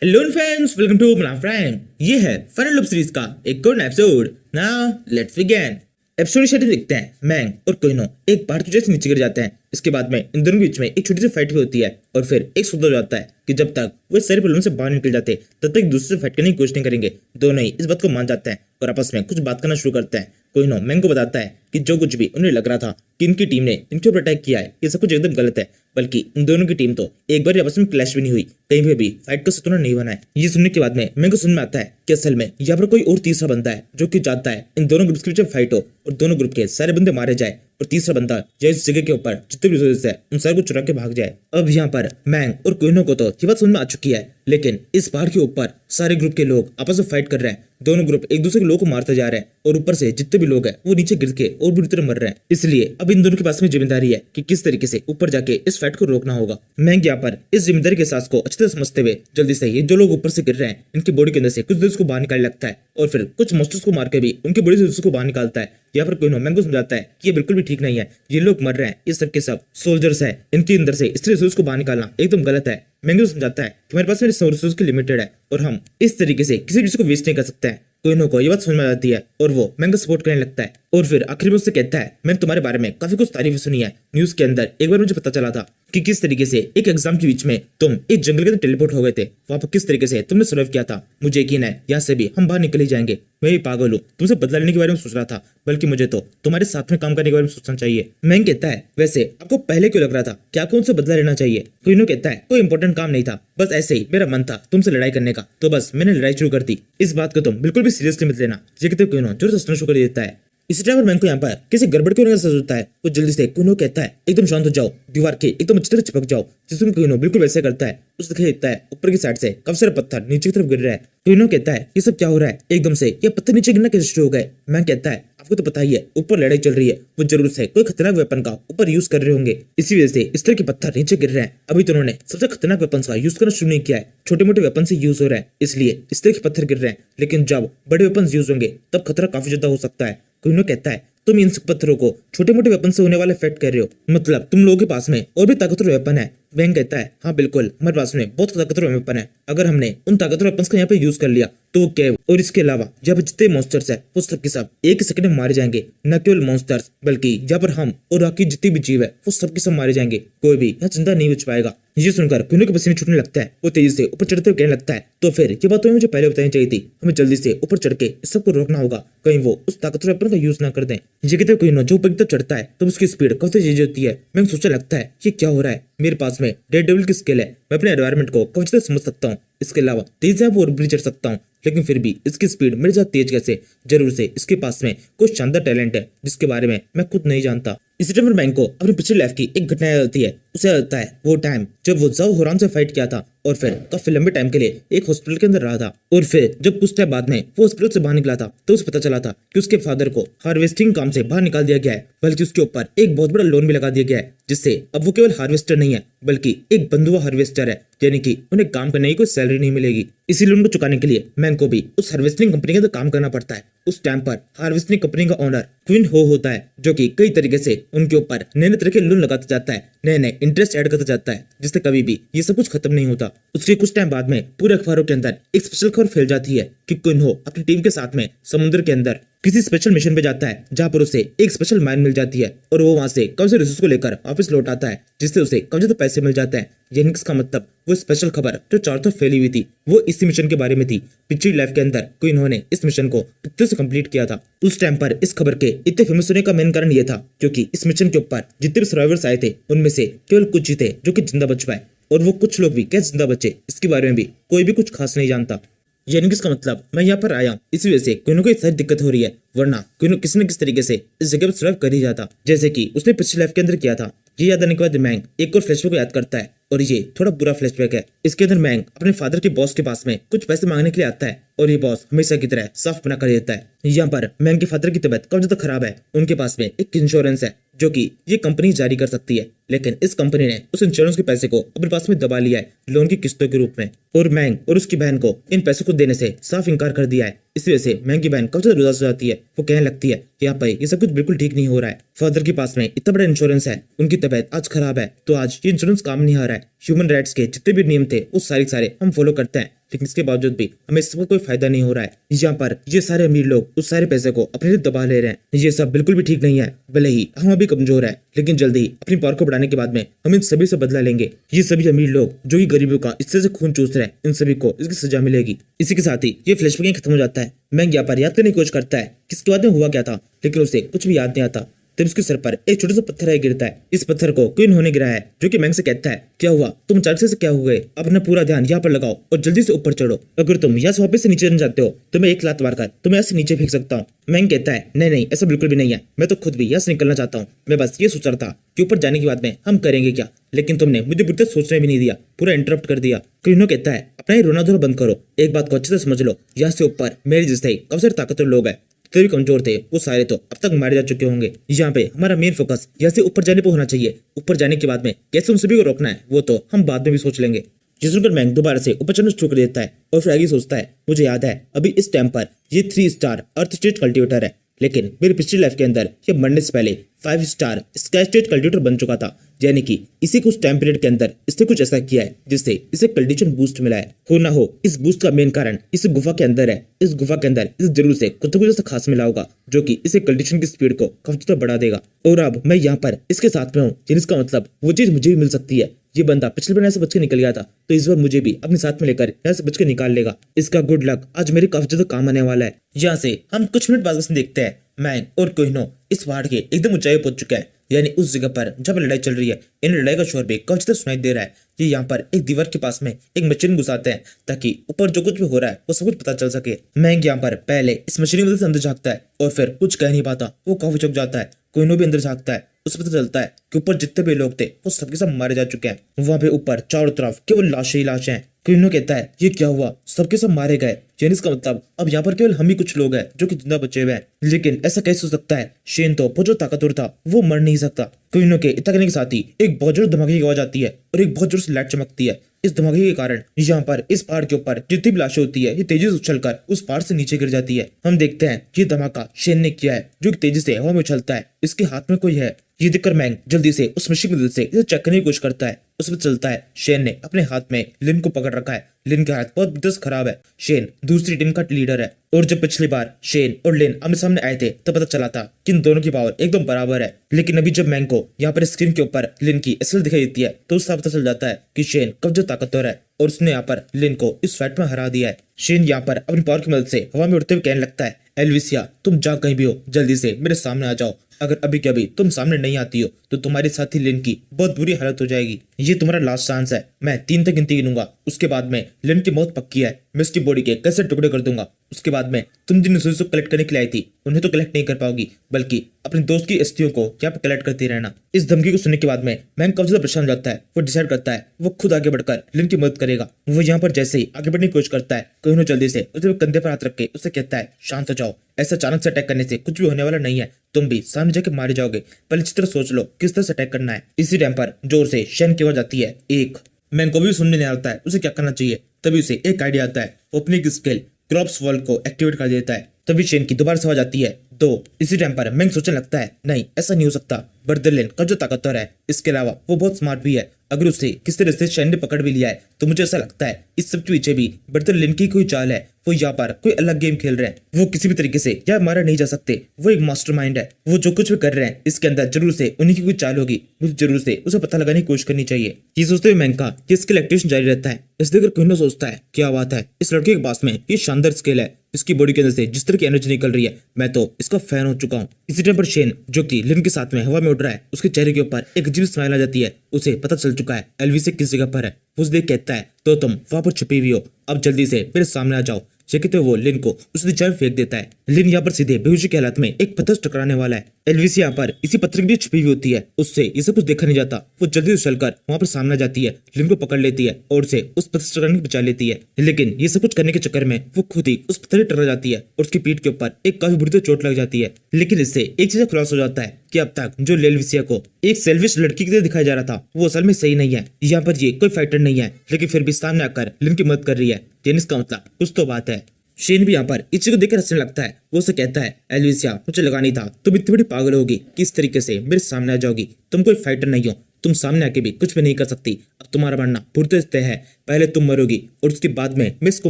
Hello friends, welcome to my friend. ये है final love series का एक और episode. Now let's begin. Episode starting देखते हैं मैंग और कोइनो एक पहाड़ से नीचे गिर जाते हैं। इसके बाद में इन दोनों के बीच में एक छोटी सी फाइट भी होती है और फिर एक सौदा हो जाता है कि जब तक वो सारे प्रॉब्लम से बाहर निकल जाते तब तक एक दूसरे से फाइट करने की कोशिश नहीं करेंगे। दोनों ही इस बात को मान जाते हैं और आपस में कुछ बात करना शुरू करते हैं। कोइनो मैंग को बताता है कि जो कुछ भी उन्हें लग रहा था कि इनकी टीम ने इनके ऊपर अटैक किया है, ये सब कुछ एकदम गलत है। बल्कि इन दोनों की टीम तो एक बार आपस में क्लैश भी नहीं हुई, कहीं पे भी फाइट का संतुलन नहीं बना है। ये सुनने के बाद में मेरे को समझ में आता है कि असल में यहाँ पर कोई और तीसरा बंदा है जो कि चाहता है इन दोनों ग्रुप्स के बीच फाइट हो और दोनों ग्रुप के सारे बंदे मारे जाए और तीसरा बंदा जो इस जगह के ऊपर जितने भी रिसोर्सेस है उन सारे को चुरा के भाग जाए। अब यहाँ पर मैंग और कोइनो को तो ये बात समझ में आ चुकी है, लेकिन इस पहाड़ के ऊपर सारे ग्रुप के लोग आपस में फाइट कर रहे हैं। दोनों ग्रुप एक दूसरे के लोगों को मारते जा रहे हैं और ऊपर से जितने भी लोग हैं वो नीचे गिर के और बुरी तरह मर रहे हैं। इसलिए अब इन दोनों के पास में जिम्मेदारी है कि किस तरीके से ऊपर जाके इस फाइट को रोकना होगा। मैंग यहाँ पर इस जिम्मेदारी के साथ को अच्छी तरह समझते हुए जल्दी से ये जो लोग ऊपर से गिर रहे हैं इनकी बॉडी के अंदर से कुछ दिल्स को बाहर निकालने लगता है और फिर कुछ मॉन्स्टर्स को मार के भी उनकी बॉडी से को बाहर निकालता है। यहाँ पर कोइनो मैंग को समझाता है कि ये बिल्कुल भी ठीक नहीं है, ये लोग मर रहे हैं, ये सब के सब सोल्जर्स है, इनके अंदर से इस रिसोर्स को बाहर निकालना एकदम गलत है। मैंग को समझाता है कि मेरे पास मेरे रिसोर्स की लिमिटेड है और हम इस तरीके से किसी चीज को वेस्ट नहीं कर सकते हैं। कोइनो को ये बात समझ में आ जाती है और वो मैंग को सपोर्ट करने लगता है और फिर आखिर में उससे कहता है मैंने तुम्हारे बारे में काफी कुछ तारीफ सुनी है, न्यूज के अंदर एक बार मुझे पता चला था कि किस तरीके से एक एग्जाम के बीच में तुम एक जंगल के अंदर टेलीपोर्ट हो गए थे, वहां पर किस तरीके से तुमने सर्वाइव किया था। मुझे यकीन है यहाँ से भी हम बाहर निकल ही जाएंगे। मैं भी पागल हूँ, तुमसे बदला लेने के बारे में सोच रहा था, बल्कि मुझे तो तुम्हारे साथ में काम करने के बारे में सोचना चाहिए। मैंग कहता है वैसे आपको पहले क्यों लग रहा था कि आपको उनसे बदला लेना चाहिए। कोइनो कहता है कोई इंपॉर्टेंट काम नहीं था, बस ऐसे ही मेरा मन था तुमसे लड़ाई करने का, तो बस मैंने लड़ाई शुरू कर दी। इस बात को तुम बिल्कुल भी सीरियसली मत लेना। ये कहते कोइनो जोर से हंसना शुरू कर देता है। इसी टाइम पर मैंग को यहाँ पर किसी गड़बड़ क्यों नहीं होता है। वो जल्दी से कोइनो कहता है एकदम शांत हो जाओ, दीवार के एकदम अच्छी तरह चिपक जाओ। जिसमें कोइनो बिल्कुल वैसे करता है। उसे दिखाई देता है ऊपर की साइड से काफी सारे पत्थर नीचे की तरफ गिर रहा है। कोइनो कहता है ये सब क्या हो रहा है, एकदम से ये पत्थर नीचे गिरना कैसे शुरू हो गए। मैंग कहता है आपको तो पता ही है ऊपर लड़ाई चल रही है, वो जरूर से कोई खतरनाक वेपन का ऊपर यूज कर रहे होंगे, इसी वजह से इस तरह के पत्थर नीचे गिर रहे हैं। अभी तो उन्होंने सबसे खतरनाक वेपन का यूज करना शुरू नहीं किया है, छोटे मोटे वेपन से यूज हो रहा है, इसलिए इस तरह के पत्थर गिर रहे हैं, लेकिन जब बड़े वेपन यूज होंगे तब खतरा काफी ज्यादा हो सकता है। कोइनो कहता है तुम इन पत्थरों को छोटे मोटे वेपन से होने वाले इफेक्ट कर रहे हो, मतलब तुम लोगों के पास में और भी ताकतवर वेपन है। मैंग कहता है हाँ बिल्कुल, हमारे पास में बहुत ताकतवर वेपन है, अगर हमने उन ताकतवर वेपन्स को यहाँ पे यूज कर लिया तो वो केव और इसके अलावा यहाँ पे जितने मॉन्स्टर्स है वो सब के सब एक ही सेकंड में मारे जाएंगे। न केवल मॉन्स्टर्स बल्कि यहाँ पर हम और बाकी जितने भी जीव है वो सब के सब मारे जाएंगे, कोई भी यहाँ जिंदा नहीं बच पाएगा। ये सुनकर कोइनो के पसीने छूटने लगता है, वो तेजी से ऊपर चढ़ते हुए कहने लगता है तो फिर ये बात तो मुझे पहले बतानी चाहिए थी, हमें जल्दी से ऊपर चढ़ के इस सबको रोकना होगा, कहीं वो उस ताकतवर वेपन का यूज ना कर दें। ये कहते कोइनो जो ऊपर की तरफ चढ़ता है तो उसकी स्पीड काफी तेज होती है। मैंने सोचने लगता है ये क्या हो रहा है, मेरे पास में डेड डेविल की स्किल है, मैं अपने एनवायरनमेंट को काफी तरह समझ सकता हूँ, इसके अलावा तेज से और भी चढ़ सकता हूँ, लेकिन फिर भी इसकी स्पीड मेरे साथ तेज कैसे। जरूर से इसके पास में कुछ शानदार टैलेंट है जिसके बारे में मैं खुद नहीं जानता। इसी टाइम मैंग को अपनी पिछली लाइफ की एक घटना याद आती है। उसे आता है वो टाइम जब वो जाओ हुरान से फाइट किया था और फिर काफी लंबे टाइम के लिए एक हॉस्पिटल के अंदर रहा था, और फिर जब कुछ टाइम बाद में वो हॉस्पिटल से बाहर निकला था तो उसे पता चला था कि उसके फादर को हार्वेस्टिंग काम से बाहर निकाल दिया गया है, बल्कि उसके ऊपर एक बहुत बड़ा लोन भी लगा दिया गया है, जिससे अब वो केवल हार्वेस्टर नहीं है बल्कि एक बंधुआ हार्वेस्टर है, यानी कि उन्हें काम करने की कोई सैलरी नहीं मिलेगी। इसी लोन को चुकाने के लिए मैंग को भी उस हार्वेस्टिंग कंपनी के अंदर काम करना पड़ता है। उस टाइम पर हार्वेस्टिंग कंपनी का ओनर क्वीन हो होता है, जो कि कई तरीके से उनके ऊपर नए नए तरह के लोन लगाता जाता है, नए नए इंटरेस्ट ऐड करता जाता है, जिससे कभी भी ये सब कुछ खत्म नहीं होता। उसके कुछ टाइम बाद में पूरे अखबारों के अंदर एक स्पेशल खबर फैल जाती है कि क्वीन हो अपनी टीम के साथ में समुद्र के अंदर किसी स्पेशल मिशन पे जाता है, जहाँ पर उसे एक स्पेशल माइन मिल जाती है और वो वहां से काफी रिसोर्स को लेकर वापस लौट आता है, जिससे उसे काफी ज्यादा पैसे मिल जाते हैं। यानी इसका मतलब वो स्पेशल खबर जो चारों तरफ फैली हुई थी वो इसी मिशन के बारे में थी। पिछली लाइफ के अंदर कोई इन्होंने इस मिशन को पिछले से कंप्लीट किया था। उस टाइम पर इस खबर के इतने फेमस होने का मेन कारण ये था क्योंकि इस मिशन के ऊपर जितने भी सर्वाइवर्स आए थे उनमें से केवल कुछ ही थे जो कि जिंदा बच पाए, और वो कुछ लोग भी कैसे जिंदा बचे इसके बारे में भी कोई भी कुछ खास नहीं जानता। यानी कि इसका मतलब मैं यहाँ पर आया हूँ इसी वजह से कोई ना कोई सारी दिक्कत हो रही है, वरना कोई ना किसी न किस तरीके से इस जगह पर सर्वाइव कर ही जाता, जैसे कि उसने पिछली लाइफ के अंदर किया था। ये याद आने के बाद मैंग एक और फ्लैशबैक को याद करता है, और ये थोड़ा बुरा फ्लैशबैक है। इसके अंदर मैंग अपने फादर के बॉस के पास में कुछ पैसे मांगने के लिए आता है और ये बॉस हमेशा की तरह साफ बना कर देता है। यहाँ पर मैंग के फादर की तबीयत काफी ज्यादा खराब है, उनके पास में एक इंश्योरेंस है जो कि ये कंपनी जारी कर सकती है, लेकिन इस कंपनी ने उस इंश्योरेंस के पैसे को अपने पास में दबा लिया है लोन की किस्तों के रूप में, और मैंग और उसकी बहन को इन पैसों को देने से साफ इनकार कर दिया है। इस वजह से मैंग की बहन काफी ज्यादा उदास हो जाती है। वो कहने लगती है यहाँ पर ये सब कुछ बिल्कुल ठीक नहीं हो रहा है, फादर के पास में इतना बड़ा इंश्योरेंस है, उनकी तबीयत आज खराब है तो आज ये इंश्योरेंस काम नहीं आ रहा है, ह्यूमन राइट्स के जितने भी नियम थे वो सारे हम फॉलो करते हैं, लेकिन इसके बावजूद भी हमें इसका कोई फायदा नहीं हो रहा है। यहाँ पर ये सारे अमीर लोग उस सारे पैसे को अपने लिए दबा ले रहे हैं। ये सब बिल्कुल भी ठीक नहीं है। भले ही हम अभी कमजोर है, लेकिन जल्दी ही अपनी पावर को बढ़ाने के बाद में हम इन सभी से बदला लेंगे। ये सभी अमीर लोग जो कि गरीबों का इस तरह से खून चूस रहे हैं, इन सभी को इसकी सजा मिलेगी। इसी के साथ ही ये फ्लैशबैक खत्म हो जाता है। मैंग यहाँ पर याद करने की कोशिश करता है कि इसके बाद में हुआ क्या था, लेकिन उसे कुछ भी याद नहीं आता। तब उसके सर पर एक छोटा सा पत्थर आए गिरता है। इस पत्थर को कोई इन्होंने गिराया है, जो कि मैंग से कहता है, क्या हुआ, तुम अचानक से क्या हुए, अपना पूरा ध्यान यहाँ पर लगाओ और जल्दी से ऊपर चढ़ो। अगर तुम यहाँ से वापस से नीचे जाते हो तो मैं एक लात मारकर तुम्हें यहाँ से नीचे फेंक सकता हूँ। मैंग कहता है, नहीं नहीं, ऐसा बिल्कुल भी नहीं है, मैं तो खुद भी यहाँ से निकलना चाहता हूँ। मैं बस ये सोच रहा था कि ऊपर जाने के बाद में हम करेंगे क्या, लेकिन तुमने मुझे बुरी तरह सोचने भी नहीं दिया, पूरा इंटरप्ट कर दिया। क्रीनो कहता है, अपना ये रोना धोना बंद करो, एक बात को अच्छे से समझ लो, यहाँ से ऊपर मेरे जैसे काफी सारे ताकतवर लोग हैं, भी कमजोर थे वो सारे तो अब तक मारे जा चुके होंगे। यहाँ पे हमारा मेन फोकस यहाँ से ऊपर जाने पर होना चाहिए। ऊपर जाने के बाद में कैसे उन सभी को रोकना है वो तो हम बाद में भी सोच लेंगे। ये सुनकर मैंग दोबारा से ऊपर चढ़ना शुरू कर देता है और फिर आगे सोचता है, मुझे याद है अभी इस टाइम पर ये 3 स्टार अर्थ स्टेट कल्टिवेटर है, लेकिन मेरी पिछली लाइफ के अंदर ये मरने से पहले 5 स्टार स्काई स्टेट कल्टिवेटर बन चुका था। यानी कि इसी कुछ टाइम पीरियड के अंदर इसने कुछ ऐसा किया है जिससे इसे कल्टिवेशन बूस्ट मिला है। हो ना हो इस बूस्ट का मेन कारण इस गुफा के अंदर है। इस गुफा के अंदर इस जरूर से कुछ ऐसा खास मिला होगा जो कि इसे कल्टिवेशन की स्पीड को काफी ज्यादा बढ़ा देगा। और अब मैं यहाँ पर इसके साथ में हूँ, जिसका मतलब वो चीज मुझे भी मिल सकती है। ये बंदा पिछले बार से बच के निकल गया था, तो इस बार मुझे भी अपने साथ में लेकर यहाँ से बच के निकाल लेगा। इसका गुड लक आज मेरे काफी ज्यादा काम आने वाला है। यहाँ से हम कुछ मिनट बाद देखते हैं मैंग और कोहिनूर इस पहाड़ के एकदम ऊंचाई पहुंच चुका है, यानी उस जगह पर जब लड़ाई चल रही है। इन लड़ाई का शोर भी काफी ज्यादा सुनाई दे रहा है। ये यहाँ पर एक दीवार के पास में एक मशीन घुसाते हैं ताकि ऊपर जो कुछ भी हो रहा है वो सब कुछ पता चल सके। मैंग यहाँ पर पहले इस मशीन की मदद से अंदर झाँकता है और फिर कुछ कह नहीं पाता, वो काफी चौंक जाता है। कोहिनूर भी अंदर झाँकता है, उसे पता चलता है कि ऊपर जितने भी लोग थे वो सबके सब मारे जा चुके हैं। वहां पे ऊपर चारों तरफ केवल लाशें ही लाशें हैं। कोहिनूर कहता है, ये क्या हुआ, सबके सब मारे गए, यानी इसका मतलब अब यहाँ पर केवल हम ही कुछ लोग हैं जो कि जिंदा बचे हुए हैं। लेकिन ऐसा कैसे हो सकता है, शेन तो बहुत जो ताकतवर था वो मर नहीं सकता। कोहिनूर के इतना कहने के साथ ही एक बहुत जोर धमाके की आवाज आती है और एक बहुत जोर से लाइट चमकती है। इस धमाके के कारण यहाँ पर इस पहाड़ के ऊपर जितनी भी लाशें होती है ये तेजी से उछलकर उस पहाड़ से नीचे गिर जाती है। हम देखते हैं ये धमाका शेन ने किया है, जो तेजी से हवा में उछलता है। इसके हाथ में कोई है। ये देखकर मैंग जल्दी से उस मशीन की मदद से इसे चेक करने की कोशिश करता है। उसमें चलता है शेन ने अपने हाथ में लिन को पकड़ रखा है। लिन का हाथ बहुत दस्त खराब है। शेन दूसरी टीम का लीडर है और जब पिछली बार शेन और लिन आमने सामने आए थे तब पता चला था कि इन दोनों की पावर एकदम बराबर है। लेकिन अभी जब मैंग को यहाँ पर स्क्रीन के ऊपर लिन की असल दिखाई देती है तो उससे पता चल जाता है कि शेन कब जो ताकतवर है और उसने यहाँ पर लिन को इस फाइट में हरा दिया है। शेन यहाँ पर अपनी पावर की मदद से हवा में उड़ते हुए कहने लगता है, एल्विसिया तुम जहाँ कहीं भी हो जल्दी से मेरे सामने आ जाओ। अगर अभी के अभी तुम सामने नहीं आती हो तो तुम्हारे साथी लिन की बहुत बुरी हालत हो जाएगी। ये तुम्हारा लास्ट चांस है। मैं 3 तक गिनती गिनूंगा, उसके बाद में लिन की मौत पक्की है। मैं उसकी बॉडी के कैसे टुकड़े कर दूंगा। उसके बाद में तुम जिन रिसोर्स को कलेक्ट करने के लिए आई थी उन्हें तो कलेक्ट नहीं कर पाओगी, बल्कि अपने दोस्त की अस्थियों को यहाँ पे कलेक्ट करती रहना। इस धमकी को सुनने के बाद में मैंग काफी ज्यादा परेशान हो जाता है। वो डिसाइड करता है वो खुद आगे बढ़कर लिन की मदद करेगा। वो यहाँ पर जैसे ही आगे बढ़ने की कोशिश करता है, कोहिनूर जल्दी से उसके कंधे पर हाथ रख के उसे कहता है, शांत हो जाओ, ऐसा अचानक से अटैक करने से कुछ भी होने वाला नहीं है, तुम भी सामने जाके मारे जाओगे, पहले अच्छी तरह सोच लो किस तरह से अटैक करना है। इसी टाइम पर जोर से शेन की आवाज आती है। एक मैंग को भी सुनने नहीं आता है उसे क्या करना चाहिए। तभी उसे एक आइडिया आता है। वो अपनी स्किल क्रॉप्स वर्ल्ड को एक्टिवेट कर देता है। तभी शेन की दोबारा से आवाज आती है 2। इसी टाइम पर मैंग सोचने लगता है, नहीं ऐसा नहीं हो सकता। बर्दरलिन का जो ताकतवर है, इसके अलावा वो बहुत स्मार्ट भी है। अगर उसे किस तरह से शेन ने पकड़ भी लिया है तो मुझे ऐसा लगता है इस सब के पीछे भी बर्दरलिन की कोई चाल है। वो यहाँ पर कोई अलग गेम खेल रहे हैं। वो किसी भी तरीके से यहाँ मारा नहीं जा सकते। वो एक मास्टरमाइंड है। वो जो कुछ भी कर रहे हैं इसके अंदर जरूर से उन्हीं की कोई चाल होगी। मुझे जरूर से उसे पता लगाने की कोशिश करनी चाहिए। ये सोचते हुए मैंग का ये स्किल एक्टिवेशन जारी रहता है। इस देखकर कोहिनूर सोचता है, क्या बात है, इस लड़के के पास में ये शानदार स्किल है। इसकी बॉडी के अंदर से जिस तरह की एनर्जी निकल रही है मैं तो इसका फैन हो चुका हूँ। इसी टाइम पर शेन जो कि लिन के साथ में हवा में उड़ रहा है, उसके चेहरे के ऊपर एक अजीब स्माइल आ जाती है। उसे पता चल चुका है एल्विसिया किस जगह पर है। उस देख कहता है, तो तुम वहां पर छिपी हुई हो, अब जल्दी से मेरे सामने आ जाओ। ये कहते वो लिन को उस दिशा में फेंक देता है। लिन यहाँ पर सीधे बेहोशी की हालत में एक पत्थर से टकराने वाला है। एल्विसिया यहाँ पर इसी पत्थर के बीच छिपी हुई होती है। उससे ये सब कुछ देखा नहीं जाता। वो जल्दी से चलकर वहां पर सामने जाती है, लिन को पकड़ लेती है और उसे उस पत्थर से टकराने बचा लेती है। लेकिन ये सब कुछ करने के चक्कर में वो खुद ही उस पत्थर से टकरा जाती है और उसकी पीठ के ऊपर एक काफी बुरी तरह चोट लग जाती है। लेकिन इससे एक चीज खुलासा हो जाता है कि अब तक जो एल्विसिया को एक सेल्फिश लड़की की तरह दिखाया जा रहा था वो असल में सही नहीं है। यहाँ पर ये कोई फाइटर नहीं है, लेकिन फिर भी सामने आकर लिन की मदद कर रही है। इसका मतलब कुछ तो बात है। शेन भी यहाँ पर इस चीज को देखकर हंसने लगता है। वो उसे कहता है, एल्विसिया मुझे लगा नहीं था तुम इतनी बड़ी पागल होगी कि इस तरीके से मेरे सामने आ जाओगी। तुम कोई फाइटर नहीं हो, तुम सामने आके भी कुछ भी नहीं कर सकती। अब तुम्हारा मरना पूरी तरह तय है। पहले तुम मरोगी और उसके बाद में मैं इसको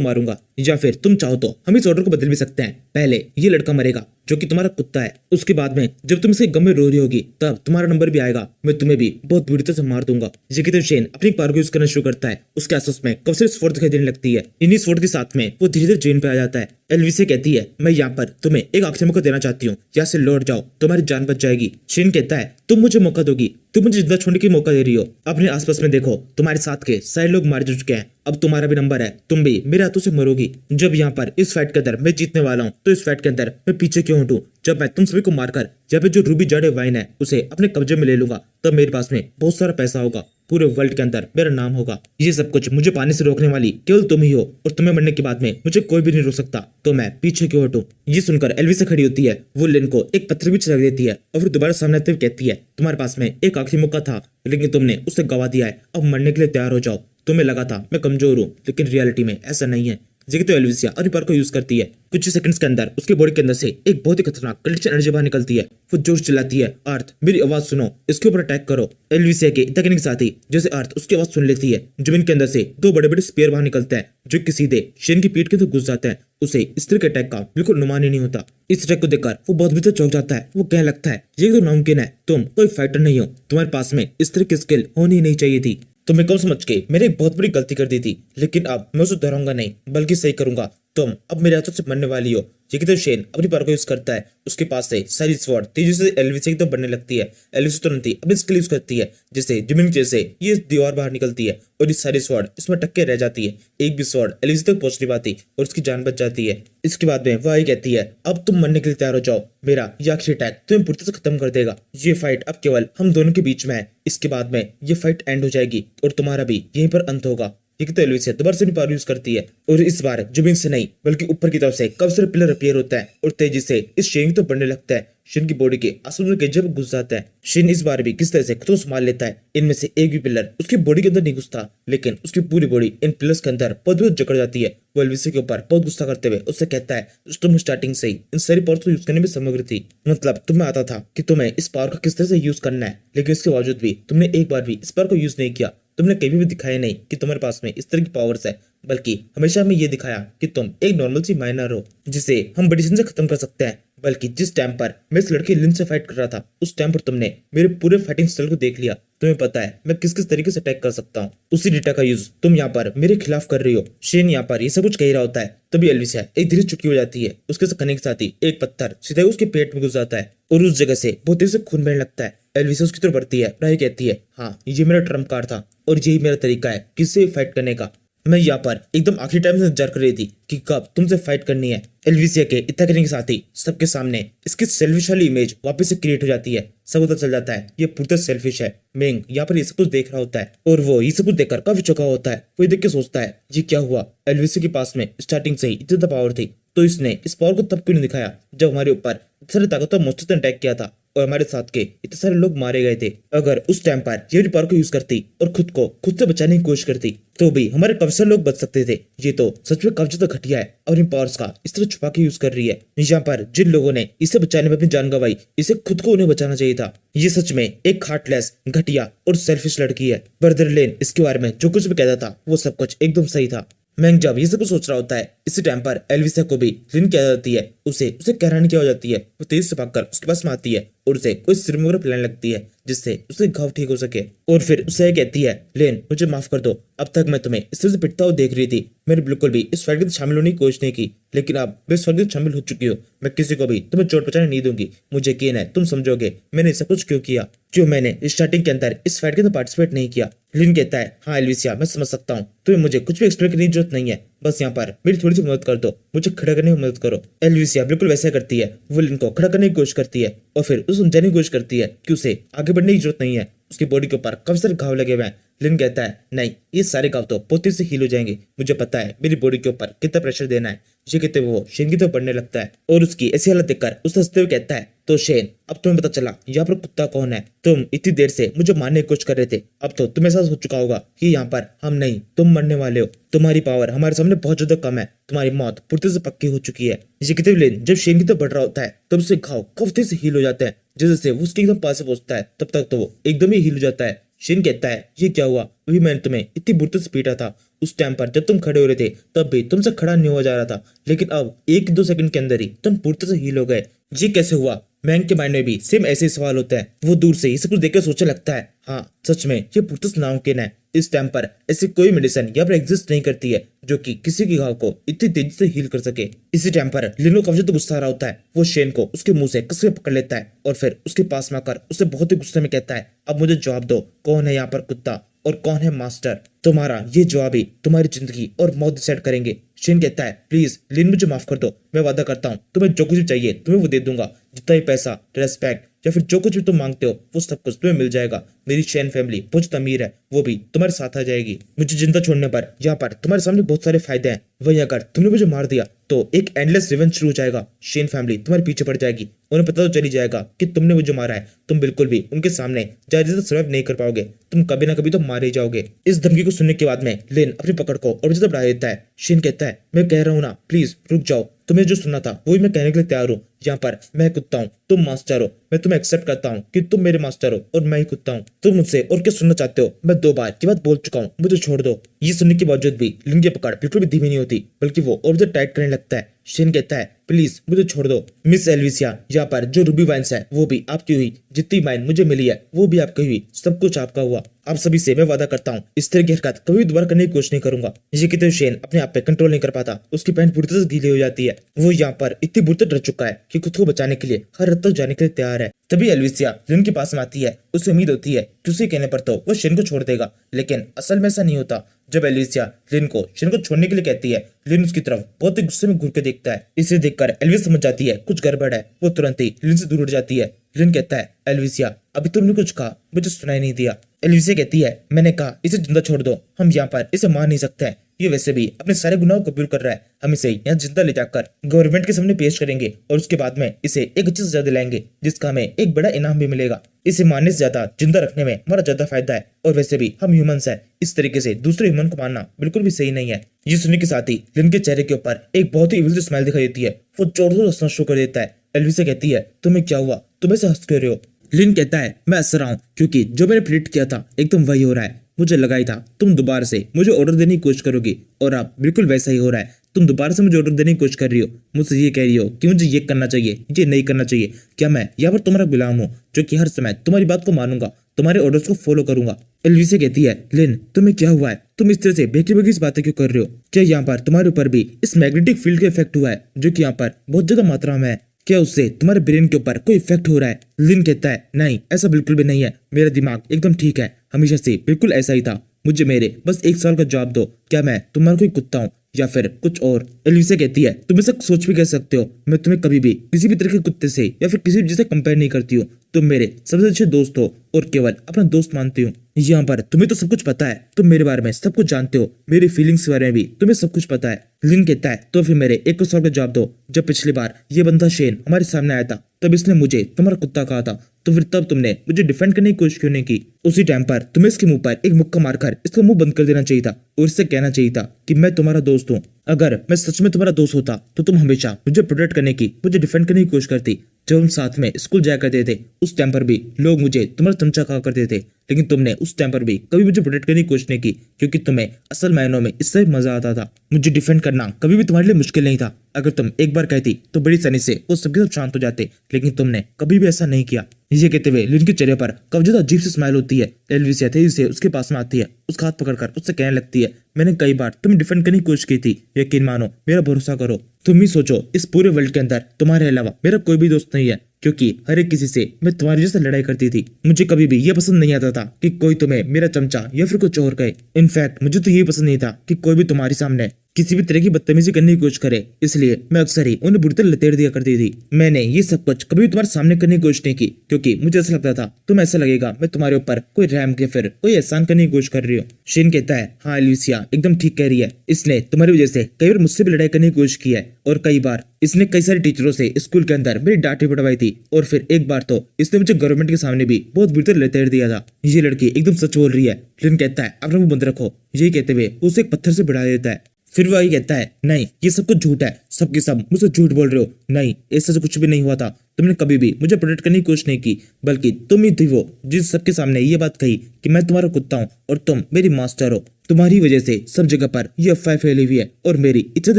मारूंगा, या फिर तुम चाहो तो हम इस ऑर्डर को बदल भी सकते हैं। पहले ये लड़का मरेगा जो कि तुम्हारा कुत्ता है, उसके बाद में जब तुम इसके गम में रो रही होगी तब तुम्हारा नंबर भी आएगा, मैं तुम्हें भी बहुत बुरी तरह से मार दूंगा। ये कहते शेन अपनी पावर को यूज करना शुरू करता है। उसके आसपास में कब से स्फोट दिखाई देने लगती है। इन्हीं स्फोट के साथ में वो धीरे धीरे ट्रेन पे आ जाता है। एल्विस कहती है मैं यहाँ पर तुम्हें एक आखिरी मौका देना चाहती हूँ, यहाँ से लौट जाओ, तुम्हारी जान बच जाएगी। शेन कहता है तुम मुझे मौका दोगी, तुम मुझे जिंदा छोड़ने की मौका दे रही हो। अपने आसपास में देखो, तुम्हारे साथ के सारे लोग मार जा चुके हैं, अब तुम्हारा भी नंबर है, तुम भी मेरे हाथों से मरोगी। जब यहाँ पर इस फाइट के अंदर मैं जीतने वाला हूँ तो इस फाइट के अंदर मैं पीछे क्यों हटूं? जब मैं तुम सभी को मारकर यहाँ पे जो रूबी जड़े वाइन है उसे अपने कब्जे में ले लूंगा तब मेरे पास में बहुत सारा पैसा होगा, पूरे वर्ल्ड के अंदर मेरा नाम होगा। ये सब कुछ मुझे पाने से रोकने वाली केवल तुम ही हो और तुम्हें मरने के बाद में मुझे कोई भी नहीं रोक सकता, तो मैं पीछे क्यों हटूं? ये सुनकर एल्विस खड़ी होती है। वो लिन को एक पत्थर भी छिड़क देती है और फिर दोबारा सामने आते हुए कहती है तुम्हारे पास में एक आखिरी मौका था लेकिन तुमने उसे गवा दिया है, अब मरने के लिए तैयार हो जाओ। तुम्हें लगा था मैं कमजोर हूँ लेकिन रियलिटी में ऐसा नहीं है। तो एल्विसिया अपनी पावर को यूज करती है। कुछ ही सेकंड्स के अंदर उसके बॉडी के अंदर से एक बहुत ही खतरनाक कल्चर एनर्जी बाहर निकलती है। वो जोर चिल्लाती है अर्थ मेरी आवाज सुनो, इसके ऊपर अटैक करो। एल्विसिया के इतना कहने के साथ ही जैसे अर्थ उसकी आवाज सुन लेती है, जमीन के अंदर से दो बड़े बड़े स्पेयर बाहर निकलते हैं जो कि सीधे शेन की पीठ के अंदर घुस जाते हैं। उसे इस तरह के अटैक का बिल्कुल अनुमान ही नहीं होता। इस अटैक को देखकर वो बहुत भीतर चौंक जाता है। वो कहने लगता है ये तो नामुमकिन है, तुम कोई फाइटर नहीं हो, तुम्हारे पास में इस तरह की स्किल होनी ही नहीं चाहिए थी। तुम्हें कम समझ के मैंने एक बहुत बड़ी गलती कर दी थी, लेकिन अब मैं उसे दोहराऊंगा नहीं बल्कि सही करूंगा। तुम अब मेरे हाथों से मरने वाली हो। ये कहते शेन अपनी पावर को यूज करता है। उसके पास से सारी स्वॉर्ड तेजी से एल्विस की तरफ बढ़ने लगती है। एल्विस तुरंत ही अपनी स्किल यूज करती है जिससे जमीन जैसे ये दीवार बाहर निकलती है और ये सारी स्वॉर्ड इसमें टक्के रह जाती है। एक भी स्वॉर्ड एल्विस तक पहुंच नहीं पाती और उसकी जान बच जाती है। इसके बाद में वह कहती है अब तुम मरने के लिए तैयार हो जाओ, मेरा ये आखिरी अटैक तुम्हें पूरी तरह से खत्म कर देगा। ये फाइट अब केवल हम दोनों के बीच में है, इसके बाद में ये फाइट एंड हो जाएगी और तुम्हारा भी यहीं पर अंत होगा। ये तो एल्विस दोबारा से पावर यूज करती है और इस बार जमीन से नहीं बल्कि ऊपर की तरफ से कब से पिलर अपीयर होता है और तेजी से इस शेन तो बढ़ने लगता है। शेन की बॉडी के आसमान के जब घुस जाता है। शेन इस बार भी किस तरह से खुद को संभाल लेता है। इनमें से एक भी पिलर उसकी बॉडी के अंदर नहीं घुसता, लेकिन उसकी पूरी बॉडी इन पिलर्स के अंदर बहुत जकड़ जाती है। वो एल्विस के ऊपर बहुत गुस्सा करते हुए उससे कहता है तुम स्टार्टिंग से ही इन सारी पावर को यूज करने में समग्र थी, मतलब तुम्हें आता था कि तुम्हें इस पावर का किस तरह से यूज करना है, लेकिन इसके बावजूद भी तुमने एक बार भी इस पावर को यूज नहीं किया। तुमने कभी भी दिखाया नहीं कि तुम्हारे पास में इस तरह की पावर्स है, बल्कि हमेशा हमें ये दिखाया कि तुम एक नॉर्मल सी माइनर हो जिसे हम मेडिसिन से खत्म कर सकते हैं। बल्कि जिस टाइम पर मैं इस लड़के लिन से फाइट कर रहा था उस टाइम पर तुमने मेरे पूरे फाइटिंग स्टाइल को देख लिया, तुम्हें पता है मैं किस किस तरीके से अटैक कर सकता हूँ। उसी डेटा का यूज तुम यहाँ पर मेरे खिलाफ कर रही हो। शेन यहाँ पर ये सब कुछ कह रहा होता है, तभी एल्विसिया एक धीरे चुटकी हो जाती है। उसके कहने के साथ ही एक पत्थर सीधे उसके पेट में घुस जाता है और उस जगह से बहुत तेजी से खून बहने लगता है। एल्विसिया उसकी तरफ बढ़ती है, राय कहती है हाँ ये मेरा ट्रम्प कार्ड था और यही मेरा तरीका है किससे फाइट करने का। मैं यहाँ पर एकदम आखिरी टाइम से इंतजार कर रही थी कि कब तुमसे फाइट करनी है। एल्विसिया के इतना करने के साथ ही सबके सामने इसकी सेल्फिश वाली इमेज वापस से क्रिएट हो जाती है। सब पता चल जाता है ये पूरा सेल्फिश है। मेंग यहाँ पर ये सब कुछ देख रहा होता है और वो ये सब कुछ देखकर काफी चौंका होता है। वो देख के सोचता है ये क्या हुआ, एल्विसिया के पास में स्टार्टिंग से ही इतनी पावर थी तो इसने इस पावर को तब क्यों नहीं दिखाया जब हमारे ऊपर सारे ताकतवर मॉन्स्टर ने अटैक किया था और हमारे साथ के इतने सारे लोग मारे गए थे। अगर उस टाइम पर ये पावर को यूज करती और खुद को खुद से बचाने की कोशिश करती तो भी हमारे काफी सारे लोग बच सकते थे। ये तो सच में काफी ज्यादा घटिया है और इन पावर्स का इस तरह छुपा के यूज कर रही है। यहाँ पर जिन लोगों ने इसे बचाने में अपनी जान गंवाई, इसे खुद को उन्हें बचाना चाहिए था। ये सच में एक हार्टलेस, घटिया और सेल्फिश लड़की है। ब्रदर लेन इसके बारे में जो कुछ भी कहता था वो सब कुछ एकदम सही था। मैंग जब ये सब कुछ सोच रहा होता है इसी टाइम पर एल्विसिया को भी लिन क्या जाती है, उसे कहरानी क्या हो जाती है। वो तेज से भागकर उसके पास में आती है और उसे कोई सिर में पिलाने लगती है जिससे उसके घाव ठीक हो सके और फिर उसे कहती है लेन मुझे माफ कर दो, अब तक मैं तुम्हें इस तरह से पिटता हुआ देख रही थी, मैंने बिल्कुल भी इस फाइट में शामिल होने की कोशिश नहीं की, लेकिन अब मैं इस फाइट में शामिल हो चुकी हूँ। मैं किसी को भी तुम्हें चोट पहुंचाने नहीं दूंगी। मुझे यकीन है तुम समझोगे मैंने सब कुछ क्यों किया, क्यों मैंने स्टार्टिंग के अंदर इस फाइट के अंदर पार्टिसिपेट नहीं किया। लिन कहता है हाँ एल्विसिया मैं समझ सकता हूँ, तुम्हें मुझे कुछ भी एक्सप्लेन करने की जरूरत नहीं है, बस यहाँ पर मेरी थोड़ी सी मदद कर दो, मुझे खड़ा करने में मदद करो। एल्विसिया बिल्कुल वैसा करती है। वो लिन को खड़ा करने की कोशिश करती है और फिर उसे समझाने की कोशिश करती है कि उसे आगे बढ़ने की जरूरत नहीं है, उसकी बॉडी के ऊपर काफी सारे घाव लगे हुए हैं। लिन कहता है नहीं ये सारे घाव तो पोते से हील हो जाएंगे, मुझे पता है मेरी बॉडी के ऊपर कितना प्रेशर देना है। ये कहते वो शेन की तरफ बढ़ने लगता है और उसकी ऐसी हालत देखकर उसे हंसते हुए कहता है तो शेन अब तुम्हें पता चला यहाँ पर कुत्ता कौन है, तुम इतनी देर से मुझे मारने की कोशिश कर रहे थे, अब तो तुम्हें एहसास हो चुका होगा कि यहाँ पर हम नहीं तुम मरने वाले हो। तुम्हारी पावर हमारे सामने बहुत ज्यादा कम है, तुम्हारी मौत पूरी से पक्की हो चुकी है। ये कहते हुए जब शेन की तरफ बढ़ रहा होता है तब उससे घाव काफी से हील हो जाते हैं। जैसे वो उसके एकदम पास से पहुंचता है तब तक तो वो एकदम ही हील हो जाता है। शेन कहता है ये क्या हुआ, अभी मैंने तुम्हें इतनी बुरी से पीटा था। उस टाइम पर जब तुम खड़े हो रहे थे तब भी तुमसे खड़ा नहीं हुआ जा रहा था, लेकिन अब 1-2 सेकंड के अंदर ही तुम पूरी तरह से हील हो गए। ये कैसे हुआ? मैंग के माइंड में भी सेम ऐसे ही सवाल होता है। वो दूर से ही सब कुछ देख कर सोचने लगता है, हाँ सच में ये पूरी तरह से नामुमकिन है। इस टाइम पर ऐसी कोई मेडिसिन यहाँ पर एग्जिस्ट नहीं करती है जो कि किसी की घाव को इतनी तेजी से हील कर सके। इसी टाइम पर लिन को काफी ज्यादा गुस्सा आ रहा होता है। वो शेन को उसके मुंह से कस के पकड़ लेता है और फिर उसके पास में आकर उसे बहुत ही गुस्से में कहता है, अब मुझे जवाब दो, कौन है यहाँ पर कुत्ता और कौन है मास्टर? तुम्हारा ये जवाब ही तुम्हारी जिंदगी और मौत डिसाइड करेंगे। शेन कहता है, प्लीज लिन मुझे माफ कर दो, मैं वादा करता हूँ तुम्हें जो कुछ भी चाहिए तुम्हें वो दे दूंगा। जितना भी पैसा, रेस्पेक्ट या फिर जो कुछ भी तुम मांगते हो वो सब कुछ तुम्हें मिल जाएगा। मेरी शेन फैमिली बहुत अमीर है, वो भी तुम्हारे साथ आ जाएगी। मुझे जिंदा छोड़ने पर यहाँ पर तुम्हारे सामने बहुत सारे फायदे हैं, वहीं अगर तुमने मुझे मार दिया तो एक एंडलेस रिवेंज शुरू हो जाएगा। शेन फैमिली तुम्हारे पीछे पड़ जाएगी, उन्हें पता तो चली जाएगा कि तुमने मुझे मारा है। तुम बिल्कुल भी उनके सामने ज्यादा सर्वाइव नहीं कर पाओगे, तुम कभी ना कभी तो मारे जाओगे। इस धमकी को सुनने के बाद में लिन अपनी पकड़ को और ज्यादा बढ़ा देता है। शेन कहता है, मैं कह रहा हूँ ना, प्लीज रुक जाओ, तुम्हें जो सुनना था वही मैं कहने के लिए तैयार हूँ। यहाँ पर मैं कुत्ता हूँ, तुम मास्टर हो, मैं तुम्हें एक्सेप्ट करता हूँ कि तुम मेरे मास्टर हो और मैं ही कुत्ता हूँ। तुम मुझसे और क्या सुनना चाहते हो? मैं 2 बार की बात बोल चुका हूँ, मुझे छोड़ दो। ये सुनने के बावजूद भी लिन की पकड़ बिल्कुल भी धीमी नहीं होती, बल्कि वो और ज्यादा टाइट करने लगता है। शेन कहता है, प्लीज मुझे छोड़ दो। मिस एल्विसिया, यहाँ पर जो रूबी वाइन्स है वो भी आपकी हुई, जितनी वाइन मुझे मिली है वो भी आपकी हुई, सब कुछ आपका हुआ। आप सभी से मैं वादा करता हूँ इस तरह की हरकत कभी दोबारा करने की कोशिश नहीं करूंगा। ये कहते हुए शेन अपने आप पे कंट्रोल नहीं कर पाता, उसकी पैंट पूरी तरह से गीली हो जाती है। वो यहाँ पर इतनी बुरी तरह डर चुका है कि खुद को बचाने के लिए हर हद तक जाने के लिए तैयार है। तभी एल्विसिया लिन के पास में आती है। उसे उम्मीद होती है कि उसके कहने पर तो वो शेन को छोड़ देगा, लेकिन असल में ऐसा नहीं होता। जब एल्विसिया लिन को शेन को छोड़ने के लिए कहती है, लिन उसकी तरफ बहुत ही गुस्से में घूर के देखता है। इसे देखकर एल्विस समझ जाती है कुछ गड़बड़ है, वो तुरंत ही लिन से दूर उठ जाती है। लिन कहता है, एल्विसिया अभी तुमने कुछ कहा, मुझे सुनाई नहीं दिया। एल्विसिया कहती है, मैंने कहा इसे जिंदा छोड़ दो, हम यहाँ पर इसे मार नहीं सकते हैं, ये वैसे भी अपने सारे गुनाहों को कबूल कर रहा है। हम इसे यहाँ जिंदा ले जाकर गवर्नमेंट के सामने पेश करेंगे और उसके बाद में इसे एक अच्छी सजा दिलाएंगे, जिसका हमें एक बड़ा इनाम भी मिलेगा। इसे मारने से ज्यादा जिंदा रखने में हमारा ज्यादा फायदा है, और वैसे भी हम ह्यूमंस है, इस तरीके से दूसरे ह्यूमन को मारना बिल्कुल भी सही नहीं है। ये सुनने के साथ ही लिन के चेहरे के ऊपर एक बहुत ही इविल स्माइल दिखाई देती है। वो जोर से हंसना शुरू कर देता है। एल्विसिया कहती है, तुम्हें क्या हुआ, तुम ऐसे हंस क्यों रहे हो? लिन कहता है, मैं हंस रहा हूँ क्योंकि जो मैंने प्रेडिक्ट किया था एकदम वही हो रहा है। मुझे लगा ही था तुम दोबारा से मुझे ऑर्डर देने की कोशिश करोगी, और अब बिल्कुल वैसा ही हो रहा है। तुम दोबारा से मुझे ऑर्डर देने की कोशिश कर रही हो, मुझसे ये कह रही हो कि मुझे ये करना चाहिए, ये नहीं करना चाहिए। क्या मैं यहाँ पर तुम्हारा गुलाम हूँ जो कि हर समय तुम्हारी बात को मानूंगा, तुम्हारे ऑर्डर्स को फॉलो करूंगा? एल्विसिया कहती है, लिन तुम्हें क्या हुआ है, तुम इस तरह से बेकी बेकी बातें क्यों कर रहे हो? क्या यहाँ पर तुम्हारे ऊपर भी इस मैग्नेटिक फील्ड का इफेक्ट हुआ है जो कि यहाँ पर बहुत ज्यादा मात्रा में है? क्या उससे तुम्हारे ब्रेन के ऊपर कोई इफेक्ट हो रहा है? लिन कहता है, नहीं ऐसा बिल्कुल भी नहीं है, मेरा दिमाग एकदम ठीक है, हमेशा से बिल्कुल ऐसा ही था। मुझे मेरे बस एक सवाल का जवाब दो, क्या मैं तुम्हारा कोई कुत्ता हूँ या फिर कुछ और? एल्विसिया कहती है, तुम ऐसा सोच भी कह सकते हो, मैं तुम्हें कभी भी किसी भी तरह के कुत्ते से या फिर किसी भी चीज से कंपेयर नहीं करती हूँ। तुम मेरे सबसे अच्छे दोस्त हो और केवल अपना दोस्त मानती हूँ। यहाँ पर तुम्हें तो सब कुछ पता है, तुम मेरे बारे में सब कुछ जानते हो, मेरी फीलिंग्स के बारे में भी तुम्हें सब कुछ पता है। लिन कहता है, तो फिर मेरे एक सवाल का जवाब दो, जब पिछली बार ये बंदा शेन हमारे सामने आया था तब इसने मुझे तुम्हारा कुत्ता कहा था, तो फिर तब तुमने मुझे डिफेंड करने की कोशिश क्यों नहीं की? उसी टाइम पर तुम्हें इसके मुंह पर एक मुक्का मारकर इसका मुंह बंद कर देना चाहिए था और इससे कहना चाहिए था कि मैं तुम्हारा दोस्त हूँ। अगर मैं सच में तुम्हारा दोस्त होता तो तुम हमेशा मुझे प्रोटेक्ट करने की, मुझे डिफेंड करने की कोशिश करती। जब हम साथ में स्कूल जाया करते थे उस टाइम पर भी लोग मुझे तुम्हारा चमचा कहा करते थे, लेकिन तुमने उस टाइम पर भी कभी मुझे प्रोटेक्ट करने की कोशिश नहीं की, क्योंकि तुम्हें असल मायनों में इससे मजा आता था। मुझे डिफेंड करना कभी भी तुम्हारे लिए मुश्किल नहीं था। अगर तुम एक बार कहती तो बड़ी आसानी से वो सबके सब शांत हो जाते, लेकिन तुमने कभी भी ऐसा नहीं किया। ये कहते हुए लिन के चेहरे पर काफी ज्यादा अजीब सी स्माइल होती है। एल्विसिया तेजी से उसके पास में आती है, उसका हाथ पकड़कर उससे कहने लगती है, मैंने कई बार तुम्हें डिफेंड करने की कोशिश की थी, यकीन मानो, मेरा भरोसा करो। तुम ही सोचो, इस पूरे वर्ल्ड के अंदर तुम्हारे अलावा मेरा कोई भी दोस्त नहीं है, क्योंकि हर एक किसी से मैं तुम्हारी जैसे लड़ाई करती थी। मुझे कभी भी ये पसंद नहीं आता था कि कोई तुम्हें मेरा चमचा या फिर कुछ और कहे। इनफैक्ट मुझे तो ये पसंद नहीं था कि कोई भी तुम्हारे सामने किसी भी तरह की बदतमीजी करने की कोशिश करे, इसलिए मैं अक्सर ही उन्हें बुरी तरह लतेड़ दिया करती थी। मैंने ये सब कुछ कभी भी तुम्हारे सामने करने की कोशिश नहीं की, क्योंकि मुझे ऐसा लगता था तुम ऐसा लगेगा मैं तुम्हारे ऊपर कोई रहम के फिर कोई एहसान करने की कोशिश कर रही हो। शेन कहता है, हाँ एल्विसिया एकदम ठीक कह रही है, इसने तुम्हारी वजह से कई बार मुझसे भी लड़ाई करने की कोशिश की है, और कई बार इसने कई सारे टीचरों से स्कूल के अंदर मेरी डांट पड़वाई थी, और फिर एक बार तो इसने मुझे गवर्नमेंट के सामने भी बहुत बुरी तरह लतेड़ दिया था। ये लड़की एकदम सच बोल रही है। लिन कहता है, अपना मुंह बंद रखो। यही कहते हुए उसे एक पत्थर से भिड़ा देता है। फिर वही कहता है, नहीं ये सब कुछ झूठ है, सबके सब मुझसे झूठ बोल रहे हो, नहीं ऐसा तो कुछ भी नहीं हुआ था, तुमने कभी भी मुझे प्रोटेक्ट करने की कोशिश नहीं की, बल्कि तुम ही थी वो जिस सबके सामने ये बात कही कि मैं तुम्हारा कुत्ता हूँ और तुम मेरी मास्टर हो। तुम्हारी वजह से सब जगह पर ये अफवाह फैली हुई है और मेरी इज्जत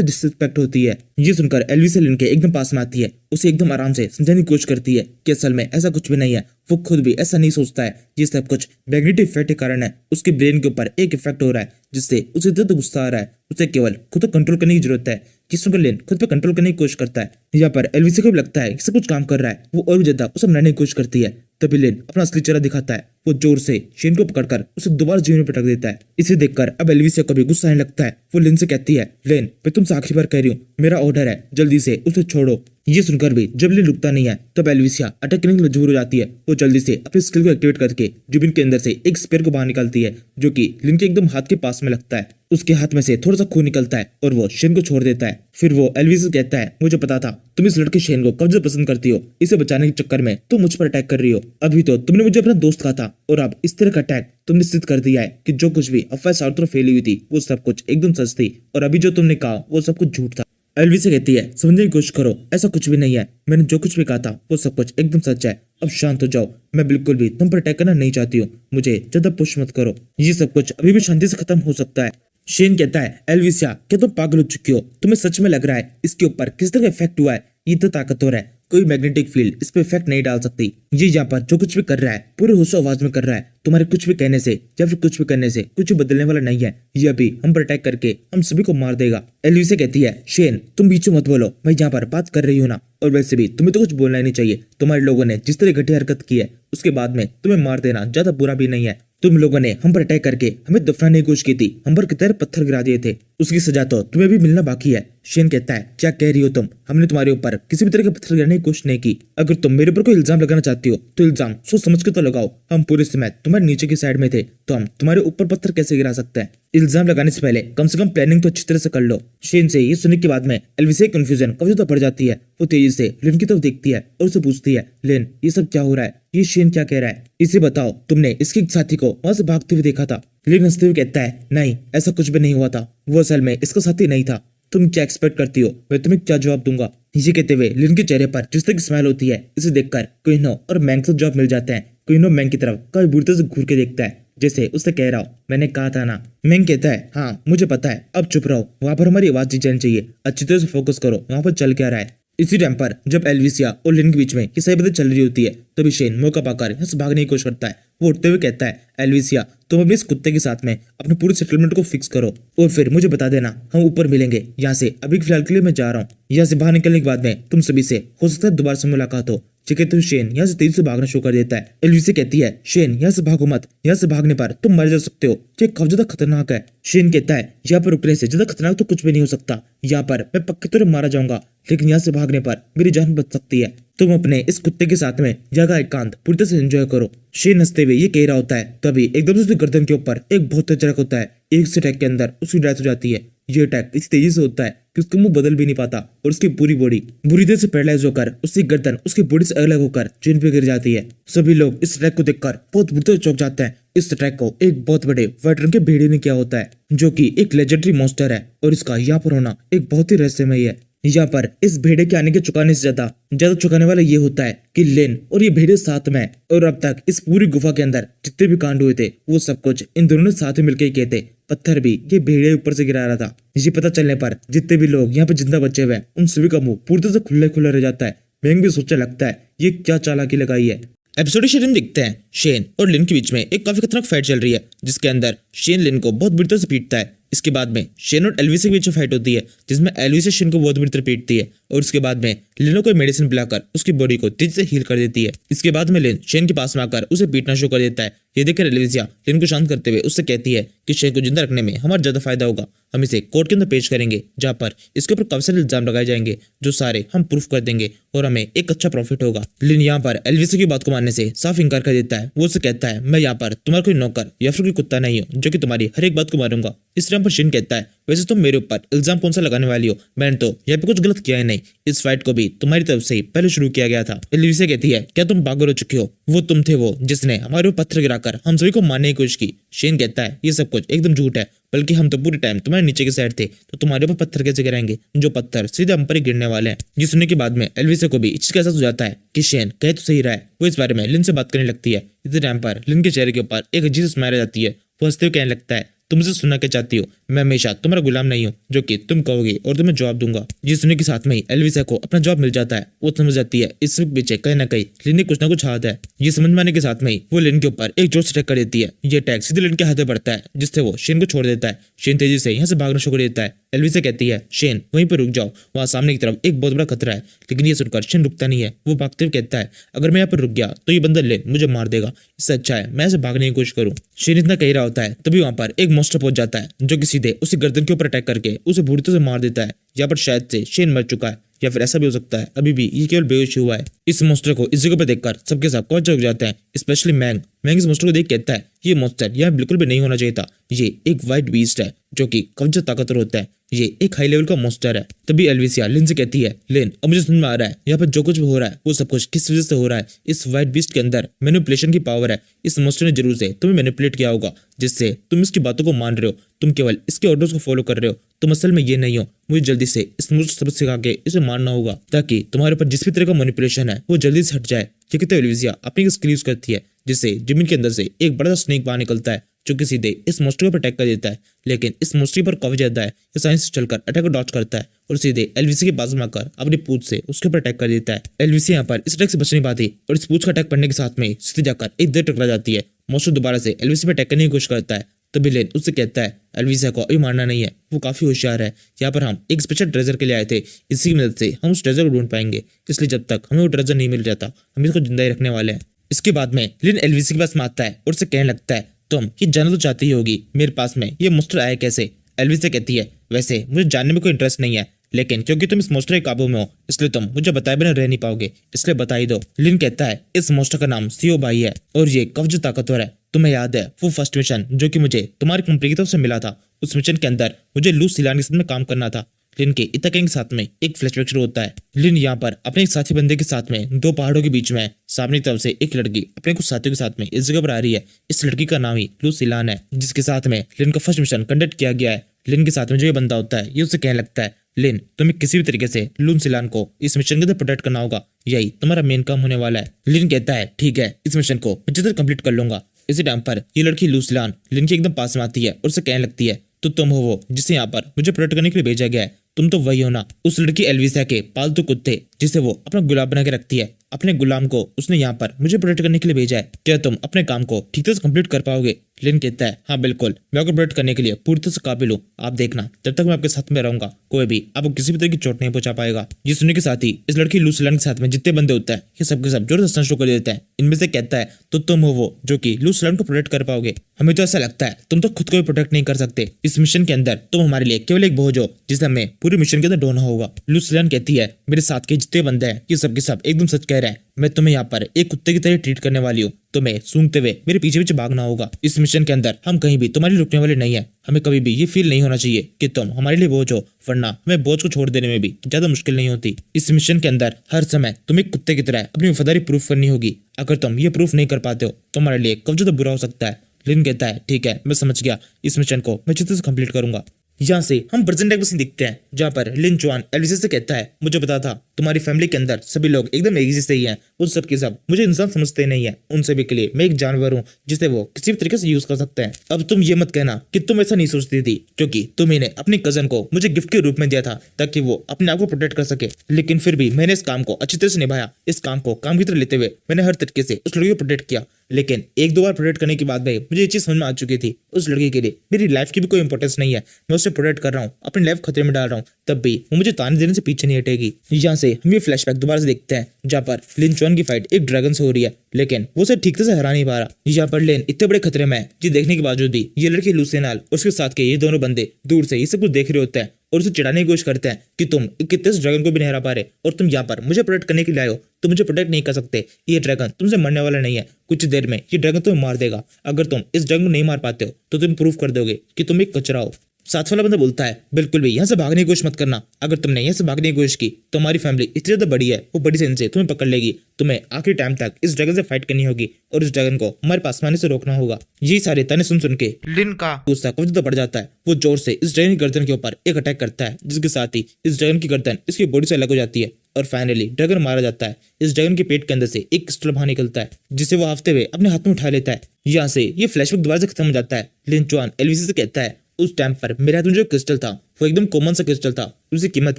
डिसरिस्पेक्ट होती है। ये सुनकर एल्विसा लिन के एकदम पास में आती है, उसे एकदम आराम से समझाने की कोशिश करती है कि असल में ऐसा कुछ भी नहीं है। वो खुद भी ऐसा नहीं सोचता है। ये सब कुछ मैग्नेटिक इफेक्ट के कारण है। उसके ब्रेन के ऊपर एक इफेक्ट हो रहा है जिससे उसे इतना गुस्सा आ रहा है। उसे केवल खुद को कंट्रोल करने की जरूरत है। किस्टोफर लेन खुद पे कंट्रोल करने की कोशिश करता है। यहाँ पर एल्विसा को भी लगता है कि सब कुछ काम कर रहा है। वो और भी ज्यादा उसे मनाने की कोशिश करती है। तभी लेन अपना असली चेहरा दिखाता है। वो जोर से शेन को पकड़कर उसे दोबारा जमीन में पटक देता है। इसे देखकर अब एल्विसा को भी गुस्सा आने लगता है। वो लेन से कहती है, लेन मैं तुमसे आखिरी बार कह रही हूँ, मेरा ऑर्डर है, जल्दी से उसे छोड़ो। ये सुनकर भी जब लेन रुकता नहीं है तब एल्विसा अटैक करने के लिए मजबूर हो जाती है। वो जल्दी से अपनी स्किल को एक्टिवेट करके जमीन के अंदर से एक स्पेयर को बाहर निकालती है जो कि लिन के एकदम हाथ के पास में लगता है। उसके हाथ में से थोड़ा सा खून निकलता है और वो शेन को छोड़ देता है। फिर वो एल्विसा से कहता है, मुझे पता था तुम इस लड़के शेन को कब से पसंद करती हो। इसे बचाने के चक्कर में तुम मुझ पर अटैक कर रही हो। अभी तो तुमने मुझे अपना दोस्त कहा था और अब इस तरह का अटैक तुमने सिद्ध कर दिया है कि जो कुछ भी अफवाह चारों तरफ फैली हुई थी वो सब कुछ एकदम सच थी और अभी जो तुमने कहा वो सब कुछ झूठ था। एल्विसा कहती है, समझने की कोशिश करो, ऐसा कुछ भी नहीं है। मैंने जो कुछ भी कहा था वो सब कुछ एकदम सच है। अब शांत हो जाओ। मैं बिल्कुल भी तुम पर अटैक करना नहीं चाहती हूँ। मुझे ज्यादा पुश मत करो। ये सब कुछ अभी भी शांति से खत्म हो सकता है। शेन कहता है, एल्विसा क्या तुम पागल हो चुकी हो? तुम्हें सच में लग रहा है इसके ऊपर किस तरह का इफेक्ट हुआ है? ये तो ताकतवर है, कोई मैग्नेटिक फील्ड इस पे इफेक्ट नहीं डाल सकती। ये यहाँ पर जो कुछ भी कर रहा है पूरे होशो आवाज में कर रहा है। तुम्हारे कुछ भी कहने से या फिर कुछ भी करने से कुछ भी बदलने वाला नहीं है। ये अभी हम पर अटैक करके हम सभी को मार देगा। एल्विसा कहती है, शेन तुम बीच में मत बोलो, मैं यहाँ पर बात कर रही हूँ ना। और वैसे भी तुम्हें तो कुछ बोलना ही नहीं चाहिए। तुम्हारे लोगों ने जिस तरह घटिया हरकत की है उसके बाद में तुम्हें मार देना ज्यादा बुरा भी नहीं है। तुम लोगों ने हम पर अटैक करके हमें दफनाने की कोशिश की थी, हम पर कितने पत्थर गिरा दिए थे, उसकी सजा तो तुम्हें भी मिलना बाकी है। शेन कहता है, क्या कह रही हो तुम? हमने तुम्हारे ऊपर किसी भी तरह के पत्थर गिराने की कोशिश नहीं की। अगर तुम मेरे ऊपर कोई इल्जाम लगाना चाहती हो तो इल्जाम सोच समझ के तो लगाओ। हम पूरे समय तुम्हारे नीचे की साइड में थे तो हम तुम्हारे ऊपर पत्थर कैसे गिरा सकते हैं? इल्जाम लगाने से पहले कम से कम प्लानिंग तो अच्छी तरह से कर लो। शेन से ये सुनने के बाद में एल्विसा कंफ्यूजन काफी ज्यादा बढ़ जाती है। वो तेजी से लेन की तरफ देखती है और उसे पूछती है, लेन ये सब क्या हो रहा है? ये शेन क्या कह रहा है? इसे बताओ, तुमने इसके एक साथी को वहां से भागते हुए देखा था? लेन हंसते हुए कहता है, नहीं ऐसा कुछ भी नहीं हुआ था, वो असल में इसका साथी नहीं था। तुम क्या एक्सपेक्ट करती हो मैं तुम्हें क्या जवाब दूंगा? ये कहते हुए लिन के चेहरे पर जिस तरह की स्माइल होती है इसे देखकर क्विनो और मैंग को जवाब मिल जाता है। क्विनो मैंग की तरफ कभी बुरी तरह से घूर के देखता है जैसे उससे कह रहा हो, मैंने कहा था ना। मैंग कहता है, हाँ मुझे पता है, अब चुप रहो, वहां पर हमारी आवाज नहीं जानी चाहिए, अच्छी तरह से फोकस करो वहां पर चल क्या रहा है। इसी टाइम पर जब एल्विसा और लिन के बीच में ये सही बातें चल रही होती है तभी शेन मौका पाकर यहाँ से भागने की कोशिश करता है। वो उठते हुए कहता है, एल्विसा तुम अपने इस कुत्ते के साथ में अपने पूरे सेटलमेंट को फिक्स करो और फिर मुझे बता देना, हम ऊपर मिलेंगे। यहाँ से अभी फिलहाल के लिए मैं जा रहा हूँ। यहाँ से बाहर निकलने के बाद में तुम सभी से हो सकता है दोबारा से मुलाकात हो। कहते हुए शेन यहाँ से तेजी से भागना शुरू कर देता है। एल्विसा कहती है, शेन यहाँ से भागो मत, यहाँ से भागने पर तुम मर जा सकते हो, ये काफी ज्यादा खतरनाक है। शेन कहता है, यहाँ पर रुकने से ज्यादा खतरनाक तो कुछ भी नहीं हो सकता, यहाँ पर मैं पक्के तौर पर मारा जाऊंगा, लेकिन यहाँ से भागने पर मेरी जान बच सकती है। तुम अपने इस कुत्ते के साथ में जगह एकांत पूरी तरह से एंजॉय करो। शेन हंसते हुए ये कह रहा होता है तभी एकदम से उसकी गर्दन के ऊपर एक बहुत तेज झटका होता है। एक से अटैक के अंदर उसकी डेथ हो जाती है। ये अटैक इस तेजी से होता है कि उसका मुंह बदल भी नहीं पाता और उसकी पूरी बॉडी बुरी तरह से पैरालाइज होकर उसकी गर्दन उसकी बॉडी से अलग होकर जमीन पे गिर जाती है। सभी लोग इस अटैक को देखकर बहुत बुरी तरह चौंक जाते हैं। इस अटैक को एक बहुत बड़े व्हाइट रंग के भेड़िए ने किया होता है जो कि एक लेजेंडरी मॉन्स्टर है और इसका यहाँ पर होना एक बहुत ही रहस्यमय है। यहाँ पर इस भेड़े के आने के चुकाने से ज्यादा चुकाने वाला ये होता है कि लेन और ये भेड़े साथ में और अब तक इस पूरी गुफा के अंदर जितने भी कांड हुए थे वो सब कुछ इन दोनों ने साथ में मिलकर ही किए थे। पत्थर भी ये भेड़िया ऊपर से गिरा रहा था। ये पता चलने पर जितने भी लोग यहाँ पे जिंदा बचे हुए हैं उन सभी का मुंह पूरी तरह से खुला खुला रह जाता है। मैंग भी सोचने लगता है ये क्या चालाकी लगाई है। एपिसोड के शुरू में दिखते हैं शेन और लिन के बीच में एक काफी खतरनाक फाइट चल रही है जिसके अंदर शेन लिन को बहुत बुरी तरह से पीटता है। इसके बाद में शेन और एल्विसा के बीच में फाइट होती है जिसमें एल्विसा शेन को बहुत बुरी तरह पीटती है और उसके बाद में लिन को मेडिसिन पिलाकर उसकी बॉडी को तेजी से हील कर देती है। इसके बाद में लिन शेन के पास में आकर उसे पीटना शुरू कर देता है। ये देखकर एल्विसा लिन को शांत करते हुए उससे कहती है कि शेन को जिंदा रखने में हमारा ज्यादा फायदा होगा। हम इसे कोर्ट के अंदर पेश करेंगे जहाँ पर इसके ऊपर काफी सारे इल्जाम लगाए जाएंगे जो सारे हम प्रूफ कर देंगे और हमें एक अच्छा प्रॉफिट होगा। लिन यहाँ पर एल्विसा की बात को मानने से साफ इंकार कर देता है। वो उसे कहता है, मैं यहाँ पर तुम्हारा कोई नौकर या फिर कोई कुत्ता नहीं हूँ जो कि तुम्हारी हर एक बात को मारूंगा। इस टाइम पर शेन कहता है, वैसे तुम मेरे ऊपर इल्जाम कौन सा लगाने वाली हो? मैंने तो यहाँ पे कुछ गलत किया है नहीं, इस फाइट को भी तुम्हारी तरफ से ही पहले शुरू किया गया था। एलिविसिया कहती है, क्या तुम पागल हो चुके हो? वो तुम थे वो जिसने हमारे ऊपर पत्थर गिराकर हम सभी को मारने की कोशिश की। शेन कहता है, ये सब कुछ एकदम झूठ है, बल्कि हम तो पूरे टाइम तुम्हारे नीचे के साइड थे, तो तुम्हारे ऊपर पत्थर कैसे गिराएंगे? जो पत्थर सीधे हम पर ही गिरने वाले हैं। ये सुनने के बाद में एलिविसिया को भी इस चीज का एहसास हो जाता है कि शेन कह तो सही रहा है। वो इस बारे में लिन से बात करने लगती है। इसी टाइम पर लिन के चेहरे के ऊपर एक अजीब सी स्माइल आ जाती है। वो हंसते हुए कहने लगता है, तुम मुझसे सुनना क्या चाहती हो? मैं हमेशा तुम्हारा गुलाम नहीं हूँ, जो कि तुम कहोगे और तुम्हें जवाब दूंगा। ये सुनने के साथ में ही एलिविसिया को अपना जवाब मिल जाता है। वो समझ जाती है इस पीछे कहीं ना कहीं लिन ने कुछ ना कुछ हाथ है। ये समझ में आने के साथ में ही वो लिन के ऊपर एक जोर से अटैक कर देती है। ये अटैक सीधे लिन के हाथ में पड़ता है, जिससे वो शेन को छोड़ देता है। शेन तेजी से यहाँ से भागना शुरू कर देता है। एलिविसिया कहती है, शेन वहीं पर रुक जाओ, वहां सामने की तरफ एक बहुत बड़ा खतरा है। लेकिन ये सुनकर शेन रुकता नहीं है। वो भागते हुए कहता है, अगर मैं यहाँ पर रुक गया तो ये बंदा लिन मुझे मार देगा, इससे अच्छा है मैं ऐसे भागने की कोशिश करूँ। शेन इतना कह रहा होता है तभी वहां पर एक मॉन्स्टर पहुंच जाता है, जो कि सीधे उसी गर्दन के ऊपर अटैक करके उसे बुरी तरह से मार देता है। यहाँ पर शायद से शेन मर चुका है, या फिर ऐसा भी हो सकता है अभी भी ये केवल बेहोश हुआ है। इस मॉन्स्टर को इस जगह पर देखकर सबके सब कवच हो जाते हैं, स्पेशली मैंग। मैंग इस मॉन्स्टर को देख कहता है, ये मॉन्स्टर यहाँ बिल्कुल भी नहीं होना चाहिए था। ये एक व्हाइट बीस्ट है जो कि कवच ताकतवर होता है। ये एक हाई लेवल का मॉन्स्टर है। तभी एलिविसिया लिन से कहती है, लिन अब मुझे समझ में आ रहा है यहाँ पर जो कुछ भी हो रहा है वो सब कुछ किस वजह से हो रहा है। इस व्हाइट बीस्ट के अंदर मैनिपुलेशन की पावर है। इस मॉन्स्टर ने जरूर से तुम्हें मैनिपुलेट किया होगा, जिससे तुम इसकी बातों को मान रहे हो। तुम केवल इसके ऑर्डर्स को फॉलो कर रहे हो। तुम असल में ये नहीं हो। मुझे जल्दी से इस मॉन्स्टर सबक सिखा के इसे मारना होगा, ताकि तुम्हारे ऊपर जिस भी तरह का मैनिपुलेशन है वो जल्दी से हट जाए। ये कहते एलिविसिया अपनी एक स्किल यूज करती है, जिससे जमीन के अंदर से एक बड़ा सा स्नेक बाहर निकलता है, जो कि सीधे इस मॉन्स्टर पर अटैक कर देता है। लेकिन इस मॉन्स्टर पर कवच ज्यादा है, ये साइंस से चलकर अटैक को डॉच करता है और सीधे एलिविसिया के पास में आकर अपनी पूंछ से उसके ऊपर अटैक कर देता है। एलिविसिया यहाँ पर इस अटैक से बच नहीं पाती और इस पूंछ का अटैक पड़ने के साथ में सीधे जाकर एक दर टकरा जाती है। मॉन्स्टर दोबारा से एलिविसिया पर अटैक करने की कोशिश करता है। तभी लिन उससे कहता है, एलिविसिया को अभी मारना नहीं है, वो काफी होशियार है। यहाँ पर हम एक स्पेशल ट्रेजर के लिए आए थे, इसी की मदद से हम उस ट्रेजर को ढूंढ पाएंगे। इसलिए जब तक हमें वो ट्रेजर नहीं मिल जाता हम इसको जिंदा ही रखने वाले हैं। इसके बाद में लिन एलिविसिया के पास में आता है और उससे कहने लगता है, तुम ये जानना तो चाहती ही होगी मेरे पास में ये मॉन्स्टर आया कैसे? एलिविसिया कहती है, वैसे मुझे जानने में कोई इंटरेस्ट नहीं है, लेकिन क्योंकि तुम इस मॉन्स्टर के काबू में हो इसलिए तुम मुझे बताए बिना रह नहीं पाओगे, इसलिए बता ही दो। लिन कहता है, इस मॉन्स्टर का नाम सियो भाई है और ये कवच ताकतवर है। तुम्हें याद है वो फर्स्ट मिशन जो कि मुझे तुम्हारी कंपनी की तरफ से मिला था? उस मिशन के अंदर मुझे लू सिलान के साथ में काम करना था। लिन के इतना कहने के साथ में एक फ्लैशबैक शुरू होता है। लिन यहाँ पर अपने एक साथी बंदे के साथ में दो पहाड़ों के बीच में सामने की तरफ से एक लड़की अपने कुछ साथियों के साथ में इस जगह पर आ रही है। इस लड़की का नाम ही लू सिलान है, जिसके साथ में लिन का फर्स्ट मिशन कंडक्ट किया गया है। लिन के साथ में जो ये बंदा होता है ये उससे कहने लगता है, लिन तुम्हें किसी भी तरीके से लू सिलान को इस मिशन के अंदर प्रोटेक्ट करना होगा, यही तुम्हारा मेन काम होने वाला है। लिन कहता है, ठीक है इस मिशन को मैं जल्द कंप्लीट कर लूंगा। इसी टाइम पर ये लड़की लू सिलान लिन के एकदम पास में आती है और उसे कहने लगती है, तो तुम हो वो जिसे यहाँ पर मुझे प्रोटेक्ट करने के लिए भेजा गया है, तुम तो वही हो ना उस लड़की एलिविसिया के पालतू कुत्ते जिसे वो अपना गुलाम बना के रखती है। अपने गुलाम को उसने यहाँ पर मुझे प्रोटेक्ट करने के लिए भेजा है, क्या तुम अपने काम को ठीक तरह से कंप्लीट कर पाओगे? लिन कहता है, हाँ बिल्कुल, मैं आपको प्रोटेक्ट करने के लिए पूरी तरह से काबिल हूँ। आप देखना जब तक मैं आपके साथ में रहूंगा कोई भी आपको किसी भी तरह की चोट नहीं पहुंचा पाएगा। ये सुनने के साथ ही इस लड़की लू सिलान के साथ में जितने बंदे होते हैं ये सबके सब जोर से हंसना शुरू कर देते हैं। इनमें से कहता है, तो तुम हो वो जो कि लू सिलान को प्रोटेक्ट कर पाओगे? हमें तो ऐसा लगता है तुम तो खुद को भी प्रोटेक्ट नहीं कर सकते। इस मिशन के अंदर तुम हमारे लिए केवल एक बोझ हो जिसे हमें पूरे मिशन के अंदर ढोना होगा। लू सिलान कहती है, मेरे साथ के जितने बंदे हैं ये सब के सब एकदम सच कह रहे हैं। मैं तुम्हें यहाँ पर एक कुत्ते की तरह ट्रीट करने वाली हूँ। तुम्हें सूंघते हुए मेरे पीछे पीछे भागना होगा। इस मिशन के अंदर हम कहीं भी तुम्हारे रुकने वाले नहीं है। हमें कभी भी ये फील नहीं होना चाहिए कि तुम हमारे लिए बोझ हो, वरना हमें बोझ को छोड़ देने में भी ज्यादा मुश्किल नहीं होती। इस मिशन के अंदर हर समय तुम्हें एक कुत्ते की तरह अपनी वफादारी प्रूफ करनी होगी। अगर तुम ये प्रूफ नहीं कर पाते हो तो हमारे लिए कब तो बुरा हो सकता है। लिन कहता है, ठीक है मैं समझ गया, इस मिशन को मैं अच्छे से कंप्लीट करूंगा। यहाँ से हम प्रेजेंट टाइम सीन दिखते हैं, जहाँ पर लिन चुआन एलिविसिया से कहता है, मुझे पता था तुम्हारी फैमिली के अंदर सभी लोग एकदम एक जैसे ही हैं, उन सब के सब मुझे इंसान समझते नहीं है। उन सभी के लिए मैं एक जानवर हूँ जिसे वो किसी भी तरीके से यूज कर सकते हैं। अब तुम ये मत कहना कि तुम ऐसा नहीं सोचती थी, क्योंकि तुम ने अपनी कजन को मुझे गिफ्ट के रूप में दिया था ताकि वो अपने आप को प्रोटेक्ट कर सके। लेकिन फिर भी मैंने इस काम को अच्छी तरह से निभाया। इस काम को काम की तरह लेते हुए मैंने हर तरीके से उस लड़की को प्रोटेक्ट किया। लेकिन एक दो बार प्रोटेक्ट करने के बाद में मुझे ये चीज समझ में आ चुकी थी, उस लड़की के लिए मेरी लाइफ की भी कोई इंपॉर्टेंस नहीं है। मैं उसे प्रोटेक्ट कर रहा हूँ, अपनी लाइफ खतरे में डाल रहा हूँ, तब भी वो मुझे ताने देने से पीछे नहीं हटेगी। यहाँ से हम ये फ्लैशबैक दोबारा से देखते हैं, जहाँ पर लिन चुआन की फाइट एक ड्रैगन से हो रही है, लेकिन वो उसे ठीक से हरा नहीं पा रहा। यहाँ पर लिन इतने बड़े खतरे में है, ये देखने के बावजूद भी ये लड़की लू सिलान उसके साथ के ये दोनों बंदे दूर से ये सब कुछ देख रहे होते हैं और उसे चिढ़ाने की कोशिश करते हैं कि तुम कितने ड्रैगन को भी नहीं हरा पा रहे और तुम यहाँ पर मुझे प्रोटेक्ट करने के लिए आए हो, तुम मुझे प्रोटेक्ट नहीं कर सकते। ये ड्रैगन तुमसे मरने वाला नहीं है, कुछ देर में ये ड्रैगन तुम्हें मार देगा। अगर तुम इस ड्रैगन को नहीं मार पाते हो तो तुम प्रूव कर दोगे कि तुम एक कचरा हो। साथ वाला बंदा बोलता है बिल्कुल भी यहाँ से भागने की कोशिश मत करना, अगर तुमने यहाँ से भागने की कोशिश की तो हमारी फैमिली इतनी ज्यादा बड़ी है, वो बड़ी सेंस से तुम्हें पकड़ लेगी, तुम्हें आखिरी टाइम तक इस ड्रैगन से फाइट करनी होगी और इस ड्रैगन को हमारे पास में आने से रोकना होगा। ये सारे ताने सुन सुन के लिन का गुस्सा काफी ज्यादा बढ़ जाता है। वो जोर से इस ड्रैगन की गर्दन के ऊपर एक अटैक करता है, जिसके साथ ही इस ड्रैगन की गर्दन इसकी बॉडी से अलग हो जाती है और फाइनली ड्रैगन मारा जाता है। इस ड्रैगन के पेट के अंदर से एक क्रिस्टल बाहर निकलता है, जिसे वो हाफते हुए अपने हाथ में उठा लेता है। यहाँ से ये फ्लैशबैक दोबारा से खत्म हो जाता है। लिन चुआन एलवीसी से कहता है उस टाइम पर मेरे हाथ में जो क्रिस्टल था वो एकदम कॉमन सा क्रिस्टल था, उसकी कीमत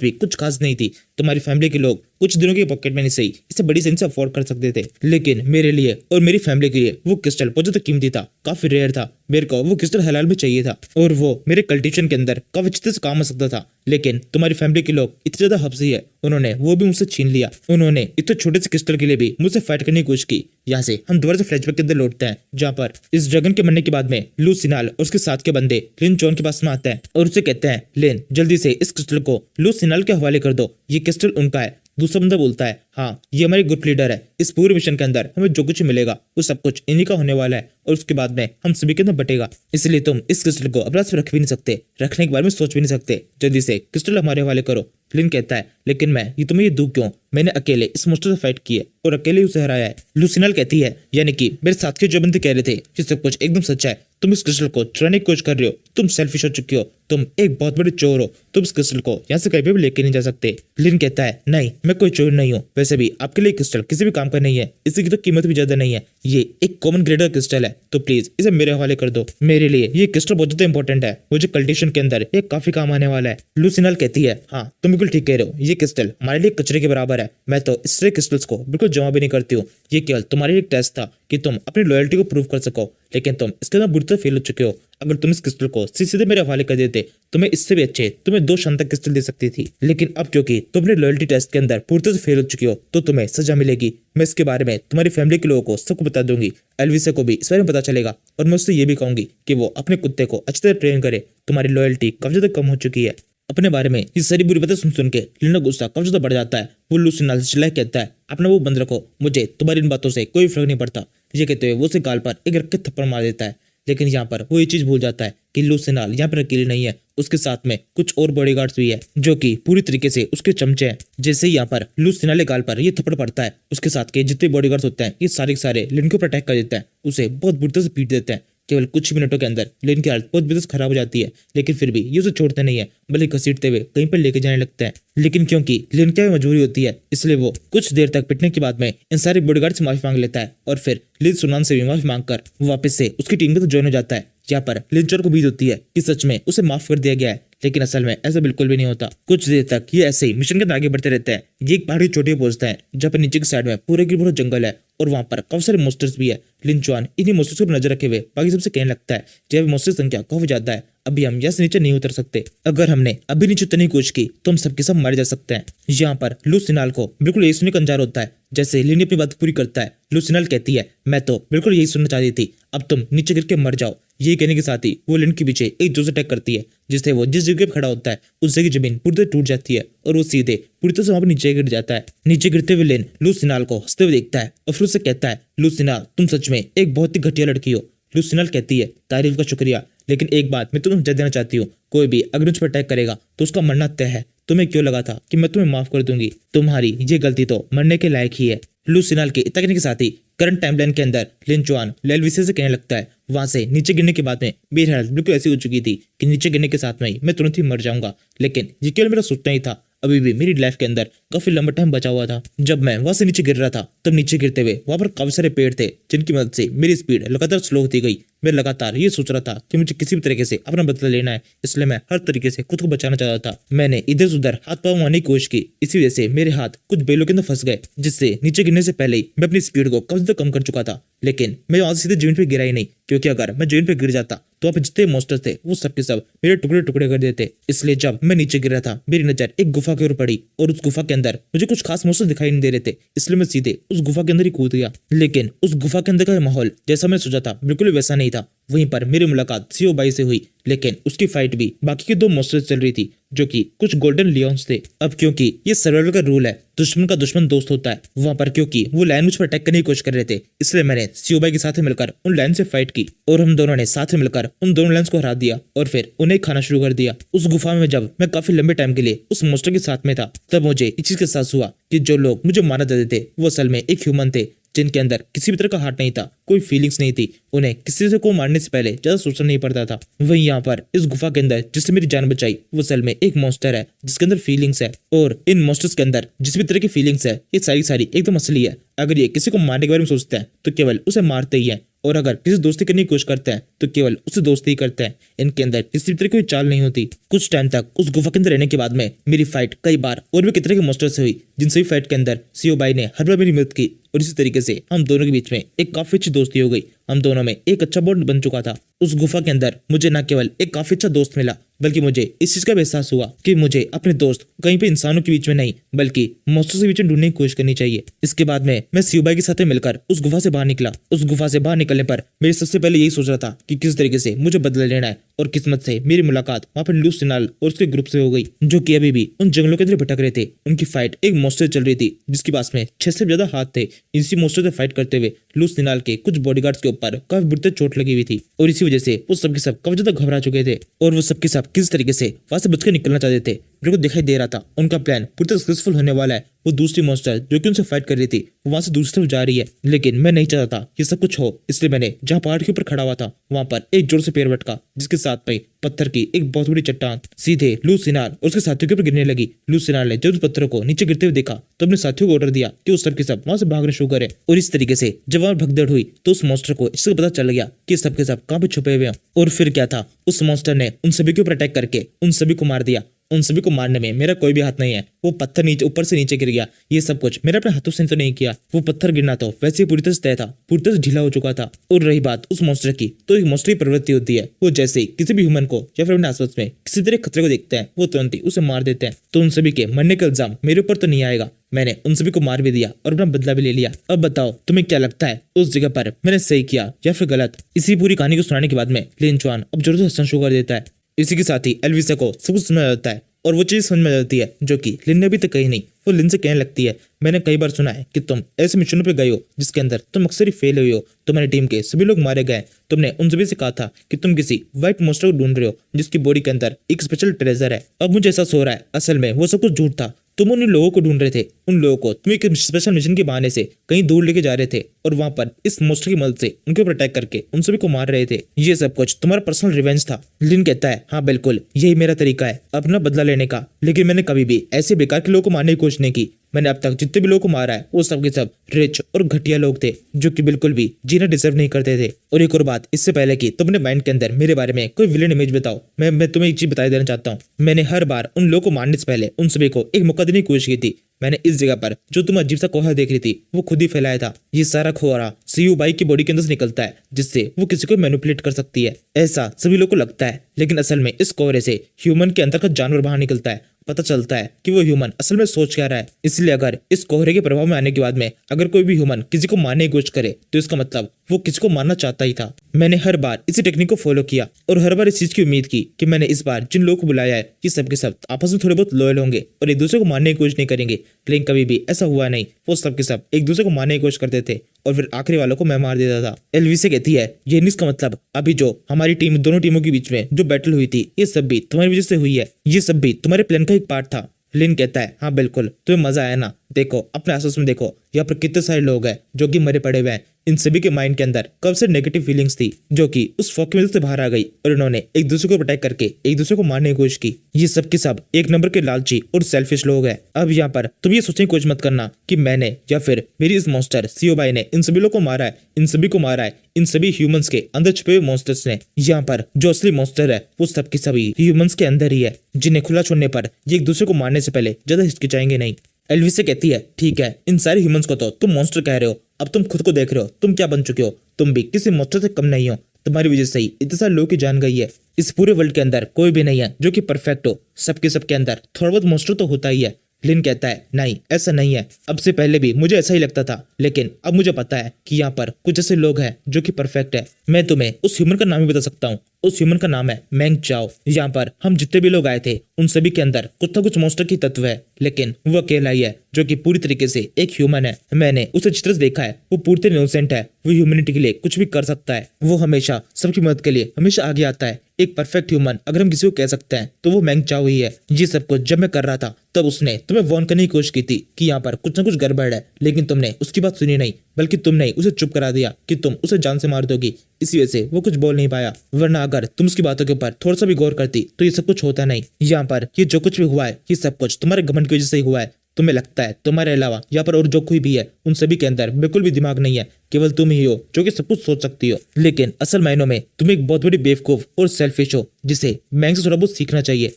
भी कुछ खास नहीं थी। तुम्हारी फैमिली के लोग कुछ दिनों के पॉकेट में नहीं सही इसे बड़ी सेंस से अफोर्ड कर सकते थे, लेकिन मेरे लिए और मेरी फैमिली के लिए वो क्रिस्टल बहुत ज्यादा कीमती था, काफी रेयर था। मेरे को वो क्रिस्टल हलाल में चाहिए था और वो मेरे कल्टिवेशन के अंदर काफी अच्छे से काम आ सकता था, लेकिन तुम्हारी फैमिली के लोग इतने ज्यादा हफ्सी है, उन्होंने वो भी मुझसे छीन लिया। उन्होंने इतने छोटे से क्रिस्टल के लिए भी मुझसे फाइट करने की कोशिश की। यहाँ से हम दोबारा से फ्लैशबैक के अंदर लौटते हैं, जहाँ पर इस ड्रैगन के मरने के बाद में लू सिनाल और उसके साथ के बंदे लिन चोन के पास में आते हैं और उसे कहते हैं लिन जल्दी से इस क्रिस्टल को लू सिनाल के हवाले कर दो, ये क्रिस्टल उनका है। दूसरा बंदा बोलता है हाँ ये हमारे ग्रुप लीडर है, इस पूरे मिशन के अंदर हमें जो कुछ मिलेगा वो सब कुछ इन्हीं का होने वाला है और उसके बाद में हम सभी के अंदर बटेगा, इसलिए तुम इस क्रिस्टल को अपने पास रख भी नहीं सकते, रखने के बारे में सोच भी नहीं सकते, जल्दी से क्रिस्टल हमारे हवाले करो। फ्लिन कहता है लेकिन मैं ये तुम्हें ये दूं क्यों, मैंने अकेले इस मोस्टर से फाइट की है और अकेले उसे हराया है। लूसिनल कहती है यानी कि मेरे साथ के जो बंदे कह रहे थे कि सब कुछ एकदम सच है, तुम इस क्रिस्टल को चुराने की कोशिश कर रहे हो, तुम सेल्फिश हो चुकी हो, तुम एक बहुत बड़े चोर हो, तुम इस क्रिस्टल को यहाँ से कहीं पे भी लेके नहीं जा सकते। लिन कहता है नहीं मैं कोई चोर नहीं हूँ, वैसे भी आपके लिए क्रिस्टल किसी भी काम का नहीं है, इसकी तो कीमत भी ज्यादा नहीं है, ये एक कॉमन ग्रेडर क्रिस्टल है, तो प्लीज इसे मेरे हवाले कर दो। मेरे लिए ये क्रिस्टल बहुत ज्यादा इंपॉर्टेंट है, मुझे कल्टिवेशन के अंदर ये काफी काम आने वाला है। लूसिनल कहती है हाँ तुम बिल्कुल ठीक कह रहे हो, ये क्रिस्टल हमारे लिए कचरे के बराबर है, मैं तो इस तरह क्रिस्टल्स को बिल्कुल जमा भी नहीं करती हूँ, ये केवल तुम्हारे लिए एक टेस्ट था कि तुम अपनी लॉयल्टी को प्रूव कर सको, लेकिन तुम इसके अंदर बुरी तरह फेल हो चुके हो। अगर तुम इस क्रिस्टल को सीधे मेरे हवाले कर देते तो मैं इससे भी अच्छे तुम्हें 2 शानदार क्रिस्टल दे सकती थी, लेकिन अब क्योंकि तुम अपने लॉयल्टी टेस्ट के अंदर पूरी तरह से फेल हो चुकी हो तो तुम्हें सजा मिलेगी। मैं इसके बारे में तुम्हारी फैमिली के लोगों को सबको बता दूंगी, एल्विसा को भी इस बारे में पता चलेगा और मैं उससे ये भी कहूंगी कि वो अपने कुत्ते को अच्छी तरह ट्रेन करे, तुम्हारी लॉयल्टी काफी ज्यादा कम हो चुकी है। अपने बारे में ये सारी बुरी बातें सुन के लिन गुस्सा काफी ज्यादा बढ़ जाता है। वो लूसिनल से चिल्ला कहता है अपना वो बंद रखो, मुझे तुम्हारी इन बातों से कोई फर्क नहीं पड़ता। ये कहते हुए वो उसे गाल पर एक रख के थप्पड़ मार देता है, लेकिन यहाँ पर वो ये चीज भूल जाता है कि लूसिनल यहाँ पर अकेली नहीं है, उसके साथ में कुछ और बॉडीगार्ड्स भी है जो कि पूरी तरीके से उसके चमचे हैं। जैसे ही यहाँ पर लूसिनल के गाल पर ये थप्पड़ पड़ता है, उसके साथ के जितने बॉडीगार्ड्स होते हैं ये सारे के सारे लिन के ऊपर अटैक कर देते हैं, उसे बहुत बुरी तरह से पीट देते हैं। केवल कुछ मिनटों के अंदर लिन की हालत बहुत बेहद खराब हो जाती है, लेकिन फिर भी ये उसे छोड़ते नहीं है, बल्कि घसीटते हुए कहीं पर लेके जाने लगते हैं। लेकिन क्योंकि लिन की मजबूरी होती है इसलिए वो कुछ देर तक पिटने के बाद में इन सारे बॉडीगार्ड से माफी मांग लेता है और फिर लिन सुनान से भी माफी मांगकर वापस से उसकी टीम में तो ज्वाइन हो जाता है। यहाँ पर लिंचर को उम्मीद होती है कि सच में उसे माफ कर दिया गया है, लेकिन असल में ऐसा बिल्कुल भी नहीं होता। कुछ देर तक ये ऐसे ही मिशन के अंदर आगे बढ़ते रहते हैं। ये एक पहाड़ी चोटी पे पहुंचता है जहाँ पर नीचे की साइड में पूरे की पूरा जंगल है और वहाँ पर काफी सारे मोस्टर्स भी है। लिन चुआन इन्हीं मोस्टर्स पर नजर रखे हुए बाकी सबसे कहने लगता है जब मोस्टर्स की संख्या काफी ज्यादा है, अभी हम यहाँ से नीचे नहीं उतर सकते, अगर हमने अभी नीचे उतरने की कोशिश की तो हम सबके सब मारे जा सकते हैं। यहाँ पर लूसिनल को बिल्कुल यही सुनने का अंजार होता है। जैसे लिन अपनी बात पूरी करता है, लूसिनल कहती है मैं तो बिल्कुल यही सुनना चाहती थी, अब तुम नीचे गिर के मर जाओ। ये कहने के साथ ही वो लिन के पीछे एक जोर से अटैक करती है, जिससे वो जिस जगह पे खड़ा होता है उस जगह जमीन पूरी तरह टूट जाती है और वो सीधे पूरी तरह से वहां पर नीचे गिर जाता है। नीचे गिरते हुए लिन लूसिनल को हंसते हुए देखता है और फिर उससे कहता है लूसिनल तुम सच में एक बहुत ही घटिया लड़की हो। लूसिनल कहती है तारीफ का शुक्रिया, लेकिन एक बात मैं तुम्हें समझा देना चाहती हूँ, कोई भी अगर मुझ पर अटैक करेगा तो उसका मरना तय है। तुम्हें क्यों लगा था कि मैं तुम्हें माफ कर दूंगी, तुम्हारी ये गलती तो मरने के लायक ही है। लूसिनल के इतना कहने के साथ ही करंट टाइमलाइन के अंदर लिन चुआन लेलविसे से कहने लगता है वहां से नीचे गिरने के बाद में मेरी हालत बिल्कुल ऐसी हो चुकी थी कि नीचे गिरने के साथ में ही मैं तुरंत ही मर जाऊंगा, लेकिन ये केवल मेरा सोचना ही था, अभी भी मेरी लाइफ के अंदर काफी लंबा टाइम बचा हुआ था। जब मैं वहां से नीचे गिर रहा था तब नीचे गिरते हुए वहां पर काफी सारे पेड़ थे जिनकी मदद से मेरी स्पीड लगातार स्लो होती गई। मैं लगातार ये सोच रहा था कि मुझे किसी भी तरीके से अपना बदला लेना है, इसलिए मैं हर तरीके से खुद को बचाना चाहता था। मैंने इधर उधर हाथ पाँव मारने की कोशिश की, इसी वजह से मेरे हाथ कुछ बेलों के अंदर फंस गए, जिससे नीचे गिरने से पहले ही मैं अपनी स्पीड को काफी ज्यादा कम कर चुका था। लेकिन मैं वहां से सीधे जमीन पे गिरा ही नहीं, क्योंकि अगर मैं जमीन पे गिर जाता तो वहाँ पे जितने मॉन्स्टर्स थे वो सब के सब मेरे टुकड़े टुकड़े कर देते। इसलिए जब मैं नीचे गिर रहा था मेरी नजर एक गुफा के ऊपर पड़ी और उस गुफा के अंदर मुझे कुछ खास मॉन्स्टर्स दिखाई नहीं दे रहे थे, इसलिए मैं सीधे उस गुफा के अंदर ही कूद गया। लेकिन उस गुफा के अंदर का माहौल जैसा मैं सोचा था बिल्कुल वैसा नहीं था। वहीं पर मेरी मुलाकात सीओ बाई से हुई, लेकिन उसकी फाइट भी बाकी के 2 मॉन्स्टर्स चल रही थी जो कि कुछ गोल्डन लियोन्स थे। अब क्योंकि ये सर्वाइवल का रूल है, दुश्मन का दुश्मन दोस्त होता है, वहां पर क्योंकि वो लायन मुझ पर अटैक करने की कोशिश कर रहे थे, इसलिए मैंने सीओ बाई के साथ मिलकर उन लायन से फाइट की और हम दोनों ने साथ में मिलकर उन दोनों लायंस को हरा दिया और फिर उन्हें खाना शुरू कर दिया। उस गुफा में जब मैं काफी लंबे टाइम के लिए उस मॉन्स्टर के साथ में था, तब मुझे इस चीज का एहसास हुआ कि जो लोग मुझे मारना चाहते थे वो असल में एक ह्यूमन थे, जिनके अंदर किसी भी तरह का हार्ट नहीं था, कोई फीलिंग्स नहीं थी, उन्हें किसी से को मारने से पहले ज्यादा सोचना नहीं पड़ता था। वहीं यहाँ पर इस गुफा के अंदर जिसने मेरी जान बचाई वो असल में एक मॉन्स्टर है जिसके अंदर फीलिंग्स है, और इन मॉन्स्टर्स के अंदर जिस भी तरह की फीलिंग्स है ये सारी एकदम असली है। अगर ये किसी को मारने के बारे में सोचते हैं तो केवल उसे मारते ही है, और अगर किसी दोस्ती करने की कोशिश करते हैं तो केवल उससे दोस्ती ही करते हैं। इनके अंदर किसी तरह की चाल नहीं होती। कुछ टाइम तक उस गुफा के अंदर रहने के बाद में मेरी फाइट कई बार और भी कितने के मॉन्स्टर से हुई, जिनसे भी फाइट के अंदर सीओ बाई ने हर बार मेरी मदद की, और इसी तरीके से हम दोनों के बीच में एक काफी अच्छी दोस्ती हो गई। हम दोनों में एक अच्छा बॉन्ड बन चुका था। उस गुफा के अंदर मुझे न केवल एक काफी अच्छा दोस्त मिला, बल्कि मुझे इस चीज का भी एहसास हुआ कि मुझे अपने दोस्त कहीं पे इंसानों के बीच में नहीं बल्कि मॉन्स्टर्स के बीच में ढूंढने की कोशिश करनी चाहिए। इसके बाद में मैं सीओ बाई के साथ मिलकर उस गुफा से बाहर निकला। उस गुफा से बाहर निकलने पर मेरे सबसे पहले यही सोच रहा था कि किस तरीके से मुझे बदला लेना है, और किस्मत से मेरी मुलाकात वहाँ पर लूसिनाल और उसके ग्रुप से हो गई, जो कि अभी भी उन जंगलों के अंदर भटक रहे थे। उनकी फाइट एक मॉन्स्टर चल रही थी जिसके पास में 6 से ज्यादा हाथ थे। इसी मॉन्स्टर से फाइट करते हुए लूसिनाल के कुछ बॉडीगार्ड्स के ऊपर काफी बुरी चोट लगी हुई थी, और इसी वजह से वो सबके सब काफी ज्यादा घबरा चुके थे, और वो सबके सब किस तरीके से वहां से बचकर निकलना चाहते थे। मेरे को दिखाई दे रहा था उनका प्लान पूरी तरह सक्सेसफुल होने वाला है। वो दूसरी मॉन्स्टर जो कि उनसे फाइट कर रही थी वो वहां से दूसरी तरफ जा रही है, लेकिन मैं नहीं चाहता था कि सब कुछ हो, इसलिए मैंने जहाँ पहाड़ के ऊपर खड़ा हुआ था वहां पर एक जोर से पैर भटका, जिसके साथ में पत्थर की एक बहुत बड़ी चट्टान सीधे लूसिनाल और उसके साथियों के ऊपर गिरने लगी। लूसिनाल ने जब उस पत्थरों को नीचे गिरते हुए देखा तो अपने साथियों को ऑर्डर दिया कि उस सब के सब वहां से भागने शुरू करे, और इस तरीके से जब वहां भगदड़ हुई तो उस मॉन्स्टर को इससे पता चल गया कि सब के सब कहाँ पे छुपे हुए हैं। और फिर क्या था, उस मॉन्स्टर ने उन सभी के ऊपर अटैक करके उन सभी को मार दिया। उन सभी को मारने में मेरा कोई भी हाथ नहीं है। वो पत्थर नीचे ऊपर से नीचे गिर गया, ये सब कुछ मैंने अपने हाथों से तो नहीं किया। वो पत्थर गिरना तो वैसे ही पूरी तरह से तय था, पूरी तरह से ढीला हो चुका था। और रही बात उस मॉन्स्टर की, तो एक मॉन्स्टर की प्रवृत्ति होती है, वो जैसे ही किसी भी ह्यूमन को या फिर अपने आसपास में किसी तरह खतरे को देखते हैं वो तुरंत ही उसे मार देते हैं। तो उन सभी के मरने का इल्जाम मेरे ऊपर तो नहीं आएगा। मैंने उन सभी को मार भी दिया और अपना बदला भी ले लिया। अब बताओ तुम्हें क्या लगता है उस जगह पर मैंने सही किया या फिर गलत? इसी पूरी कहानी को सुनाने के बाद में लिन चुआन अब जोर से हंसना शुरू कर देता है। इसी के साथ ही एल्विसा को सब कुछ समझ आ जाता है, और वो चीज समझ में आ जाती है जो कि लिन ने अभी तक कही नहीं। वो लिन से कहने लगती है, मैंने कई बार सुना है कि तुम ऐसे मिशनों पे गए हो जिसके अंदर तुम अक्सर ही फेल हुई हो। तुम्हारी टीम के सभी लोग मारे गए। तुमने उन सभी से कहा था कि तुम किसी व्हाइट मॉन्स्टर को ढूंढ रहे हो जिसकी बॉडी के अंदर एक स्पेशल ट्रेजर है। अब मुझे ऐसा हो रहा है असल में वो सब कुछ झूठ था। तुम उन लोगों को ढूंढ रहे थे, उन लोगों को तुम एक स्पेशल मिशन के बहाने से कहीं दूर लेके जा रहे थे, और वहां पर इस मॉन्स्टर की मदद से उनके ऊपर अटैक करके उन सभी को मार रहे थे। ये सब कुछ तुम्हारा पर्सनल रिवेंज था। लिन कहता है, हाँ बिल्कुल यही मेरा तरीका है अपना बदला लेने का, लेकिन मैंने कभी भी ऐसे बेकार के लोगों को मारने की कोशिश नहीं की। मैंने अब तक जितने भी लोगों को मारा है वो सब के सब रिच और घटिया लोग थे जो कि बिल्कुल भी जीना डिजर्व नहीं करते थे। और एक और बात, इससे पहले कि तुम अपने माइंड के अंदर मेरे बारे में कोई विलेन इमेज बताओ, मैं तुम्हें एक चीज बता देना चाहता हूँ। मैंने हर बार उन लोगों को मारने से पहले उन सभी को एक मौका देने की कोशिश की थी। मैंने इस जगह पर जो तुम अजीब सा कोहरा देख रही थी वो खुद ही फैलाया था। ये सारा कोहरा सीयू बाई की बॉडी के अंदर से निकलता है जिससे वो किसी को मैनिपुलेट कर सकती है, ऐसा सभी लोगों को लगता है। लेकिन असल में इस कोहरे से ह्यूमन के अंदर का जानवर बाहर निकलता है। पता चलता है कि वो ह्यूमन असल में सोच क्या रहा है। इसलिए अगर इस कोहरे के प्रभाव में आने के बाद में अगर कोई भी ह्यूमन किसी को मारने की कोशिश करे तो इसका मतलब वो किसी को मारना चाहता ही था। मैंने हर बार इसी टेक्निक को फॉलो किया और हर बार इस चीज की उम्मीद की कि मैंने इस बार जिन लोगों को बुलाया है ये सब के सब आपस में थोड़े बहुत लॉयल होंगे और एक दूसरे को मारने की कोशिश नहीं करेंगे। लेकिन कभी भी ऐसा हुआ नहीं। वो सब के सब एक दूसरे को मारने की कोशिश करते थे और फिर आखिरी वालों को मैं मार देता था। एल्विसा कहती है, ये नहीं इसका मतलब अभी जो हमारी टीम दोनों टीमों के बीच में जो बैटल हुई थी ये सब भी तुम्हारी वजह से हुई है, ये सब भी तुम्हारे प्लान का एक पार्ट था। लिन कहता है, हाँ बिल्कुल तुम्हें मजा आया ना। देखो अपने आसपास में देखो, यहाँ पर कितने सारे लोग हैं जो कि मरे पड़े हुए हैं। इन सभी के माइंड के अंदर कब से नेगेटिव फीलिंग्स थी जो कि उस फॉग की वजह से बाहर आ गई और इन्होंने एक दूसरे को अटैक करके एक दूसरे को मारने की कोशिश की। ये सब के सब एक नंबर के लालची और सेल्फिश लोग हैं। अब यहाँ पर तुम ये सोचने की कोशिश मत करना कि मैंने या फिर मेरी इस मॉन्स्टर सीओ बाई ने इन सभी लोगों को मारा है, इन सभी को मारा है। इन सभी ह्यूमंस के अंदर छुपे हुए मॉन्स्टर्स ने। यहाँ पर जो असली मॉन्स्टर है वो सब के सभी ह्यूमंस के अंदर ही है, जिन्हें खुला छोड़ने पर ये एक दूसरे को मारने से पहले ज्यादा हिचकिचाएंगे नहीं। एल्विसा कहती है, ठीक है इन सारे ह्यूमंस को तो तुम मॉन्स्टर कह रहे हो, अब तुम खुद को देख रहे हो तुम क्या बन चुके हो। तुम भी किसी मॉन्स्टर से कम नहीं हो। तुम्हारी वजह से ही इतने सारे लोगों की जान गई है। इस पूरे वर्ल्ड के अंदर कोई भी नहीं है जो कि परफेक्ट हो। सबके सबके अंदर थोड़ा बहुत मॉन्स्टर तो होता ही है। लिन कहता है नहीं ऐसा नहीं है, अब से पहले भी मुझे ऐसा ही लगता था, लेकिन अब मुझे पता है कि यहाँ पर कुछ ऐसे लोग हैं जो कि परफेक्ट है। मैं तुम्हें उस ह्यूमन का नाम भी बता सकता हूँ, उस ह्यूमन का नाम है मैंग चाओ। यहाँ पर हम जितने भी लोग आए थे उन सभी के अंदर कुछ ना कुछ मॉन्स्टर की तत्व है, लेकिन वो अकेला ही है जो कि पूरी तरीके से एक ह्यूमन है। मैंने उसे जिस तरह से देखा है वो पूरी तरह इनोसेंट है, वो ह्यूमैनिटी के लिए कुछ भी कर सकता है, वो हमेशा सबकी मदद के लिए हमेशा आगे आता है। एक परफेक्ट ह्यूमन अगर हम किसी को कह सकते हैं तो वो मैंग चाओ ही है। ये सब कुछ जब मैं कर रहा था तब उसने तुम्हें वार्न करने की कोशिश की थी कि यहाँ पर कुछ ना कुछ गड़बड़ है, लेकिन तुमने उसकी बात सुनी नहीं, बल्कि तुमने उसे चुप करा दिया कि तुम उसे जान से मार दोगी। इसी वजह से वो कुछ बोल नहीं पाया, वरना अगर तुम उसकी बातों के ऊपर थोड़ा सा भी गौर करती तो ये सब कुछ होता नहीं। यहाँ पर ये जो कुछ भी हुआ है ये सब कुछ तुम्हारे घमंड की वजह से ही हुआ है। तुम्हें लगता है तुम्हारे अलावा यहाँ पर और जो कोई भी है उन सभी के अंदर बिल्कुल भी दिमाग नहीं है, केवल तुम ही हो जो कि सब कुछ सोच सकती हो, लेकिन असल मायनों में तुम एक बहुत बड़ी बेवकूफ और सेल्फिश हो जिसे मैंग से थोड़ा बहुत सीखना चाहिए।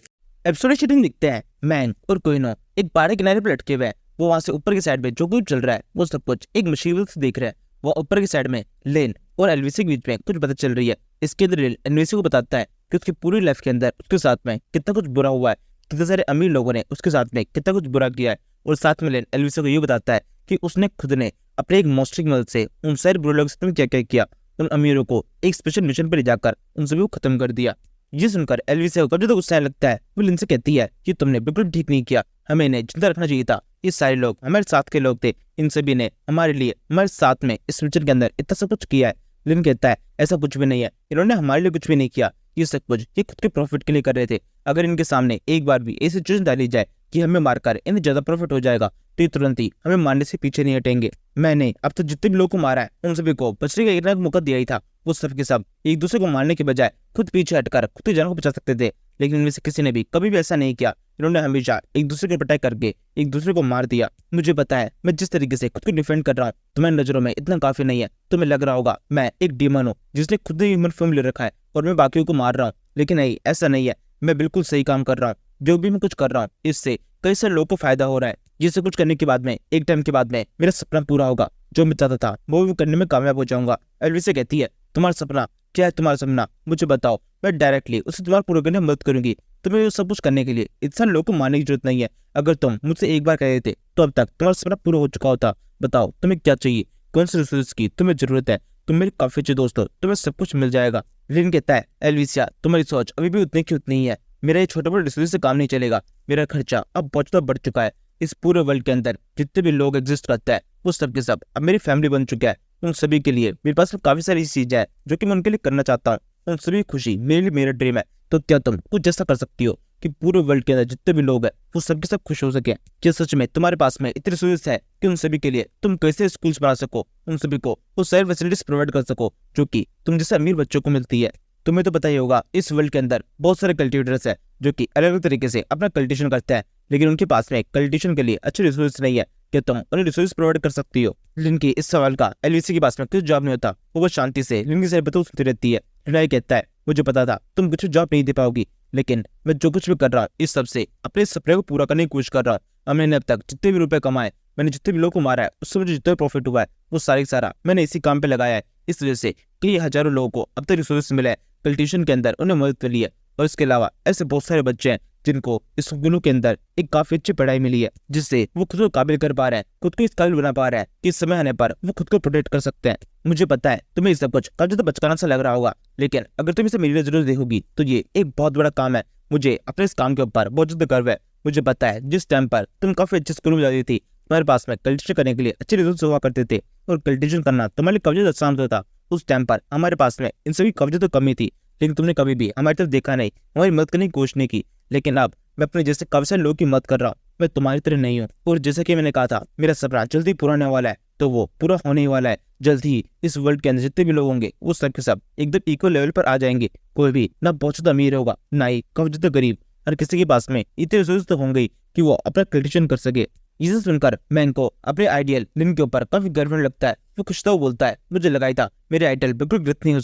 एपिसोड शूटिंग दिखते हैं मैंग और कोइनो एक पहाड़ी किनारे पर लटके हुए हैं। वो वहां से ऊपर की साइड में जो कुछ चल रहा है वो सब कुछ एक मुसीबत से देख रहे हैं। वो ऊपर की साइड में लेन और एलवीसी के बीच में कुछ पता चल रही है। इसके अंदर एलवीसी को बताता है कि उसकी पूरी लाइफ के अंदर उसके साथ में कितना कुछ बुरा हुआ है, कितने सारे अमीर लोगों ने उसके साथ में कितना कुछ बुरा किया है। और साथ में लेन एलवीसी को ये बताता है कि उसने खुद ने अपने एक मॉन्स्टर की मदद से उन सारे बुरे लोगों से क्या क्या किया, उन अमीरों को एक स्पेशल मिशन पर ले जाकर उन सभी को खत्म कर दिया। ये सुनकर एलवीसी को कब जो गुस्सा लगता है वो लिन से कहती है कि तुमने बिल्कुल ठीक नहीं किया, हमें इन्हें जिंदा रखना चाहिए था। ये सारे लोग हमारे साथ के लोग थे, इन सभी ने हमारे लिए हमारे साथ में इस मिशन के अंदर इतना सब कुछ किया है। लिन कहता है ऐसा कुछ भी नहीं है, इन्होंने हमारे लिए कुछ भी नहीं किया, ये सब कुछ ये खुद के प्रॉफिट के लिए कर रहे थे। अगर इनके सामने एक बार भी ऐसी सिचुएशन डाली जाए कि हमें मारकर इन्हें ज्यादा प्रॉफिट हो जाएगा तो ये तुरंत ही हमें मारने से पीछे नहीं हटेंगे। मैंने अब तक जितने भी लोगों को मारा है उन सभी को बचने का एक मौका दिया ही था। वो सब के सब एक दूसरे को मारने के बजाय खुद पीछे हटकर खुद की जान को बचा सकते थे, लेकिन इनमें से किसी ने भी कभी भी ऐसा नहीं किया। इन्होंने हमेशा एक दूसरे की पिटाई करके एक दूसरे को मार दिया। मुझे पता है मैं जिस तरीके से खुद को डिफेंड कर रहा हूँ तुम्हारी नजरों में इतना काफी नहीं है, तुम्हें लग रहा होगा मैं एक डीमन हूँ जिसने खुद ही ह्यूमन फॉर्म ले रखा है और मैं बाकियों को मार रहा हूँ, लेकिन नहीं ऐसा नहीं है। मैं बिल्कुल सही काम कर रहा हूँ, जो भी मैं कुछ कर रहा हूँ इससे कई सारे लोगों को फायदा हो रहा है। ये सब कुछ करने के बाद में एक टाइम के बाद में मेरा सपना पूरा होगा, जो मैं चाहता था वो भी करने में कामयाब हो जाऊंगा। एलवीसी कहती है तुम्हारा सपना क्या है, तुम्हारा सपना मुझे बताओ, मैं डायरेक्टली उसे तुम्हारा पूरा करने में मदद करूंगी। तुम्हें सब कुछ करने के लिए इतना लोगों को मारने की जरूरत नहीं है। अगर तुम मुझसे एक बार कह देते तो अब तक तुम्हारा सपना पूरा हो चुका होता। बताओ तुम्हें क्या चाहिए, कौन सी रिसोर्स की तुम्हें जरूरत है, तुम मेरे काफी अच्छे दोस्त हो, तुम्हें सब कुछ मिल जाएगा। लिन कहता है एलवीसिया तुम्हारी सोच अभी भी उतनी की उतनी ही है, मेरा ये छोटे बड़े रिसोर्स से काम नहीं चलेगा। मेरा खर्चा अब बहुत ज्यादा बढ़ चुका है। इस पूरे वर्ल्ड के अंदर जितने भी लोग एग्जिस्ट करते हैं वो सब के सब अब मेरी फैमिली बन चुका है। उन सभी के लिए मेरे पास काफी सारी चीजें हैं जो कि मैं उनके लिए करना चाहता हूँ। उन सभी खुशी मेरे लिए मेरा ड्रीम है। तो क्या तुम कुछ ऐसा कर सकती हो कि पूरे वर्ल्ड के अंदर जितने भी लोग हैं वो सबके सब खुश हो सके? क्या सच में तुम्हारे पास में इतनी रिसोर्स है कि उन सभी के लिए तुम कैसे स्कूल्स बना सको, उन सभी को वो सारी फैसिलिटीज प्रोवाइड कर सको जो कि तुम जैसे अमीर बच्चों को मिलती है? तुम्हें तो पता ही होगा इस वर्ल्ड के अंदर बहुत सारे कल्टिवेटर्स हैं जो कि अलग अलग तरीके से अपना कल्टिवेशन करते हैं, लेकिन उनके पास में कल्टिवेशन के लिए अच्छे रिसोर्स नहीं है। क्या तुम उन्हें रिसोर्स प्रोवाइड कर सकती हो? लिन की इस सवाल का एलवीसी के पास में कुछ जवाब नहीं होता। वो शांति से लिन की सारी बातें सुनती रहती है। रिनाई कहता है मुझे पता था तुम कुछ जवाब नहीं दे पाओगी, लेकिन मैं जो कुछ भी कर रहा हूँ इस सबसे अपने सपने को पूरा करने की कोशिश कर रहा हूँ। मैंने अब तक जितने भी रुपए कमाए, मैंने जितने भी लोगों को मारा है, उससे मुझे जितना प्रॉफिट हुआ है वो सारा मैंने इसी काम पे लगाया है। इस वजह से कई हजारों लोगों को अब तक रिसोर्स मिले हैं, कल्टिवेशन के अंदर उन्हें मदद मिली है। और इसके अलावा ऐसे बहुत सारे बच्चे हैं जिनको इस स्कूलों के अंदर एक काफी अच्छी पढ़ाई मिली है, जिससे वो खुद को काबिल कर पा रहे हैं, खुद को इस काबिल बना पा रहे हैं कि इस समय आने पर वो खुद को प्रोटेक्ट कर सकते हैं। मुझे पता है तुम्हें सब कुछ काफी ज्यादा बचकाना सा लग रहा होगा, लेकिन अगर तुम इसे मेरी जरूरत देखोगी तो ये एक बहुत बड़ा काम है। मुझे अपने इस काम के ऊपर बहुत ज्यादा गर्व है। मुझे पता है जिस टाइम पर तुम काफी अच्छे स्कूल में जाती थी तुम्हारे पास में कल्टिवेशन करने के लिए अच्छे रिजल्ट हुआ करते थे और कल्टिवेशन करना तुम्हारे लिए काफी ज्यादा आसान होता था। उस टाइम पर हमारे पास में इन सभी काफी ज्यादा कमी थी, लेकिन तुमने कभी भी हमारी तरफ देखा नहीं, हमारी मदद करने की कोशिश नहीं की। लेकिन अब मैं अपने जैसे काफी सारे लोगों की मदद कर रहा हूँ, मैं तुम्हारी तरह नहीं हूँ। और जैसे कि मैंने कहा था मेरा सपना जल्दी पूरा होने वाला है, तो वो पूरा होने ही वाला है। जल्द ही इस वर्ल्ड के अंदर जितने भी लोग होंगे वो सब के सब एकदम इक्वल लेवल पर आ जाएंगे। कोई भी ना बहुत ज्यादा अमीर होगा ना ही काफी ज्यादा गरीब, हर किसी के पास में इतने रिसोर्स तो होंगे कि वो अपना कल्टिवेशन कर सके। इसे सुनकर मैंग को अपने आइडियल लिन के ऊपर काफी गर्व लगता है। वो कुछ तो बोलता है मुझे लगाया था मेरे आइडियल बिल्कुल गलत नहीं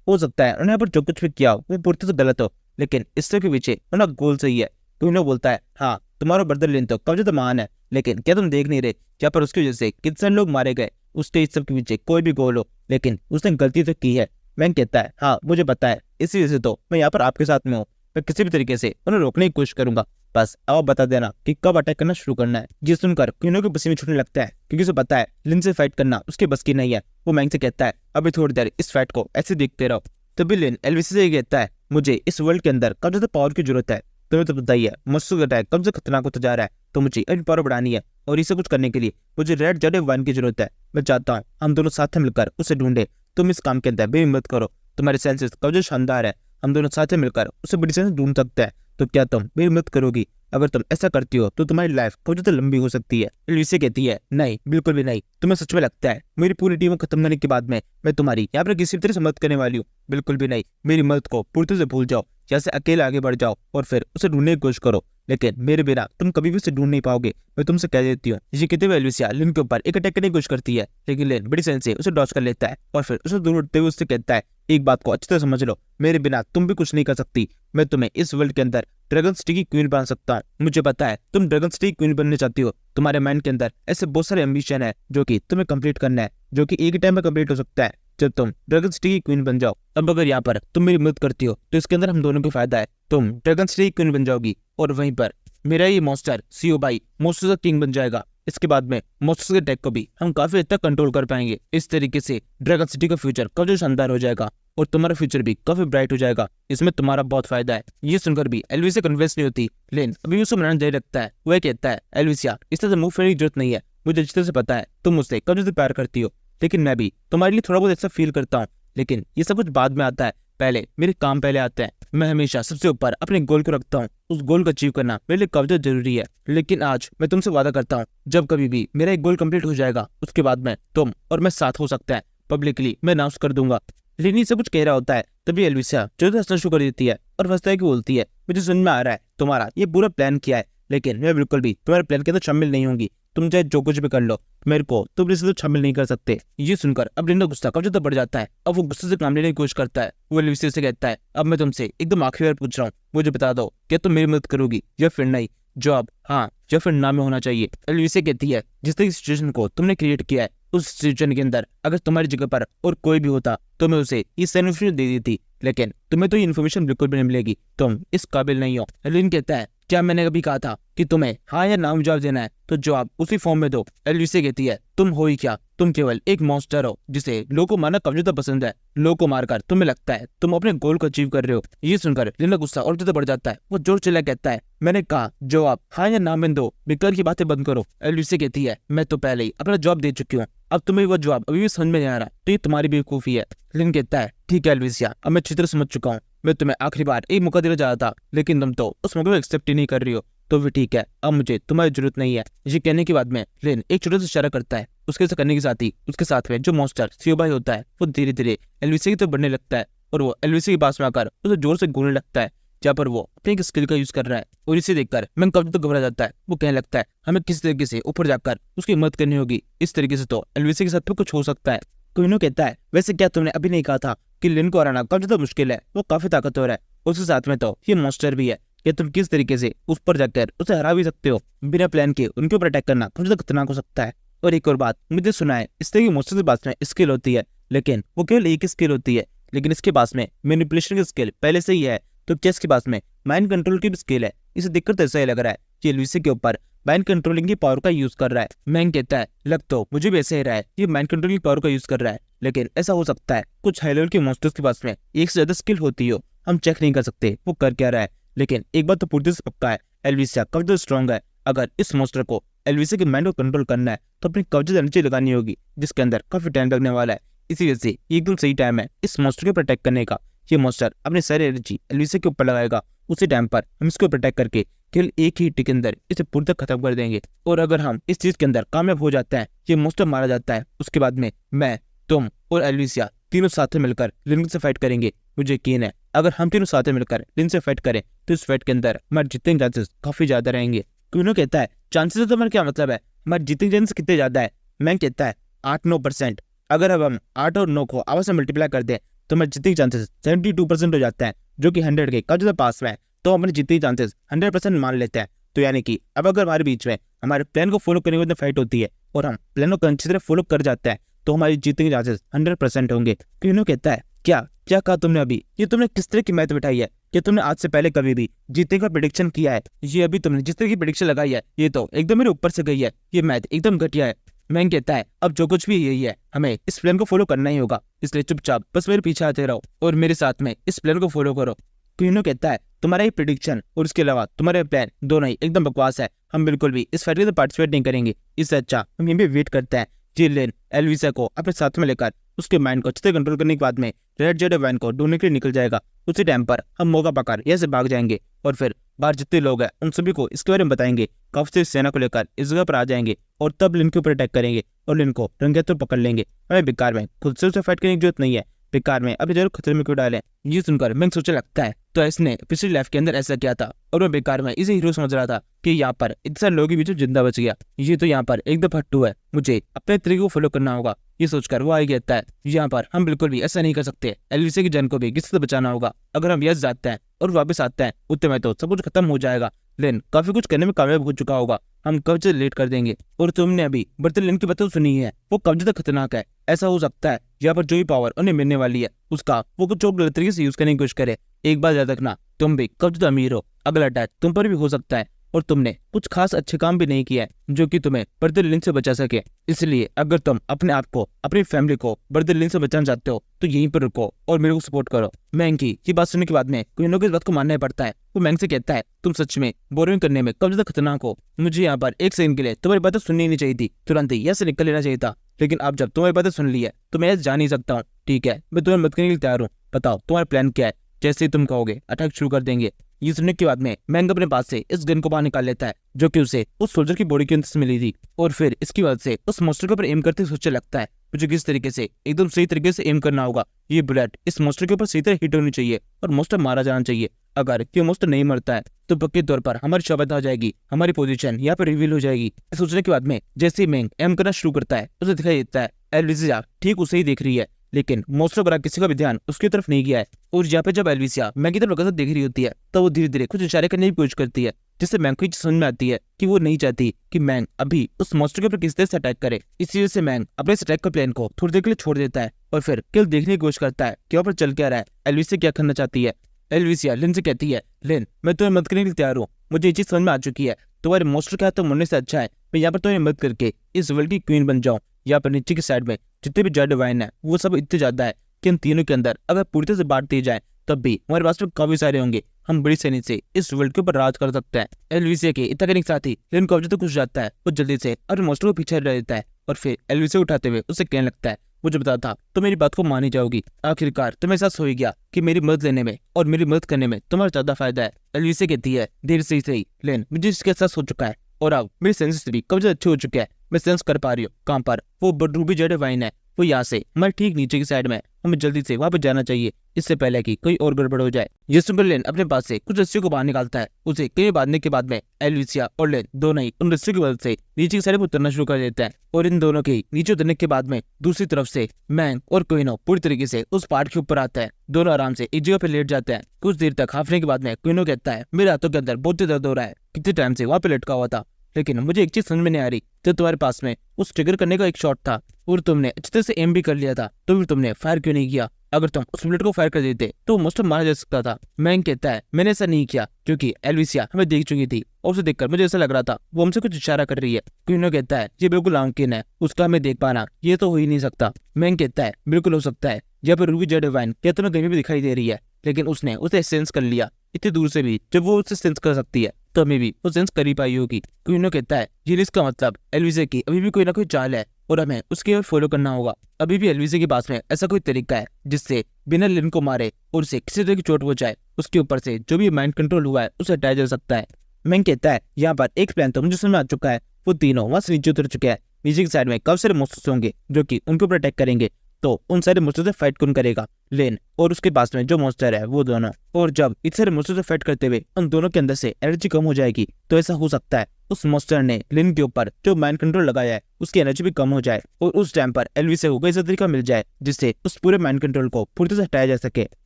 हो सकता है उन्होंने यहाँ पर जो कुछ भी किया वो पूरी तरह गलत हो, लेकिन इससे के पीछे उनका गोल सही है। तो उन्हें बोलता है हाँ तुम्हारा ब्रदर लिन तो काफी ज्यादा महान है, लेकिन क्या तुम देख नहीं रहे यहाँ पर उसकी वजह से कितने लोग मारे गए? उसके इस सब के पीछे कोई भी गोल हो, लेकिन उसने गलती तो की है। मैंग कहता है हाँ मुझे पता है, इसी वजह से तो मैं यहाँ पर आपके साथ में हूँ। मैं किसी भी तरीके से उन्हें रोकने की कोशिश करूंगा। बस अब आप बता देना कि कब अटैक करना शुरू करना है। ये सुनकर क्वीनो के पसीने छूटने लगता है क्योंकि उसे पता है लिन से फाइट करना उसके बस की नहीं है। वो मैंग से कहता है अभी थोड़ी देर इस फाइट को ऐसे देखते रहो। तभी लिन एलवीसी से कहता है मुझे इस वर्ल्ड के अंदर काफी ज्यादा पावर की जरूरत है। तुम्हें तो पता ही है मॉन्स्टर अटैक कब से खतरनाक होता जा रहा है, तो मुझे अपनी पावर बढ़ानी है और इसे कुछ करने के लिए मुझे रेड जेड वाइन की जरूरत है। मैं चाहता हूँ हम दोनों साथ में मिलकर उसे ढूंढे। तुम इस काम के अंदर मेरी मदद करो। तुम्हारे सेंसेस काफी शानदार है, हम दोनों साथ में मिलकर उसे बड़ी से ढूंढ सकते हैं। तो क्या तुम मेरी मदद करोगी? अगर तुम ऐसा करती हो तो तुम्हारी लाइफ काफी ज्यादा लंबी हो सकती है। एलवीसी कहती है नहीं बिल्कुल भी नहीं। तुम्हें सच में लगता है मेरी पूरी टीम खत्म होने के बाद में मैं तुम्हारी यहाँ पर किसी तरह से मदद करने वाली हूँ? बिल्कुल भी नहीं। मेरी मदद को पूरी तरह से भूल जाओ, यहाँ से अकेले आगे बढ़ जाओ और फिर उसे ढूंढने की कोशिश करो, लेकिन मेरे बिना तुम कभी भी उसे ढूंढ नहीं पाओगे। मैं तुमसे कह देती हूँ। ये कहते हुए एलवीसिया लिन के ऊपर एक अटैक करने की कोशिश करती है, लेकिन लिन बड़ी सेंस से उसे डॉज कर लेता है और फिर उसे दूर उठते हुए उससे कहता है एक बात को अच्छी तरह समझ लो, मेरे बिना तुम भी कुछ नहीं कर सकती। मैं तुम्हें इस वर्ल्ड के अंदर ड्रैगन सिटी की क्वीन बना सकता हूँ। मुझे पता है तुम ड्रैगन सिटी की क्वीन बनने चाहती हो। तुम्हारे माइंड के अंदर ऐसे बहुत सारे एम्बिशन है जो कि तुम्हें कंप्लीट करना है, जो कि एक ही टाइम में कंप्लीट हो सकता है जब तुम ड्रैगन सिटी की क्वीन बन जाओ। अब अगर यहाँ पर तुम मेरी मदद करती हो तो इसके अंदर हम दोनों को फायदा है। तुम ड्रैगन सिटी की क्वीन बन जाओगी और वहीं पर मेरा ये मॉन्स्टर सीओ बाई मॉन्स्टर्स का किंग बन जाएगा। इसके बाद में मॉन्स्टर्स के अटैक को भी हम काफी हद तक कंट्रोल कर पाएंगे। इस तरीके से ड्रैगन सिटी का फ्यूचर काफी शानदार हो जाएगा और तुम्हारा फ्यूचर भी काफी ब्राइट हो जाएगा। इसमें तुम्हारा बहुत फायदा है। ये सुनकर भी एलवीसिया कन्विंस नहीं होती। लेन अभी उसे मनाना जारी रखता है। वह कहता है एलवीसिया इस तरह से मूव करने की जरूरत नहीं है। मुझे अच्छी तरह से पता है तुम मुझसे कब ज्यादा प्यार करती हो, लेकिन मैं भी तुम्हारे लिए थोड़ा बहुत ऐसा फील करता हूँ, लेकिन ये सब कुछ बाद में आता है। पहले मेरे काम पहले आते हैं। मैं हमेशा सबसे ऊपर अपने गोल को रखता हूँ। उस गोल को अचीव करना मेरे लिए काफी जरूरी है। लेकिन आज मैं तुमसे वादा करता हूँ जब कभी भी मेरा एक गोल कंप्लीट हो जाएगा उसके बाद में तुम और मैं साथ हो सकते हैं। पब्लिकली मैं अनाउंस कर दूंगा। लिनी से कुछ कह रहा होता है तभी एलवीसिया जो हंसना शुरू कर देती है और हंसता है कि बोलती है मुझे समझ में आ रहा है तुम्हारा ये पूरा प्लान किया है, लेकिन मैं बिल्कुल भी तुम्हारे प्लान के अंदर शामिल नहीं होंगी। तुम चाहे जो कुछ भी कर लो, मेरे को तुम इससे शामिल नहीं कर सकते। ये सुनकर अब लिन का गुस्सा काफी ज्यादा बढ़ जाता है। अब वो गुस्से से काम लेने की कोशिश करता है। वो एलवीसिया से कहता है अब मैं तुमसे एकदम आखिरी बार पूछ रहा हूँ, मुझे बता दो क्या तुम मेरी मदद करोगी या फिर नहीं? जवाब हाँ या फिर ना में होना चाहिए। एलवीसिया कहती है जिस तरह की सिचुएशन को तुमने क्रिएट किया है उस सिचुएशन के अंदर अगर तुम्हारी जगह पर और कोई भी होता तो मैं उसे इस इन्फॉर्मेशन दे दी थी, लेकिन तुम्हें तो ये इन्फॉर्मेशन बिल्कुल भी नहीं मिलेगी। तुम इस काबिल नहीं हो। लिन कहता है क्या मैंने कभी कहा था कि तुम्हें हाँ या ना में जवाब देना है? तो जवाब उसी फॉर्म में दो। एलवीसिया कहती है तुम हो ही क्या, तुम केवल एक मॉन्स्टर हो जिसे लोगों को मारना काफी ज्यादा पसंद है। लोगों को मारकर तुम्हें लगता है तुम अपने गोल को अचीव कर रहे हो। ये सुनकर लिन का गुस्सा और ज्यादा बढ़ जाता है। वो जोर चिल्ला कहता है मैंने कहा जवाब हाँ या ना में दो, बेकार की बातें बंद करो। एलवीसिया कहती है मैं तो पहले ही अपना जवाब दे चुकी हूँ, अब तुम्हें वो जवाब अभी भी समझ में नहीं आ रहा तो ये तुम्हारी बेवकूफी है। लिन कहता है ठीक है एलवीसिया अब मैं अच्छी तरह समझ चुका हूँ। मैं तुम्हें आखिरी बार एक मौका देना चाहता था, लेकिन तुम तो उस मौके को एक्सेप्ट ही नहीं कर रही हो। तो भी ठीक है, अब मुझे तुम्हारी जरूरत नहीं है। ये कहने के बाद में लिन एक छोटा सा इशारा करता है। उसके ऐसा करने के साथ ही उसके साथ में जो मॉन्स्टर सीओ बाई होता है वो धीरे धीरे एलवीसिया की तरफ बढ़ने लगता है और वो एलवीसिया के पास में आकर उसे जोर से घूरने लगता है, जहाँ पर वो अपनी एक स्किल का यूज कर रहा है। और इसे देखकर मैंग काफी तो घबरा जाता है। वो कहने लगता है हमें किसी तरीके से ऊपर जाकर उसकी मदद करनी होगी। इस तरीके से तो एलवीसिया के साथ भी कुछ हो सकता है। क्वीनो कहता है वैसे क्या तुमने अभी नहीं कहा था कि लिन को हराना काफी ज्यादा मुश्किल है, वो काफी ताकतवर है, उसके साथ में तो ये मॉन्स्टर भी है। क्या तुम किस तरीके से उस पर जाकर उसे हरा भी सकते हो? बिना प्लान के उनके ऊपर अटैक करना काफी ज्यादा खतरनाक हो सकता है। और एक और बात मुझे सुना है इस तरह की मॉन्स्टर के पास में स्किल होती है, लेकिन वो केवल एक स्किल होती है, लेकिन इसके पास में मैनिपुलेशन की स्किल पहले से ही है। तो चेस के पास में माइंड कंट्रोल की भी स्किल है। इसे देखकर तो ऐसा ही लग रहा है कि एलवीसिया के ऊपर माइंड कंट्रोलिंग की पावर का यूज कर रहा है। मैंग कहता है लग तो मुझे भी ऐसे ही रहा है, ये माइंड कंट्रोलिंग की पावर का यूज कर रहा है, लेकिन ऐसा हो सकता है कुछ हाई लेवल के मॉन्स्टर्स के पास में एक से ज्यादा स्किल होती हो। हम चेक नहीं कर सकते वो कर क्या रहा है, लेकिन एक बात तो पूरी से पक्का है एलवीसिया काफी स्ट्रॉन्ग है। अगर इस मॉन्स्टर को एलवीसिया के माइंड को कंट्रोल करना है तो अपनी काफी एनर्जी लगानी होगी, जिसके अंदर काफी टाइम लगने वाला है। इसी वजह से एकदम सही टाइम है इस मॉन्स्टर के प्रोटेक्ट करने का। ये मॉन्स्टर अपनी सारी एनर्जी एलवीसिया के ऊपर लगाएगा, उसी टाइम पर हम इसको प्रोटेक्ट करके केवल एक ही हिट के अंदर इसे पूरी तक खत्म कर देंगे। और अगर हम इस चीज के अंदर कामयाब हो जाते हैं, ये मॉन्स्टर मारा जाता है, उसके बाद में मैं, तुम और एलवीसिया तीनों साथ में मिलकर लिन से फाइट करेंगे। मुझे यकीन है अगर हम तीनों साथ में मिलकर लिन से फाइट करें तो इस फाइट के अंदर हमारे जीतने के चांसेस काफी ज्यादा रहेंगे। क्वीनो कहता है चांसेस तो हमारा क्या मतलब है, हमारे जीतने के चांसेस कितने ज्यादा है? मैंग कहता है 8-9%। अगर अब हम 8 और 9 को आपस में मल्टीप्लाई कर दें तो हमारे जीतने के चांसेस 72% हो जाते हैं, जो कि 100 के काफी ज्यादा पास में है। तो हम अपने जीतने के चांसेस 100% मान लेते हैं। तो यानी कि अब अगर हमारे बीच में हमारे प्लान को फॉलो करने के बाद फाइट होती है और हम प्लान को अच्छी तरह फॉलो कर जाते हैं तो हमारी जीतने के चांसेस 100% होंगे। क्वीनो कहता है क्या क्या कहा तुमने अभी? ये तुमने किस तरह की मैथ बिठाई है? क्या तुमने आज से पहले कभी भी जीतने का प्रेडिक्शन किया है? ये अभी तुमने जिस तरह की प्रेडिक्शन लगाई है ये तो एकदम मेरे ऊपर से गई है। ये मैथ एकदम घटिया है। मैं कहता है अब जो कुछ भी यही है, हमें इस प्लान को फॉलो करना ही होगा, इसलिए चुपचाप बस मेरे पीछे आते रहो और मेरे साथ में इस प्लान को फॉलो करो। क्विनो कहता है तुम्हारा ये प्रेडिक्शन और उसके अलावा तुम्हारे प्लान दोनों ही एकदम बकवास है। हम बिल्कुल भी इस फाइट में पार्टिसिपेट नहीं करेंगे। इससे अच्छा हम यहीं पे वेट करते हैं। जिलेन एल्विसा को अपने साथ में लेकर उसके माइंड को अच्छे से कंट्रोल करने के बाद में रेड जेड वैन को ढूंढने के लिए निकल जाएगा। उसी टाइम पर हम मौका पाकर यहाँ से भाग जाएंगे और फिर बाहर जितने लोग हैं उन सभी को इसके बारे में बताएंगे। काफी सेना को लेकर इस जगह पर आ जाएंगे और तब लिन के ऊपर अटैक करेंगे और लिन को रंगे हाथों पकड़ लेंगे। हमें बेकार में खुद से उसे फाइट करने की जरूरत नहीं है। बेकार में अपने जरूर खतरे में क्यों डालें? ये सुनकर मैं सोचने लगता है तो इसने पिछली लाइफ के अंदर ऐसा किया था और मैं बेकार में इसे हीरो समझ रहा था कि यहाँ पर इतने सारे लोगों के बीच जिंदा बच गया। ये तो यहाँ पर एकदम फट्टू है, मुझे अपने तरीके को फॉलो करना होगा। ये सोचकर वो आगे कहता है यहाँ पर हम बिल्कुल भी ऐसा नहीं कर सकते। एल्विसा की जान को भी किसी से बचाना होगा। अगर हम यस जाते हैं और वापस आते हैं उतने में तो सब कुछ खत्म हो जाएगा। लेन काफी कुछ करने में कामयाब हो चुका होगा। हम कब्जे लेट कर देंगे। और तुमने अभी बर्तन लेन की बात तो सुनी है, वो कब्जे तक खतरनाक है। ऐसा हो सकता है यहाँ पर जो भी पावर उन्हें मिलने वाली है उसका वो कुछ और गलत तरीके से यूज करने की कोशिश करे। एक बात याद रखना, तुम भी कब्जे अमीर हो, अगला अटैक तुम पर भी हो सकता है और तुमने कुछ खास अच्छे काम भी नहीं किया है जो कि तुम्हें बर्दर लिन से बचा सके। इसलिए अगर तुम अपने आप को अपनी फैमिली को बर्दर लिन से बचाना चाहते हो तो यहीं पर रुको और मेरे को सपोर्ट करो। मैंग की ये बात सुनने के बाद में क्विनो को इस बात को मानना ही पड़ता है। वो मैंग से कहता है तुम सच में बोरिंग करने में कब ज्यादा खतरनाक हो। मुझे यहाँ पर एक सेकंड के लिए तुम्हारी बातें सुननी नहीं चाहिए थी, तुरंत ही यहाँ से निकल लेना चाहिए था। लेकिन अब जब तुम्हारी बातें सुन ली है तो मैं जा नहीं सकता हूँ। ठीक है, मैं तुम्हें मदद करने के लिए तैयार हूँ। बताओ तुम्हारा प्लान क्या है? जैसे ही तुम कहोगे अटैक शुरू कर देंगे। ये सुनने के बाद में मैंग अपने पास से इस गन को बाहर निकाल लेता है जो कि उसे उस सोल्जर की बॉडी के अंदर से मिली थी और फिर इसकी वजह से उस मॉन्स्टर के ऊपर एम करते सोचने लगता है मुझे किस तरीके से एकदम सही तरीके से एम करना होगा। ये बुलेट इस मॉन्स्टर के ऊपर सही तरह हिट होनी चाहिए और मॉन्स्टर मारा जाना चाहिए। अगर ये मॉन्स्टर नहीं मरता है तो पक्के तौर पर हमारी शबद आ जाएगी, हमारी पोजीशन यहाँ पर रिवील हो जाएगी। सोचने के बाद में जैसे ही मैंग एम करना शुरू करता है उसे दिखाई देता है एल्विसा ठीक उसे ही देख रही है, लेकिन मॉन्स्टर बड़ा किसी का भी ध्यान उसकी तरफ नहीं गया है। और यहाँ पे जब एल्विसा मैंग की तरफ लगातार देख रही होती है तो वो धीरे धीरे कुछ इशारे करने की कोशिश करती है जिससे मैंग को समझ में आती है कि वो नहीं चाहती कि मैंग अभी उस मॉन्स्टर के ऊपर किस तरह से अटैक करे। इसी वजह से मैंग अपने इस अटैक का प्लान को थोड़ी देर के लिए छोड़ देता है और फिर केवल देखने की कोशिश करता है कि वहाँ पर चल क्या रहा है, एल्विसा क्या करना चाहती है। एल्विसा लिन से कहती है लिन मैं तुम्हें मदद करने के लिए तैयार हूँ। मुझे ये चीज समझ में आ चुकी है, तुम्हारे मॉन्स्टर के हाथों मरने से अच्छा है मैं यहाँ पर तुम्हें मदद करके इस वर्ल्ड की क्वीन बन जाऊँ। यहाँ पर नीचे की साइड में जितने भी जेड वाइन है वो सब इतने ज्यादा है कि हम तीनों के अंदर अगर पूरी तरह से बांट दिए जाए तब भी हमारे पास में काफी सारे होंगे। हम बड़ी सैनी से इस वर्ल्ड के ऊपर राज कर सकते हैं। एल्विसा के इतना करने के साथ ही लिन को तो कुछ जाता है, वो जल्दी से अपने मॉन्स्टर को पीछे रह देता है और फिर एल्विसा उठाते हुए उसे कहने लगता है मुझे बता था तो मेरी बात को मानी जाओगी। आखिरकार तुम्हें एहसास हो गया कि मेरी मदद लेने में और मेरी मदद करने में तुम्हारा ज्यादा फायदा है। एल्विसा कहती है देर से ही लेन मुझे इसका एहसास हो चुका है और अब मेरे सेंसेस भी कब्जा अच्छे हो चुके हैं। मैं सेंस कर पा रही हूँ कहाँ पर वो रूबी जेड वाइन है। वो यहाँ से हमारे ठीक नीचे की साइड में, हमें जल्दी से वहाँ पे जाना चाहिए इससे पहले कि कोई और गड़बड़ हो जाए। ये सुनकर लेन अपने पास से कुछ रस्सियों को बाहर निकालता है। उसे कई बांधने के बाद में एल्विसा और लेन दोनों ही उन रस्सियों की मदद से नीचे की साइड में उतरना शुरू कर देते हैं और इन दोनों के नीचे उतरने के बाद में दूसरी तरफ से मैंग और क्विनो पूरी तरीके से उस पहाड़ के ऊपर आता है। दोनों आराम से एक जगह पे लेट जाते हैं। कुछ देर तक हाफने के बाद में क्विनो कहता है मेरे हाथों के अंदर बहुत दर्द हो रहा है, कितने टाइम से वहाँ पे लटका हुआ था, लेकिन मुझे एक चीज समझ में नहीं आ रही। जब तुम्हारे पास में उस ट्रिगर करने का एक शॉट था और तुमने अच्छी तरह से एम भी कर लिया था तो फिर तुमने फायर क्यों नहीं किया? अगर तुम उस बुलेट को फायर कर देते तो मॉन्स्टर मारा जा सकता था। मैंग कहता है मैंने ऐसा नहीं किया क्योंकि एल्विसा हमें देख चुकी थी और उसे देखकर मुझे ऐसा लग रहा था वो हमसे कुछ इशारा कर रही है। क्विनो कहता है ये बिल्कुल नामुमकिन है, उसका हमें देख पाना ये तो हो ही नहीं सकता। मैंग कहता है बिल्कुल हो सकता है, यहाँ पर रूबी जेड वाइन क्या तुम्हें कहीं भी दिखाई दे रही है, लेकिन उसने उसे सेंस कर लिया इतनी दूर से भी। जब वो उसे सेंस कर सकती है तो हमें भी वो सेंस कर ही पाई होगी। क्विनो कहता है ये रिस्क का मतलब एल्विसा की अभी भी कोई ना कोई चाल है और हमें उसके ओर फॉलो करना होगा। अभी भी एल्विसा के पास में ऐसा कोई तरीका है जिससे बिना लिन को मारे और उसे किसी तरह की चोट पहुंचाए उसके ऊपर से जो भी माइंड कंट्रोल हुआ है उसे हटाया जा सकता है। मैंग कहता है यहाँ पर एक प्लान तो मुझे समझ में आ चुका है, वो तीनों वहां से नीचे उतर चुके हैं। नीचे की साइड में काफी सारे मॉन्स्टर्स होंगे जो कि उनके ऊपर अटैक करेंगे, तो उन सारे मॉन्स्टर से फाइट कौन करेगा? लेन और उसके पास में जो मॉन्स्टर है वो दोनों। और जब इस सारे मॉन्स्टर से फाइट करते हुए उन दोनों के अंदर से एनर्जी कम हो जाएगी तो ऐसा हो सकता है उस मॉन्स्टर ने लेन के ऊपर जो माइंड कंट्रोल लगाया है उसकी एनर्जी भी कम हो जाए और उस टाइम पर एलविसे को कोई ऐसा तरीका मिल जाए जिससे उस पूरे माइंड कंट्रोल को पूरी तरह से हटाया जा सके।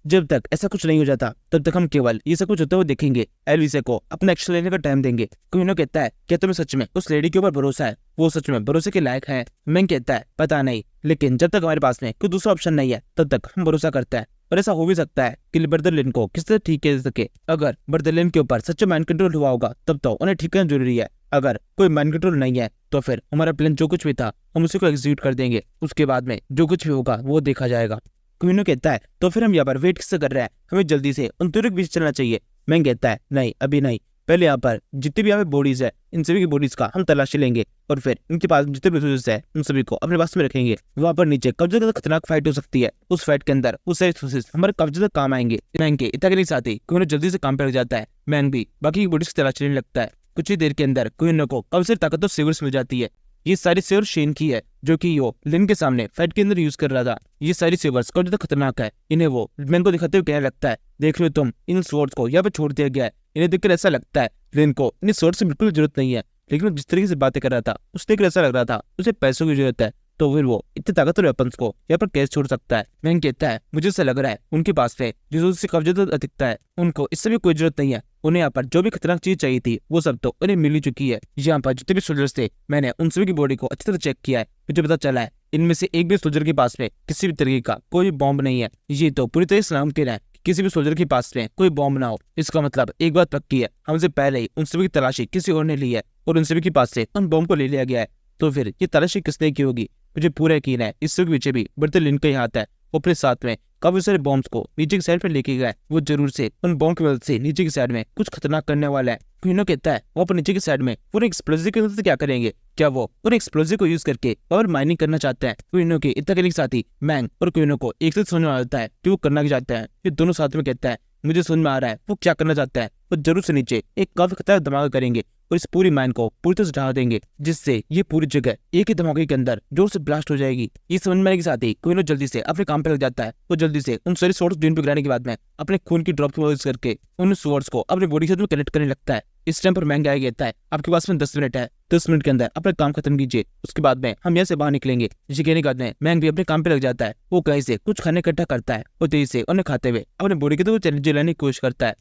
जब तक ऐसा कुछ नहीं हो जाता तब तक हम केवल ये सब कुछ होते हुए देखेंगे, एलविसे को अपना एक्शन लेने का टाइम देंगे। क्विनो कहता है क्या तुम्हें सच में उस लेडी के ऊपर भरोसा है, वो सच में भरोसे के लायक है? मैंग कहता है पता नहीं, लेकिन जब तक हमारे पास में कोई दूसरा ऑप्शन नहीं है तब तक हम भरोसा करते हैं। और ऐसा हो भी सकता है कि ब्रदर लिन को किस तरह ठीक किया जा सके। अगर ब्रदर लिन के ऊपर सच्चा माइंड कंट्रोल हुआ होगा तब तो उन्हें ठीक करना जरूरी है। अगर कोई माइंड कंट्रोल नहीं है तो फिर हमारा प्लान जो कुछ भी था हम उसी को एग्जीक्यूट कर देंगे, उसके बाद में जो कुछ भी होगा वो देखा जाएगा। क्विनो कहता है तो फिर हम यहाँ पर वेट किससे कर रहे हैं, हमें जल्दी से उन तीनों के बीच चलना चाहिए। मैं कहता है नहीं अभी नहीं, पहले यहाँ पर जितनी भी यहाँ पे बॉडीज है इन सभी की बॉडीज का हम तलाशी लेंगे और फिर इनके पास जितने भी रिसोर्सेस है उन सभी को अपने पास में रखेंगे। वहाँ पर नीचे काफी ज्यादा खतरनाक फाइट हो सकती है, उस फाइट के अंदर वो सारे रिसोर्सेस हमारे काफी ज्यादा काम आएंगे। मैंग के इतना के नहीं साथ ही क्विनो जल्दी से काम पे लग जाता है। मैंग भी बाकी की बॉडीज की तलाशी लेने लगता है। कुछ ही देर के अंदर क्विनो को काफी सारी ताकतवर सेवर्स मिल जाती है। ये सारी सेवर शेन की है जो कि वो लिन के सामने फाइट के अंदर यूज कर रहा था। ये सारी सेवर्स काफी ज्यादा खतरनाक है। इन्हें वो मैंग को दिखाते हुए कहने लगता है देख लो तुम, इन स्वॉर्ड्स को यहाँ पे छोड़ दिया गया है। इन्हें देखकर ऐसा लगता है लिन को इन स्वॉर्ड से बिल्कुल जरूरत नहीं है, लेकिन जिस तरीके से बातें कर रहा था उस देखकर ऐसा लग रहा था उसे पैसों की जरूरत है, तो फिर वो इतने ताकतवर वेपन्स को यहाँ पर कैसे छोड़ सकता है। मैंग कहता है मुझे ऐसा लग रहा है उनके पास में रिसोर्स की काफी ज्यादा अधिकता है, उनको इससे भी कोई जरूरत नहीं है। उन्हें यहाँ पर जो भी खतरनाक चीज चाहिए थी वो सब तो उन्हें मिल ही चुकी है। यहाँ पर जितने भी सोल्जर्स थे मैंने उन सभी की बॉडी को अच्छी तरह चेक किया है, मुझे पता चला है इनमें से एक भी सोल्जर के पास में किसी भी तरीके का कोई बॉम्ब नहीं है। ये तो पूरी तरह से नामुमकिन है किसी भी सोल्जर के पास में कोई बॉम्ब ना हो। इसका मतलब एक बात पक्की है, हमसे पहले ही उन सभी की तलाशी किसी और ने ली है और उन सभी के पास से उन बॉम्ब को ले लिया गया है। तो फिर ये तलाशी किसने की होगी? मुझे पूरा यकीन है इस सब के पीछे भी ब्रदर लिन का ही हाथ है। वो अपने साथ में काफी सारे बॉम्ब्स को नीचे की साइड पर लेके गए, वो जरूर से उन बॉम्ब की मदद से नीचे की साइड में कुछ खतरनाक करने वाला है। क्विनो कहता है वो अपने नीचे की साइड में पूरे एक्सप्लोजिव की मदद से क्या करेंगे? क्या वो पूरे एक्सप्लोजिव को यूज करके पावर माइनिंग करना चाहते हैं? क्विनो के इतना करने के साथ ही मैंग और क्विनो को एक साथ समझ में आता है कि वो करना क्या चाहते हैं। ये दोनों साथ में कहता है मुझे समझ में आ रहा है वो क्या करना चाहता है। वो जरूर से नीचे एक काफी खतरनाक धमाका करेंगे और इस पूरी माइन को पूरी तरह से ढहा देंगे, जिससे ये पूरी जगह एक ही धमाके के अंदर जोर से ब्लास्ट हो जाएगी। ये समझ में आने के साथ ही क्विनो जल्दी से अपने काम पे लग जाता है। वो जल्दी से उन सारे स्वॉर्ड्स ड्रेन पे गिराने के बाद में अपने खून की ड्रॉप की मदद करके उन स्वॉर्ड्स को अपने बॉडी के साथ कनेक्ट करने लगता है। इस टाइम पर मैंग आया कहता है आपके पास में 10 मिनट है, 10 मिनट के अंदर अपना काम खत्म कीजिए, उसके बाद में हम यहाँ से बाहर निकलेंगे। ये कहने के बाद में मैंग भी अपने काम पे लग जाता है। वो कहीं से कुछ खाने इकट्ठा करता है और तेजी से उन्हें खाते हुए अपने बॉडी की तरफ एनर्जी लेने की कोशिश करता है।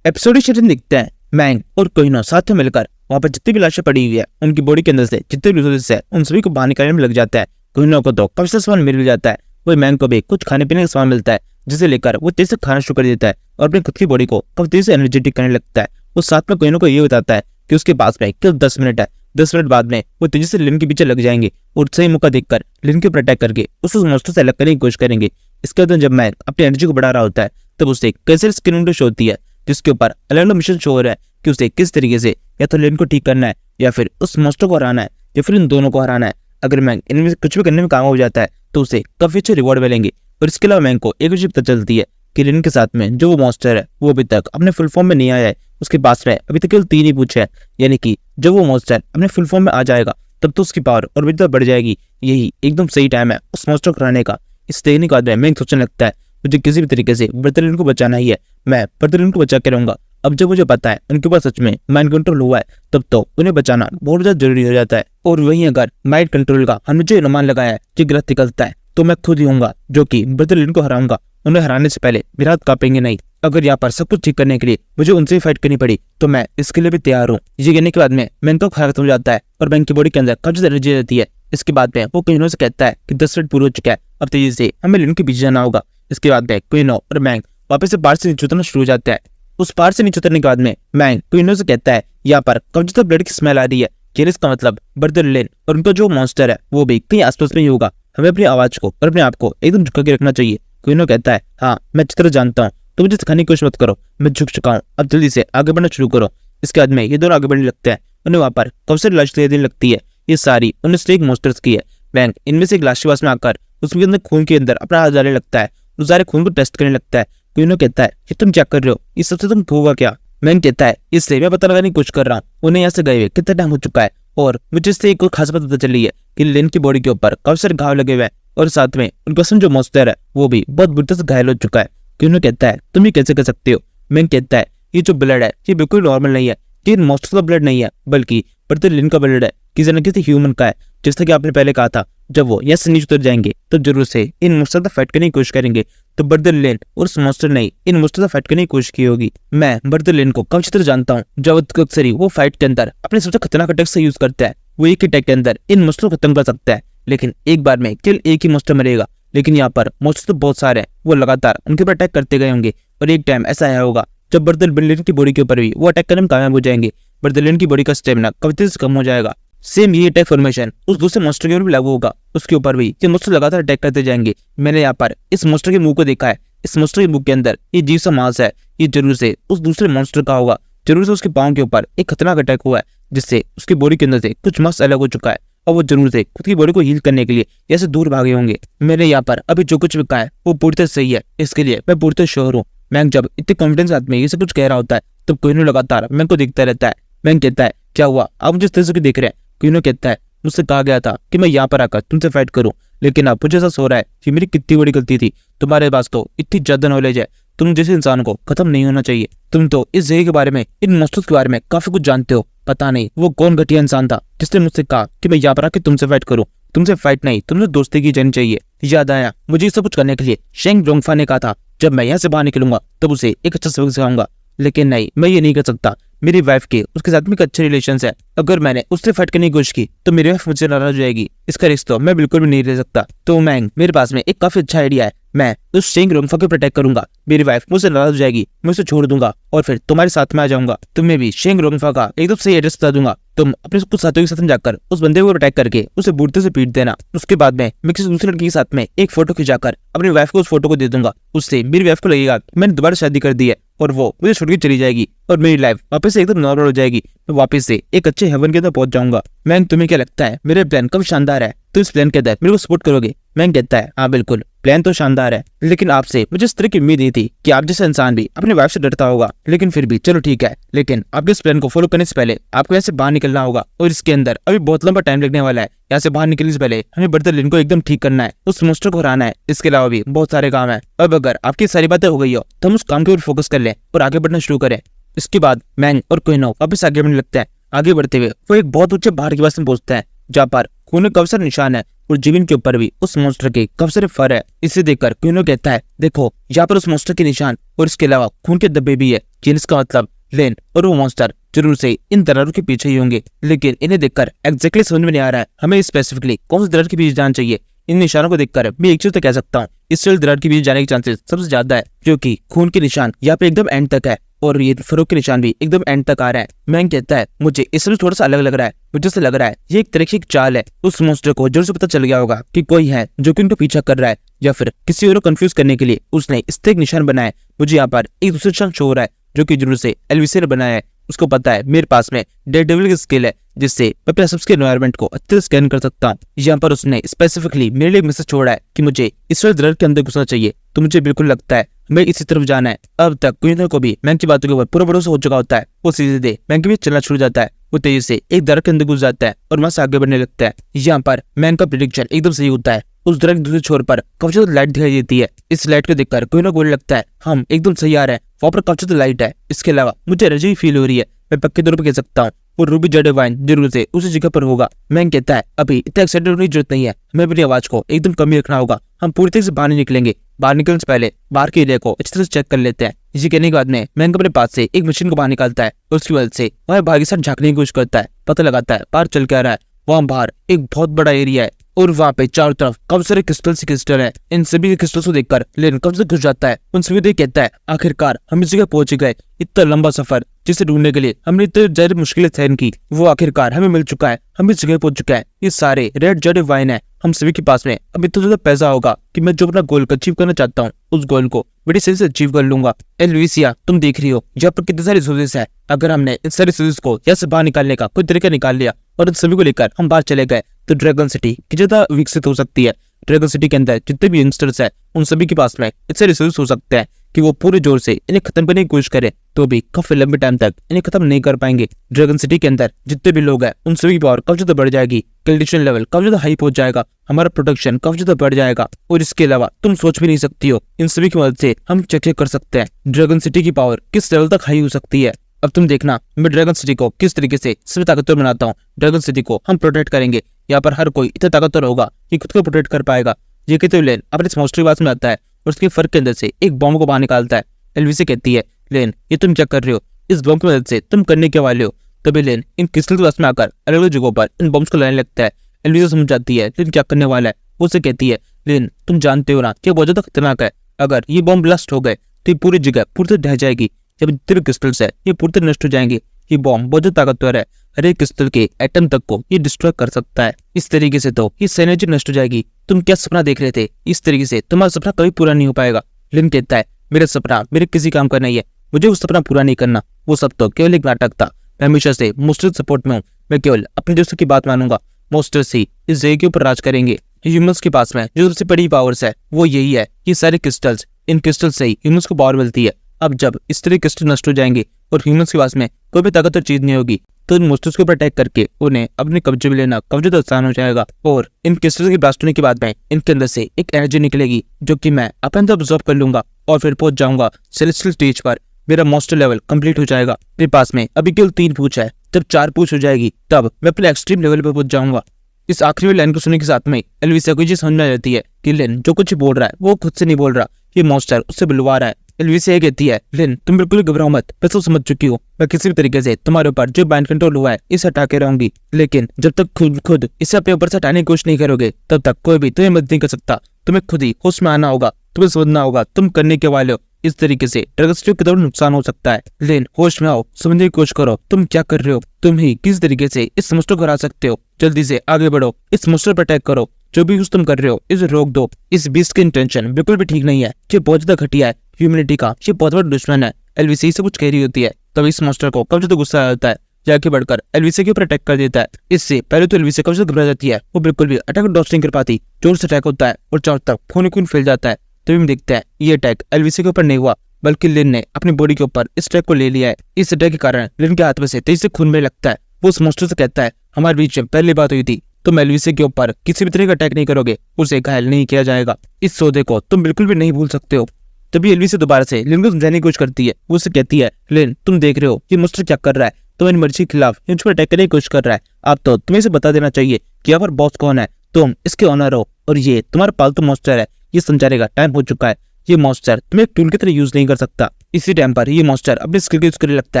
एपिसोड की दिखते हैं मैंग और क्विनो साथ में मिलकर वहाँ पर जितनी भी लाशें पड़ी हुई है उनकी बॉडी के अंदर से जितने भी रिसोर्सेस है उन सभी को बाहर निकालने में लग जाता है। क्विनो को तो काफी सारा सामान मिल जाता है, वही मैंग को भी कुछ खाने पीने का सामान मिलता है, जिसे लेकर वो तेज से खाना शुरू कर देता है और अपनी खुद की बॉडी को काफी तेज से एनर्जेटिक करने लगता है। वो साथ में क्विनो को ये बताता है कि उसके पास में केवल 10 मिनट है, 10 मिनट बाद में वो तेजी से लिन के पीछे लग जाएंगे और सही मौका देखकर लिन के ऊपर अटैक करके उस मॉन्स्टर से अलग करने की कोशिश करेंगे। इसके बाद जब मैंग अपनी एनर्जी को बढ़ा रहा होता है तब उसे कैसे स्क्रीन विंडो शो होती है जिसके ऊपर अलग अलग मिशन शो हो रहा है कि उसे किस तरीके से या तो लिन को ठीक करना है या फिर उस मॉन्स्टर को हराना है या फिर इन दोनों को हराना है। अगर मैंग इनमें से कुछ भी करने में कामयाब हो जाता है तो उसे काफी अच्छे रिवॉर्ड मिलेंगे। और इसके अलावा मैंग को एक चीज पता चलती है कि लिन के साथ में जो वो मॉन्स्टर है वो अभी तक अपने फुल फॉर्म में नहीं आया है, उसके पास में अभी तक केवल 3 ही पूछे हैं, यानी कि जब वो मॉन्स्टर अपने फुल फॉर्म में आ जाएगा तब तो उसकी पावर और भी ज्यादा बढ़ जाएगी। यही एकदम सही टाइम है उस मॉन्स्टर को हराने का। इस देखने के बाद मैंग सोचने लगता है मुझे किसी भी तरीके से ब्रदर लिन को बचाना ही है, मैं ब्रदर लिन को बचा के रहूंगा। अब जब मुझे पता है उनके पास सच में माइंड कंट्रोल हुआ है तब तो उन्हें बचाना बहुत ज्यादा जरूरी हो जाता है। और वहीं अगर माइंड कंट्रोल का हमने जो अनुमान लगाया है कि गलत निकलता है तो मैं खुद ही होऊंगा जो कि ब्रदर लिन को हराऊंगा। उन्हें हराने से पहले मेरा हाथ कांपेंगे नहीं। अगर यहाँ पर सब कुछ ठीक करने के लिए मुझे उनसे फाइट करनी पड़ी तो मैं इसके लिए भी तैयार हूँ। ये कहने के बाद में मैंग का खाना खत्म हो जाता है और मैंग की बॉडी के अंदर काफी ज्यादा एनर्जी रहती है। इसके बाद में वो क्विनो से कहता है कि 10 मिनट पूरा हो चुका है, अब तेजी से हमें लिन के पीछे जाना होगा। इसके बाद में क्विनो और मैंग वापस से पहाड़ से नीचे उतरना शुरू हो जाता है। उस पहाड़ से नीचे उतरने के बाद में मैंग क्विनो से कहता है यहाँ पर काफी ज्यादा ब्लड की स्मेल आ रही है, इसका मतलब ब्रदर लिन और उनका जो मॉन्स्टर है वो भी कहीं आसपास में ही होगा। हमें अपनी आवाज को और अपने आप को एकदम झुका के रखना चाहिए। क्विनो कहता है हाँ मैं अच्छी तरह जानता हूँ, तो मुझे सिखाने की कोशिश मत करो, मैं झुक चुका हूँ, अब जल्दी से आगे बढ़ना शुरू करो। इसके बाद में ये दोनों आगे बढ़ने लगते हैं। उन्हें वहाँ पर काफी सारी लाश देने लगती है, ये सारी 19 मॉन्स्टर्स की है। मैंग इनमें से एक लाश के पास में आकर उसके अंदर खून के अंदर अपना हाथ डालने लगता है, उस सारे खून को टेस्ट करने लगता है। क्विनो कहता है ये तुम क्या कर रहे हो, इस सबसे तुम होगा क्या? मैंग कहता है इससे मैं पता लगाने की कोशिश कर रहा हूँ उन्हें यहाँ से गए हुए कितना टाइम हो चुका है, और मुझे इससे एक खास बात पता चली है कि लिन की बॉडी के ऊपर काफी सारे घाव लगे हुए हैं और साथ में उनका जो मॉन्स्टर है वो भी बहुत बुरी तरह से घायल हो चुका है। क्विनो कहता है तुम ये कैसे कर सकते हो? मैंग कहता है ये जो ब्लड है ये बिल्कुल नॉर्मल नहीं है, ये मॉन्स्टर का ब्लड नहीं है बल्कि ब्रदर लिन का ब्लड है। किसी न किसी ह्यूमन का है। जैसा कि आपने पहले कहा था, जब वो यहाँ से नीचे उतर जाएंगे तो जरूर से इन मॉन्स्टर से फाइट करने की कोशिश करेंगे। तो ब्रदर लेन और उस मॉन्स्टर ने इन मॉन्स्टर से फाइट करने की कोशिश की होगी। मैं ब्रदर लेन को काफी तरह जानता हूँ। जब अक्सर ही वो फाइट के अंदर अपने सबसे खतरनाक अटैक से यूज करता है। वो एक अटैक के अंदर इन मॉन्स्टर को खत्म कर सकता है, लेकिन एक बार में केवल एक ही मॉन्स्टर मरेगा। लेकिन यहाँ पर मॉन्स्टर तो बहुत सारे हैं, वो लगातार उनके ऊपर अटैक करते गए होंगे और एक टाइम ऐसा आया होगा जब ब्रदर लेन की बॉडी के ऊपर भी वो अटैक करने में कामयाब हो जाएंगे। ब्रदर लेन की बॉडी का स्टेमिना काफी तेजी से कम हो जाएगा। सेम ये अटैक फॉर्मेशन उस दूसरे मॉन्स्टर के ऊपर भी लागू होगा। उसके ऊपर भी ये मॉन्स्टर लगातार अटैक करते जाएंगे। मैंने यहाँ पर इस मॉन्स्टर के मुंह को देखा है। इस मॉन्स्टर के मुंह के अंदर ये जीव सा मांस है। ये जरूर से उस दूसरे मॉन्स्टर का होगा। जरूर से उसके पाँव के ऊपर एक खतरनाक अटैक हुआ है, जिससे उसकी बॉडी के अंदर से कुछ मांस अलग हो चुका है और वो जरूर से खुद की बॉडी को हील करने के लिए ऐसे दूर भागे होंगे। मैंने यहाँ पर अभी जो कुछ भी कहा है वो पूरी तरह सही है। इसके लिए मैं पूरी तरह श्योर हूँ। मैंग जब इतने कॉन्फिडेंस साथ में ये सब कुछ कह रहा होता है तब कोहिनूर लगातार मैंग को देखता रहता है। मैंग कहता है, क्या हुआ, आप मुझे इस तरह से देख रहे हैं? कोहिनूर कहता है, मुझसे कहा गया था कि मैं यहाँ पर आकर तुमसे फाइट करूं, लेकिन अब मुझे ऐसा हो रहा है कि मेरी कितनी बड़ी गलती थी। तुम्हारे पास तो इतनी ज्यादा नॉलेज है। तुम जैसे इंसान को खत्म नहीं होना चाहिए। तुम तो इस जगह के बारे में, इन मॉन्स्टर्स के बारे में काफी कुछ जानते हो। पता नहीं वो कौन घटिया इंसान था जिसने मुझसे कहा कि मैं यहाँ पर आके तुमसे फाइट करूं। तुमसे फाइट नहीं, तुमसे दोस्ती की जानी चाहिए। याद आया, मुझे ये सब कुछ करने के लिए शेंग डोंगफा ने कहा था जब मैं यहाँ से बाहर निकलूंगा तब उसे एक अच्छा सबक सिखाऊंगा। लेकिन नहीं, मैं ये नहीं कर सकता। मेरी वाइफ के उसके साथ में एक अच्छे रिलेशन है। अगर मैंने उससे फाइट करने की कोशिश की तो मेरी वाइफ मुझे नाराज हो जाएगी। इसका रिस्क तो मैं बिल्कुल भी नहीं ले सकता। तो मैंग, मेरे पास में एक काफी अच्छा आइडिया है। मैं उस शेंग डोंगफा को प्रोटेक्ट करूंगा। मेरी वाइफ मुझसे नाराज हो जाएगी, मैं उसे छोड़ दूंगा और फिर तुम्हारे साथ में आ जाऊंगा। तुम्हें भी शेंग डोंगफा का एकदम सही एड्रेस बता दूंगा। तुम अपने कुछ साथियों के साथ में जाकर उस बंदे को अटैक करके उसे बूढ़ते से पीट देना। उसके बाद में मैं किसी दूसरे लड़की के साथ में एक फोटो खिंचाकर अपनी वाइफ को उस फोटो को दे दूंगा। उससे मेरी वाइफ को लगेगा कि मैंने दोबारा शादी कर दी है और वो मुझे छोड़ के चली जाएगी और मेरी लाइफ वापस से एकदम नॉर्मल हो जाएगी। मैं वापस से एक अच्छे हेवन के अंदर पहुंच जाऊंगा। मैंग, तुम्हें क्या लगता है मेरे प्लान कब शानदार है? तो इस प्लान के अंदर मेरे को सपोर्ट करोगे? मैंग कहता है, हाँ बिल्कुल, प्लान तो शानदार है, लेकिन आपसे मुझे इस तरह की उम्मीद नहीं थी कि आप जैसा इंसान भी अपनी वाइफ से डरता होगा। लेकिन फिर भी चलो ठीक है, लेकिन आपके इस प्लान को फॉलो करने से पहले आपको यहाँ से बाहर निकलना होगा और इसके अंदर अभी बहुत लंबा टाइम लगने वाला है। यहाँ से बाहर निकलने से पहले हमें ब्रदर लिन को एकदम ठीक करना है, उस मॉन्स्टर को हराना है। इसके अलावा भी बहुत सारे काम है। अब अगर आपकी सारी बातें हो गई हो तो हम उस काम के ऊपर फोकस कर लें और आगे बढ़ना शुरू करें। इसके बाद मैंग और कोहिनूर वापस आगे बढ़ने लगता है। आगे बढ़ते हुए वो एक बहुत ऊंचे पहाड़ के पास में पहुंचता है जहाँ पर खून के काफी सारे निशान है और जमीन के ऊपर भी उस मॉन्स्टर के काफी सारे फर है। इसे देखकर कोहिनूर कहता है, देखो यहाँ पर उस मॉन्स्टर के निशान और इसके अलावा खून के धब्बे भी है, जिसका मतलब लेन और वो मॉन्स्टर जरूर से इन दरारों के पीछे ही होंगे। लेकिन इन्हें देखकर एग्जैक्टली समझ में नहीं आ रहा है हमें स्पेसिफिकली कौन सी दरार के पीछे जाना चाहिए। इन निशानों को देखकर मैं एक चीज तो कह सकता हूँ, इस दरार के पीछे जाने के चांसेस सबसे ज्यादा है, क्योंकि खून के निशान यहाँ पे एकदम एंड तक है और ये फरोख के निशान भी एकदम एंड तक आ रहा है। मैंग कहता है, मुझे इससे थोड़ा सा अलग लग रहा है। मुझे से लग रहा है ये एक तरह की एक चाल है। उस मॉन्स्टर को जरूर से पता चल गया होगा कि कोई है जो कि उनको पीछा कर रहा है, या फिर किसी और को कंफ्यूज करने के लिए उसने इस तरह एक निशान बनाया। मुझे यहाँ पर एक दूसरा निशान शो हो रहा है जो कि जरूर से एल्विस ने बनाया है। उसको पता है मेरे पास में डेयरडेविल की स्किल है, जिससे मैं अपने सबके एनवायरनमेंट को अच्छे से स्कैन कर सकता हूँ। यहाँ पर उसने स्पेसिफिकली मेरे लिए मैसेज छोड़ा है कि मुझे इस दरार के अंदर घुसना चाहिए। तो मुझे बिल्कुल लगता है हमें इसी तरफ जाना है। अब तक कोहिनूर को भी मैंग की बातों के ऊपर पूरा भरोसा हो चुका होता है। वो सीधे मैंग के भी चलना शुरू जाता है। वो तेजी से एक दरार के अंदर घुस जाता है और वहां से आगे बढ़ने लगता है। यहाँ पर मैंग का प्रेडिक्शन एकदम सही होता है। उस दरार के दूसरे छोर पर काफी ज्यादा लाइट दिखाई देती है। इस लाइट को देखकर कोहिनूर को बोलने लगता है, हम एकदम सही आ रहे हैं, वहां पर काफी ज्यादा लाइट है। इसके अलावा मुझे एनर्जी फील हो रही है। मैं पक्के तौर पर कह सकता हूँ वो रूबी जेड वाइन जरूर से उसी जगह पर होगा। मैंग कहता है, अभी इतना एक्साइटेड होने की जरूरत नहीं है, हमें अपनी आवाज को एकदम कम ही रखना होगा। हम पूरी तरह से बाहर नहीं निकलेंगे। बाहर निकलने से पहले बाहर के एरिया को अच्छी तरह से चेक कर लेते हैं। इसी कहने के बाद में मैंग अपने पास से एक मशीन को बाहर निकालता है और उसकी मदद से वह बाहर की साइड झांकने की कोशिश करता है। पता लगाता है बाहर चल के आ रहा है। वहाँ बाहर एक बहुत बड़ा एरिया है और वहाँ पे चारों तरफ काफी सारे क्रिस्टल है। इन सभी क्रिस्टल्स को देखकर लेन कब से घुस जाता है। उन सभी को कहता है, आखिरकार हम इस जगह पहुंच गए। इतना लंबा सफर जिसे ढूंढने के लिए हमने इतनी ज्यादा मुश्किलें सहन की, वो आखिरकार हमें मिल चुका है। हम इस जगह पहुंच चुका है। ये सारे रेड जेड वाइन है। हम सभी के पास में अब इतना ज्यादा पैसा होगा कि मैं जो अपना गोल को अचीव करना चाहता हूँ उस गोल को बड़ी सही से अचीव कर लूंगा। एल्विसिया, तुम देख रही हो यहाँ पर कितने सारे रिसोर्सेस है। अगर हमने इन सारे रिसोर्सेस को यहाँ से बाहर निकालने का कोई तरीका निकाल लिया और इन सभी को लेकर हम बाहर चले गए तो ड्रैगन सिटी की ज्यादा विकसित हो सकती है। ड्रैगन सिटी के अंदर जितने भी यंगस्टर्स है उन सभी के पास में इतने रिसोर्सेस हो सकते हैं कि वो पूरे जोर से इन्हें खत्म करने की कोशिश करें तो भी काफी लंबे टाइम तक इन्हें खत्म नहीं कर पाएंगे। ड्रैगन सिटी के अंदर जितने भी लोग हैं उन सभी की पावर काफी ज्यादा बढ़ जाएगी। कंडीशन लेवल काफी ज्यादा हाई पहुंच जाएगा। हमारा प्रोडक्शन काफी ज्यादा बढ़ जाएगा और इसके अलावा तुम सोच भी नहीं सकती हो इन सभी की मदद से हम चेक कर सकते हैं ड्रैगन सिटी की पावर किस लेवल तक हाई हो सकती है। अब तुम देखना मैं ड्रैगन सिटी को किस तरीके से सिर्फ ताकतवर बनाता हूँ। ड्रैगन सिटी को हम प्रोटेक्ट करेंगे। यहाँ पर हर कोई इतना ताकतवर होगा कि खुद को प्रोटेक्ट कर पाएगा। ये कहते हुए लेन अपने मॉन्स्टर पास में आता है और उसके फर के अंदर से एक बॉम्ब को बाहर निकालता है। एलवीसी कहती है, लेन ये तुम क्या कर रहे हो? इस बॉम्ब की मदद से तुम करने के वाले हो? तभी लेन इन क्रिस्टल के पास में आकर अलग अलग जगहों पर इन बॉम्ब्स को लाने लगता है। एलवीसी समझ जाती है लेन क्या करने वाला है। वो उसे कहती है, लेन तुम जानते हो ना कि बहुत ज्यादा खतरनाक है। अगर ये बॉम्ब ब्लास्ट हो गए तो ये पूरी जगह पूरी तरह ढह जाएगी। जब जितने भी क्रिस्टल्स है ये पूरी तरह नष्ट हो जाएंगे। ये बॉम्ब बहुत ज्यादा ताकतवर है, हर एक क्रिस्टल के एटम तक को ये डिस्ट्रॉय कर सकता है। इस तरीके से तो ये एनर्जी नष्ट हो जाएगी। तुम क्या सपना देख रहे थे? इस तरीके से तुम्हारा सपना कभी पूरा नहीं हो पाएगा। लिन कहता है, मेरा सपना मेरे किसी काम का नहीं है, मुझे वो सपना पूरा नहीं करना। वो सब तो केवल एक नाटक था। मैं हमेशा से मॉन्स्टर सपोर्ट में हूँ। मैं केवल अपने दोस्तों की बात मानूंगा। मॉन्स्टर्स ही इस जगह के ऊपर राज करेंगे। ह्यूमंस के पास में जो सबसे बड़ी पावर्स है वो यही है कि सारे क्रिस्टल्स, इन क्रिस्टल से ही ह्यूमंस को पावर मिलती है। अब जब इस तरह क्रिस्टल नष्ट हो जाएंगे और ह्यूमंस के पास में कोई भी ताकतवर चीज नहीं होगी तो इन मॉन्स्टर्स के ऊपर अटैक करके उन्हें अपने कब्जे में लेना कब्जे तो आसान हो जाएगा। और इन क्रिस्टल्स के ब्लास्ट होने के बाद में इनके अंदर से एक एनर्जी निकलेगी जो कि मैं अपने अंदर अब्सॉर्ब कर लूंगा और फिर पहुंच जाऊंगा सेलेस्टियल स्टेज पर। मेरा मॉन्स्टर लेवल कंप्लीट हो जाएगा। मेरे पास में अभी केवल 3 पूंछ है। जब 4 पूंछ हो जाएगी तब मैं अपने एक्सट्रीम लेवल पर पहुंच जाऊंगा। इस आखिरी लाइन को सुनने के साथ में एलवीसिया को ये समझ में आ जाती है कि लिन जो कुछ बोल रहा है वो खुद से नहीं बोल रहा, ये मॉन्स्टर उससे बुलवा रहा है। एलवीसिया कहती है, लिन तुम बिल्कुल घबराओ मत, मैं सब समझ चुकी हूँ। मैं किसी भी तरीके से तुम्हारे ऊपर जो माइंड कंट्रोल हुआ है इसे हटा के रहूंगी, लेकिन जब तक खुद इसे अपने ऊपर से हटाने की कोशिश नहीं करोगे तब तक कोई भी तुम्हें मदद नहीं कर सकता। तुम्हें खुद ही होश में आना होगा, तुम्हें समझना होगा तुम करने के वाले हो। इस तरीके से ड्रैगन सिटी को कितना नुकसान हो सकता है। लेन होश में आओ, समझने की कोशिश करो तुम क्या कर रहे हो। तुम ही किस तरीके से इस मॉन्स्टर को हरा सकते हो। जल्दी से आगे बढ़ो, इस मॉन्स्टर पर अटैक करो। जो भी कुछ तुम कर रहे हो इसे रोक दो। इस बीस्ट की इंटेंशन बिल्कुल भी ठीक नहीं है। ये बहुत ज्यादा घटिया है, ह्यूमैनिटी का ये बहुत बड़ा दुश्मन है। एलवीसी से कुछ कह रही होती है तब इस मॉन्स्टर को कब ज्यादा गुस्सा आ जाता है, जाके बढ़कर एलवीसी के ऊपर अटैक कर देता है। इससे पहले तो एलवीसी कब ज्यादा घबरा जाती है, वो बिल्कुल भी अटैक डॉज नहीं कर पाती। जोर से अटैक होता है और चारों तरफ खून फैल जाता है। तभी हम देखते हैं ये अटैक एलवीसी के ऊपर नहीं हुआ बल्कि लिन ने अपनी बॉडी के ऊपर इस अटैक को ले लिया है। इस अटैक के कारण लिन के हाथ में से तेजी से खून में लगता है। वो उस मॉन्स्टर से कहता है, हमारे बीच में पहली बात हुई थी, तुम एलवीसी के ऊपर किसी भी तरह का अटैक नहीं करोगे, उसे घायल नहीं किया जाएगा। इस सौदे को तुम बिल्कुल भी नहीं भूल सकते हो। तभी एलवीसी दोबारा से लिन को समझाने की कोशिश करती है। वो उसे कहती है, लिन तुम देख रहे हो ये मॉन्स्टर क्या कर रहा है, तुम्हारी मर्जी के खिलाफ इन पर अटैक करने की कोशिश कर रहा है। अब तो तुम्हें इसे बता देना चाहिए कि यहाँ पर बॉस कौन है। तुम इसके ऑनर हो और ये तुम्हारा पालतू मॉन्स्टर है। ये समझाने का टाइम हो चुका है। ये मॉन्स्टर तुम्हें एक टूल की तरह यूज नहीं कर सकता। इसी टाइम पर ये मॉन्स्टर अपने स्किल यूज करने लगता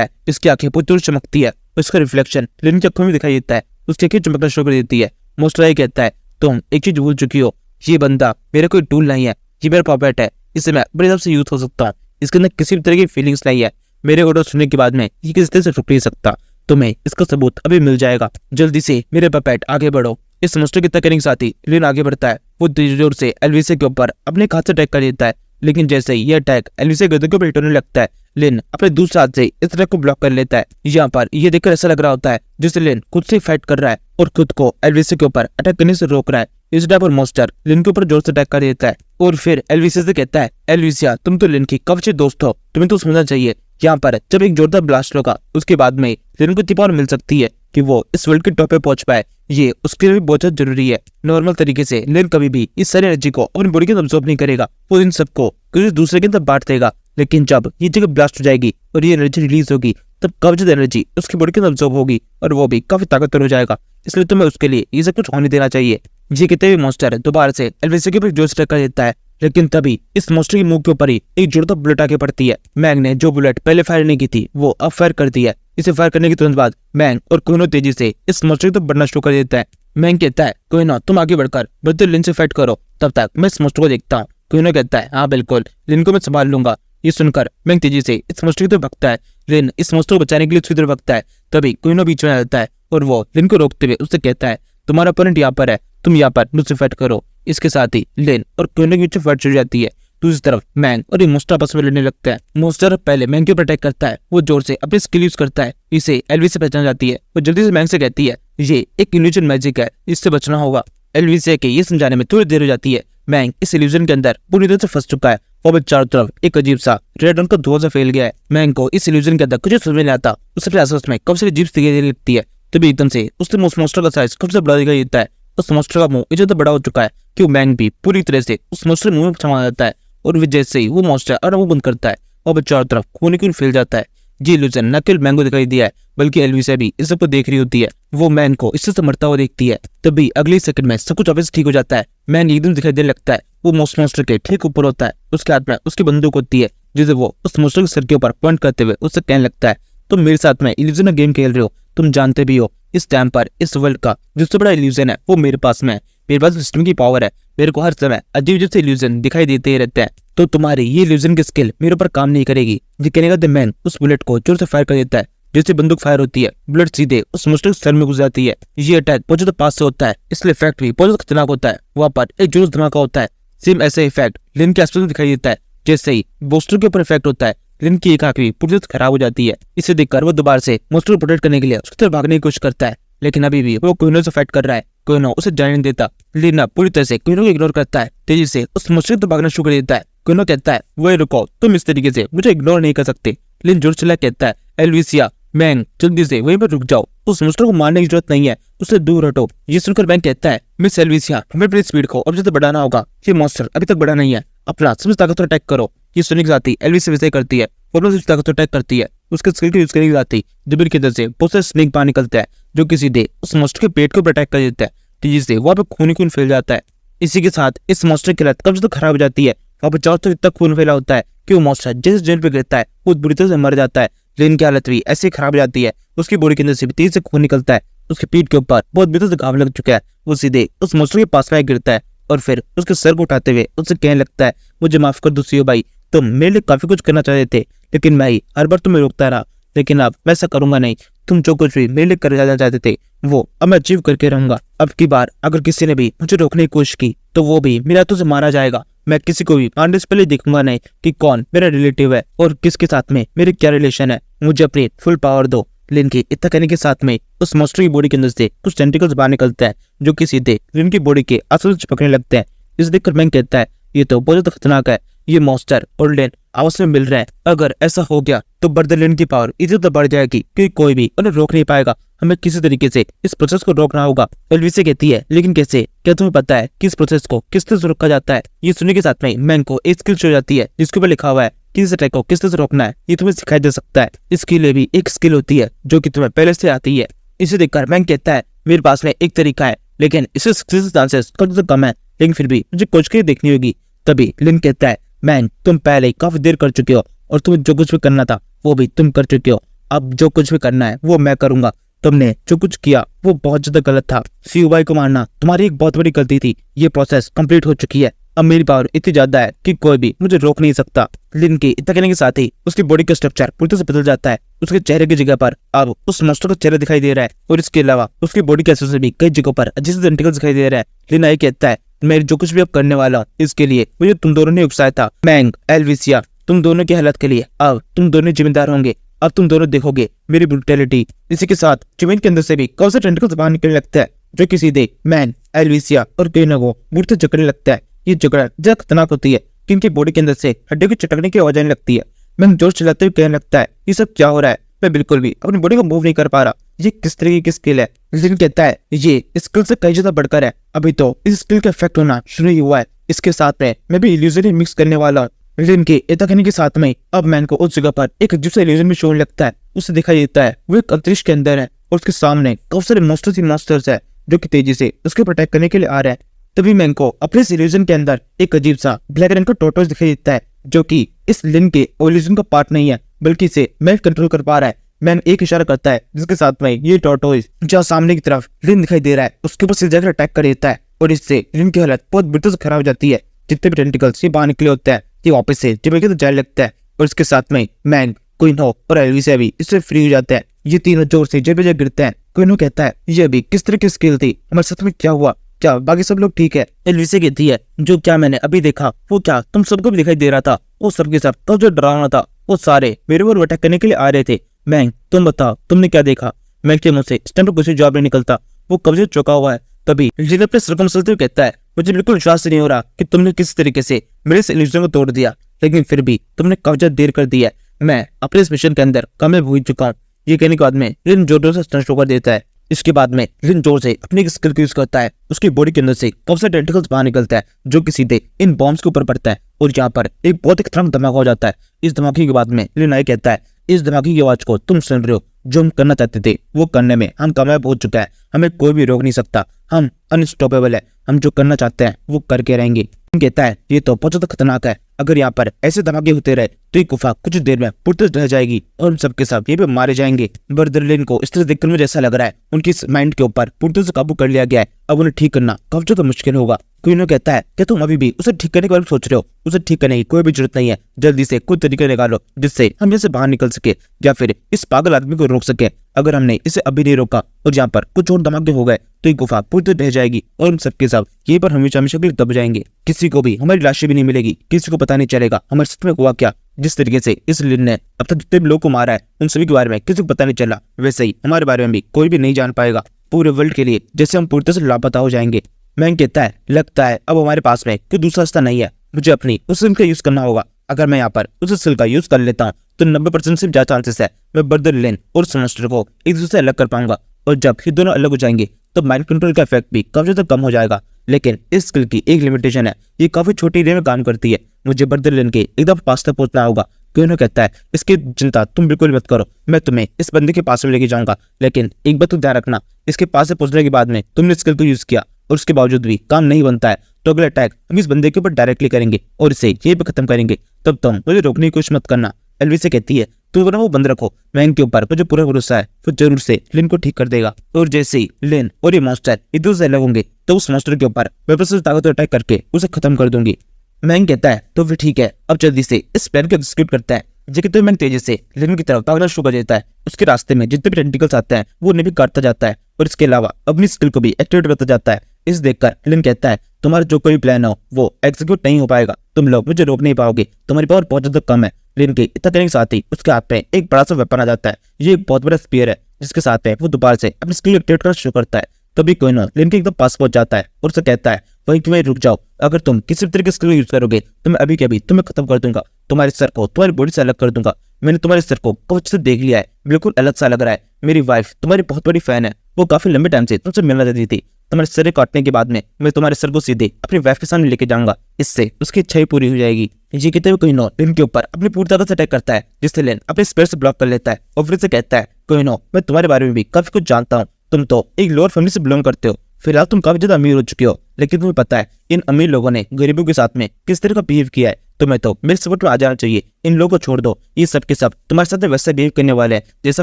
है। इसकी आंखें पूरी तरह चमकती है और इसका रिफ्लेक्शन लिन की आंखों में दिखाई देता है। उसकी आंखें चमकना शुरू कर देती है। मॉन्स्टर ये कहता है, तुम एक चीज भूल चुकी हो, ये बंदा मेरा कोई टूल नहीं है, ये मेरा पॉपेट है। इसे मैं बड़े हिसाब से यूज हो सकता हूँ। इसके अंदर किसी भी तरह की फीलिंग्स नहीं है। मेरे ऑर्डर सुनने के बाद में ये किसी तरह से रुक नहीं सकता। तुम्हें इसका सबूत अभी मिल जाएगा। जल्दी से मेरे पॉपेट आगे बढ़ो। इस मॉन्स्टर की तकनीक के साथ ही लिन आगे बढ़ता है। वो जोर से एलवीसी के ऊपर अपने हाथ से अटैक कर देता है, लेकिन जैसे ही ये अटैक एलवीसी के गर्दन के ऊपर हिट होने लगता है लिन अपने दूसरे हाथ से इस अटैक को ब्लॉक कर लेता है। यहाँ पर ये देखकर ऐसा लग रहा होता है जैसे लिन खुद से फाइट कर रहा है और खुद को एलवीसी के ऊपर अटैक करने से रोक रहा है। इस टाइप पर मॉन्स्टर लिन के ऊपर जोर से अटैक कर देता है और फिर एलवीसी से कहता है, एलवीसिया तुम तो लिन की कवचे दोस्त हो, तुम्हें तो समझना चाहिए यहाँ पर जब एक जोरदार ब्लास्ट होगा उसके बाद में लिन को इतनी पावर मिल सकती है कि वो इस वर्ल्ड के टॉप पे पहुंच पाए। ये उसके लिए भी बहुत ज्यादा जरूरी है। नॉर्मल तरीके से लिन कभी भी इस सारी एनर्जी को अपनी बॉडी के अंदर अब्सॉर्ब नहीं करेगा। वो इन सबको किसी दूसरे के अंदर बांट देगा। लेकिन जब ये जगह ब्लास्ट हो जाएगी और ये एनर्जी रिलीज होगी तब काफी ज्यादा एनर्जी उसकी बॉडी के अंदर अब्सॉर्ब होगी और वो भी काफी ताकतवर हो जाएगा। इसलिए तुम्हें उसके लिए ये सब कुछ होने देना चाहिए। ये कहते हुए मॉन्स्टर दोबारा से एलवीसी के ऊपर जोर से अटैक कर देता है, लेकिन तभी इस मॉन्स्टर की मुंह के ऊपर ही एक जोरदार बुलेट आके पड़ती है। मैंग ने जो बुलेट पहले फायर नहीं की थी वो अब फायर कर दी है। इसे फायर करने के तुरंत बाद मैंग और कुनो तेजी से इस मॉन्स्टर की तरफ बढ़ना शुरू कर देता है। मैंग कहता है, कुनो तुम आगे बढ़कर बढ़ते लिन से फाइट करो, तब तक मैं इस मॉन्स्टर को देखता हूँ। कुनो कहता है, हाँ बिल्कुल, लिन को मैं संभाल लूंगा। ये सुनकर मैंग तेजी से इस मॉन्स्टर की तरफ भगता है। लिन इस मॉन्स्टर को बचाने के लिए उसकी तरफ भगता है। तभी कुनो बीच में आ जाता है और वो लिन को रोकते हुए उससे कहता है, तुम्हारा ओपोनेंट यहाँ पर है, तुम यहाँ पर मुझसे फाइट करो। इसके साथ ही लिन और कुनो के बीच में फाइट शुरू हो जाती है। दूसरी तरफ मैंग और ये मॉन्स्टर आपस में लड़ने लगता है। मॉन्स्टर पहले मैंग के ऊपर अटैक करता है। वो जोर से अपनी स्किल यूज करता है। इसे एलवीसी से पहचान जाती है। वो जल्दी से मैंग से कहती है, ये एक इल्यूजन मैजिक है, इससे बचना होगा। एलवीसी के ये समझाने में थोड़ी देर हो जाती है। मैंग इस इल्यूजन के अंदर पूरी तरह से फंस चुका है। वो भी चारों तरफ एक अजीब सा रेड रंग का धुआं सा फैल गया है। मैंग को इस इल्यूजन के अंदर कुछ समझ नहीं आता। उससे आसपास में कब से अजीब दिखाई लगती है। तभी एकदम से उससे उस मॉन्स्टर का साइज कब से बड़ा दिखाई देता है। उस मॉन्स्टर का मुंह इतना ज्यादा बड़ा हो चुका है कि मैंग भी पूरी तरह से उस मॉन्स्टर मुंह में समा जाता है और जैसे ही वो मॉन्स्टर और वो बंद करता है और चारों तरफ खून फैल जाता है। ये इल्यूजन न केवल मैंग को दिखाई दिया है बल्कि एल्विसा भी इस सबको देख रही होती है। वो मैन को इससे से मरता हुआ देखती है। तभी अगले सेकंड में सब कुछ ऑफिस ठीक हो जाता है। मैन एकदम दिखाई देने लगता है। वो मॉन्स्टर के ठीक ऊपर होता है। उसके हाथ में उसकी बंदूक होती है जिसे वो उस मॉन्स्टर के सर के ऊपर पॉइंट करते हुए उससे कहने लगता है, तुम मेरे साथ में इल्यूजन गेम खेल रहे हो। तुम जानते भी हो इस टाइम पर इस वर्ल्ड का जिससे बड़ा इल्यूजन है वो मेरे पास में है। मेरे पास सिस्टम की पावर है। मेरे को हर समय अजीब अजीब से इल्यूजन दिखाई देते ही रहते हैं। तो तुम्हारी ये इल्यूजन की स्किल मेरे ऊपर काम नहीं करेगी। ये कहने का द मैन उस बुलेट को जोर से फायर कर देता है। जैसे बंदूक फायर होती है बुलेट सीधे उस मॉन्स्टर के सर में घुस जाती है। ये अटैक बहुत ज्यादा पास से होता है इसलिए इफेक्ट भी बहुत ज्यादा खतरनाक होता है। वहाँ पर एक जोर धमाका होता है। सेम ऐसा इफेक्ट लिन के आसपास में दिखाई देता है। जैसे ही मॉन्स्टर के ऊपर इफेक्ट होता है लिन की एक आंख भी पूरी तरह खराब हो जाती है। इसे देखकर वो दोबारा से मॉन्स्टर को प्रोटेक्ट करने के लिए उसकी तरफ भागने की कोशिश करता है लेकिन अभी भी वो क्वीनो से फाइट कर रहा है। क्वीनो उसे जाने नहीं देता। लिन पूरी तरह से क्वीनो को इग्नोर करता है। तेजी से उस मॉन्स्टर को भागना शुरू कर देता है। क्वीनो कहता है, वही रुको, तुम इस तरीके से मुझे इग्नोर नहीं कर सकते। लिन जोर चिल्ला कहता है, एल्विसिया मैंग जल्दी से वहीं पर रुक जाओ। उस मॉन्स्टर को मारने की जरूरत नहीं है, उससे दूर हटो। ये सुनकर मैंग कहता है, मिस एल्विसिया हमें अपनी स्पीड को अब ज्यादा बढ़ाना होगा। ये मॉन्स्टर अभी तक बढ़ा नहीं है। अपना सबसे ताकतवर अटैक करो। ये सुनने के साथ ही एल्विसिया वैसे करती है। वो अपना सबसे ताकतवर अटैक करती है। उसके स्किल को यूज करने के साथ ही जबीर के अंदर से बहुत सारे स्नेक बाहर निकलते हैं जो कि सीधे उस मॉन्स्टर के पेट को अटैक कर देता है। तेजी से वहाँ पे खून ही खून फैल जाता है। इसी के साथ इस मॉन्स्टर की हालत कब से तो खराब हो जाती है। वहाँ पे चारों तरफ इतना खून फैला होता है कि वो मॉन्स्टर जैसे जमीन पे गिरता है वो बुरी तरह से मर जाता है। लिन की हालत भी ऐसे खराब हो जाती है। उसकी बॉडी के अंदर से भी तेज से खून निकलता है। उसके पीठ के ऊपर बहुत बुरी तरह से घाव लग चुका है। वो सीधे उस मॉन्स्टर के पास में गिरता है और फिर उसके सर को उठाते हुए उससे कहने लगता है, मुझे माफ कर दो सीओ भाई, तुम मेरे लिए काफी कुछ करना चाहते थे लेकिन मैं ही हर बार तुम्हें रोकता रहा। लेकिन अब मैं ऐसा करूंगा नहीं। तुम जो कुछ भी मेरे लिए कर जाना चाहते थे वो अब मैं अचीव करके रहूंगा। अब की बार अगर किसी ने भी मुझे रोकने की कोशिश की तो वो भी मेरे हाथों से मारा जाएगा। मैं किसी को भी मारने से पहले देखूंगा नहीं कि कौन मेरा रिलेटिव है और किसके साथ में मेरे क्या रिलेशन है। मुझे अपनी फुल पावर दो। लिन की इतना कहने के साथ में उस मॉन्स्टर की बॉडी के अंदर से कुछ टेंटिकल्स बाहर निकलते हैं जो कि सीधे लिन की बॉडी के आसपास चिपकने लगते हैं। इसे देखकर मैंग कहता है, ये तो बहुत ज्यादा खतरनाक है। ये मॉन्स्टर और लिन आपस में मिल रहे हैं। अगर ऐसा हो गया तो बर्दर लिन की पावर इधर उधर बढ़ जाएगी क्योंकि कोई भी उन्हें रोक नहीं पाएगा। हमें किसी तरीके से इस प्रोसेस को रोकना होगा। एल्विसिया कहती है, लेकिन कैसे? क्या तुम्हें पता है कि इस प्रोसेस को किस तरह से रोका जाता है? ये सुनने के साथ में मैंग को एक स्किल हो जाती है जिसके ऊपर लिखा हुआ है कि इस अटैक को किस तरह से रोकना है। ये तुम्हें सिखाया जा सकता है। इसके लिए भी एक स्किल होती है जो कि तुम्हें पहले से आती है। इसे देखकर मैंग कहता है, मेरे पास में एक तरीका है लेकिन इसे सक्सेस चांसेस कम है, लेकिन फिर भी मुझे कोशिश करके देखनी होगी। तभी लिन कहता है, मैंग तुम पहले ही काफी देर कर चुके हो और तुम्हें जो कुछ भी करना था वो भी तुम कर चुके हो। अब जो कुछ भी करना है वो मैं करूंगा। तुमने जो कुछ किया वो बहुत ज्यादा गलत था। सीयूबाई को मारना तुम्हारी एक बहुत बड़ी गलती थी। ये प्रोसेस कंप्लीट हो चुकी है। अब मेरी पावर इतनी ज्यादा है कि कोई भी मुझे रोक नहीं सकता। लिन के इतना कहने के साथ ही उसकी बॉडी का स्ट्रक्चर पूरी तरह से बदल जाता है। उसके चेहरे की जगह पर अब उस मॉन्स्टर का चेहरा दिखाई दे रहा है और इसके अलावा उसकी बॉडी के से भी कई जगहों पर अजीब से टेंटिकल्स दिखाई दे रहा है। लिन आई कहता है, मैं जो कुछ भी अब करने वाला हूँ इसके लिए मुझे तुम दोनों ने उकसाया था। मैंग, एल्विसिया, तुम दोनों की हालत के लिए अब तुम दोनों जिम्मेदार होंगे। अब तुम दोनों देखोगे मेरी ब्रूटैलिटी। इसी के साथ जमीन के अंदर से भी कौन सा टेंटिकल्स बाहर निकलने लगता है जो कि सीधे मैंग, एल्विसिया और क्वीनो को बुरी तरह जकड़ने लगता है। ये जगड़ ज्यादा खतरनाक होती है कि इनकी बॉडी के अंदर से हड्डियों की चटकने की आवाज आने लगती है। मैंग जोर चलाते हुए कहने लगता है, ये सब क्या हो रहा है? मैं बिल्कुल भी अपनी बॉडी को मूव नहीं कर पा रहा। ये किस तरीके की स्किल है? लिन कहता है, ये स्किल से कई ज्यादा बढ़कर है। अभी तो इस स्किल का इफेक्ट होना शुरू ही हुआ है। इसके साथ में मैं भी इल्यूजन मिक्स करने वाला हूँ। लिन के इतना कहने के साथ में अब मैन को उस जगह पर एक अजीब सा इल्यूजन भी शोने लगता है। उसे दिखाई देता है वो एक अंतरिक्ष के अंदर है और उसके सामने काफी सारे मॉन्स्टर्स है जो कि तेजी से उसके ऊपर अटैक करने के लिए आ रहे हैं। तभी मैन को अपने इस इल्यूजन के अंदर एक अजीब सा ब्लैक रंग का टॉर्टोइस दिखाई देता है जो कि इस लिन के इल्यूजन का पार्ट नहीं है बल्कि इसे मैन कंट्रोल कर पा रहा है। मैन एक इशारा करता है जिसके साथ में ये टॉर्टोइस जहाँ सामने की तरफ लिन दिखाई दे रहा है उसके ऊपर सीधे अटैक कर देता है और इससे लिन की हालत बहुत बुरी तरह से खराब हो जाती है। जितने भी टेंटिकल्स ये बाहर निकले होते हैं ये वापस से जमीन के जाने लगता है और इसके साथ में मैंग, क्वीनो और एल्विसिया भी इससे फ्री हो जाते हैं। ये तीनों जोर से जब गिरते हैं। क्वीनो कहता है, ये भी किस तरह की स्किल थी? हमारे साथ में क्या हुआ? क्या बाकी सब लोग ठीक है? एल्विसिया कहती है, जो क्या मैंने अभी देखा वो क्या तुम सबको भी दिखाई दे रहा था? वो सबके सब तो जो डरावना था वो सारे मेरे ऊपर अटैक करने के लिए आ रहे थे। मैंग, तुम बताओ तुमने क्या देखा? मैंग के मुंह से इस टाइम पर कुछ जवाब नहीं निकलता। वो कब से चौंका हुआ है। तभी लिन अपने सर को मसलते हुए कहता है, मुझे बिल्कुल विश्वास नहीं हो रहा कि तुमने किस तरीके से मेरे इस इल्यूजन को तोड़ दिया, लेकिन फिर भी तुमने काफी देर कर दी है। मैं अपने इस मिशन के अंदर कामयाब हो चुका हूँ। ये कहने के बाद में लिन जोर से स्टंट शो कर देता है। इसके बाद में लिन जोर से अपनी स्किल को यूज करता है। उसकी बॉडी के अंदर से काफी सारे टेंटिकल्स बाहर निकलता है जो कि सीधे इन बॉम्ब्स के ऊपर पड़ता है और यहाँ पर एक बहुत ही खतरनाक धमाका हो जाता है। इस धमाके के बाद में लिन आई कहता है, इस धमाके की आवाज को तुम सुन रहे हो। जो हम करना चाहते थे वो करने में हम कामयाब हो चुका है। हमें कोई भी रोक नहीं सकता। हम अनस्टॉपेबल है। हम जो करना चाहते हैं वो करके रहेंगे। कहता है ये तो बहुत ज्यादा खतरनाक है। अगर यहाँ पर ऐसे धमाके होते रहे तो ये गुफा कुछ देर में पुरते रह जाएगी और हम सबके सब ये पे मारे जाएंगे। बर्दरलिन को इस तरह देखकर मुझे ऐसा लग रहा है उनकी माइंड के ऊपर पुरते से काबू कर लिया गया है। अब उन्हें ठीक करना काफी ज्यादा मुश्किल होगा। क्वीनो कहता है कि तुम अभी भी उसे ठीक करने के बारे में सोच रहे हो। उसे ठीक करने की कोई भी जरूरत नहीं है। जल्दी से कुछ तरीके निकालो जिससे हम यहाँ से बाहर निकल सके या फिर इस पागल आदमी को रोक सके। अगर हमने इसे अभी नहीं रोका और यहाँ पर कुछ और धमाके हो गए तो ये गुफा पूरी तरह रह जाएगी और हम सबके सब यहीं पर हमेशा हमेशा के लिए दब जाएंगे। किसी को भी हमारी लाशें भी नहीं मिलेगी। किसी को पता नहीं चलेगा हमारे सच में हुआ क्या। जिस तरीके से इस लिन ने अब तक जितने भी लोगों को मारा है उन सभी के बारे में किसी को पता नहीं चला, वैसे ही हमारे बारे में भी कोई भी नहीं जान पाएगा पूरे वर्ल्ड के लिए। जैसे हम पूरी तरह से लापता हो जाएंगे। मैंग कहता है लगता है अब हमारे पास में कोई दूसरा रास्ता नहीं है। मुझे अपनी उस स्किल का यूज करना होगा। अगर मैं यहाँ पर उस स्किल का यूज कर लेता हूँ तो 90% से ज्यादा चांसेस है मैं बर्दरलिन और सेमेस्टर को एक दूसरे से अलग कर पाऊंगा। और जब ये दोनों अलग हो जाएंगे तो माइंड कंट्रोल का इफेक्ट भी काफी ज्यादा कम हो जाएगा। लेकिन इस स्किल की एक लिमिटेशन है, ये काफी छोटी एरिया में काम करती है। मुझे बर्दरलिन के एकदम पास तक पहुंचना होगा। क्यों कहता है इसकी चिंता तुम बिल्कुल मत करो, मैं तुम्हें इस बंदे के पास में लेके जाऊंगा। लेकिन एक बात तो ध्यान रखना, इसके पास से पहुंचने के बाद में तुमने स्किल को यूज किया और उसके बावजूद भी काम नहीं बनता है तो अगला अटैक हम इस बंदे के ऊपर डायरेक्टली करेंगे और इसे ये भी खत्म करेंगे। तब तुम मुझे रोकने की कोशिश मत करना। एल्वी से कहती है तुम वो बंद रखो। मैंग के ऊपर मुझे पूरा भरोसा है वो जरूर से लिन को ठीक कर देगा। और जैसे ही लिन और ये मॉन्स्टर एक दूसरे से अलग होंगे तो उस मॉन्स्टर के ऊपर मैं बस ताकतवर अटैक करके उसे खत्म कर दूंगी। मैंग कहता है तो फिर ठीक है, अब जल्दी से इस प्लान को एग्जीक्यूट करता है। जेकिट तो मैंग तेजी से लिन की तरफ भागना शुरू कर देता है। उसके रास्ते में जितने भी टेंटिकल्स आते हैं वो उन्हें भी काटता जाता है और इसके अलावा अपनी स्किल को भी एक्टिवेट करता जाता है। इस देखकर लिन कहता है तुम्हारा जो कोई प्लान हो वो एग्जीक्यूट नहीं हो पाएगा। तुम लोग मुझे रोक नहीं पाओगे। तुम्हारी पावर बहुत ज्यादा कम है। लिन के इतना करने के साथ ही उसके हाथ में एक बड़ा सा वेपन आ जाता है। ये एक बहुत बड़ा स्पीयर है जिसके साथ में वो दोबारा से अपनी स्किल एक्टिवेट करना शुरू करता है। तभी कोई ना लिन के एकदम पास पहुंच जाता है और उसे कहता है वहीं तुम्हें रुक जाओ। अगर तुम किसी भी तरह की स्किल यूज करोगे तो मैं अभी के अभी तुम्हें खत्म कर दूंगा। तुम्हारे सर को तुम्हारी बॉडी से अलग कर दूंगा। मैंने तुम्हारे सर को कुछ से देख लिया है, बिल्कुल अलग सा लग रहा है। मेरी वाइफ तुम्हारी बहुत बड़ी फैन है। वो काफी लंबे टाइम से तुमसे मिलना चाहती थी। तुम्हारे सर काटने के बाद में मैं तुम्हारे सर को सीधे अपनी वाइफ के सामने लेके जाऊंगा। इससे उसकी इच्छा ही पूरी हो जाएगी। ये कहते हुए कोइनो लिन के ऊपर अपनी पूरी ताकत से अटैक करता है जिससे लिन अपने स्पेयर से ब्लॉक कर लेता है और फिर से कहता है कोइनो मैं तुम्हारे बारे में भी काफी कुछ जानता हूँ। तुम तो एक लोअर फैमिली से बिलोंग करते हो। फिलहाल तुम काफी ज्यादा अमीर हो चुके हो, लेकिन तुम्हें पता है इन अमीर लोगों ने गरीबों के साथ में किस तरह का बिहेव किया है। तुम्हें तो मेरे सपोर्ट में आ जाना चाहिए। इन लोगों को छोड़ दो। ये सब के सब तुम्हारे साथ वैसा बिहेव करने वाले हैं जैसा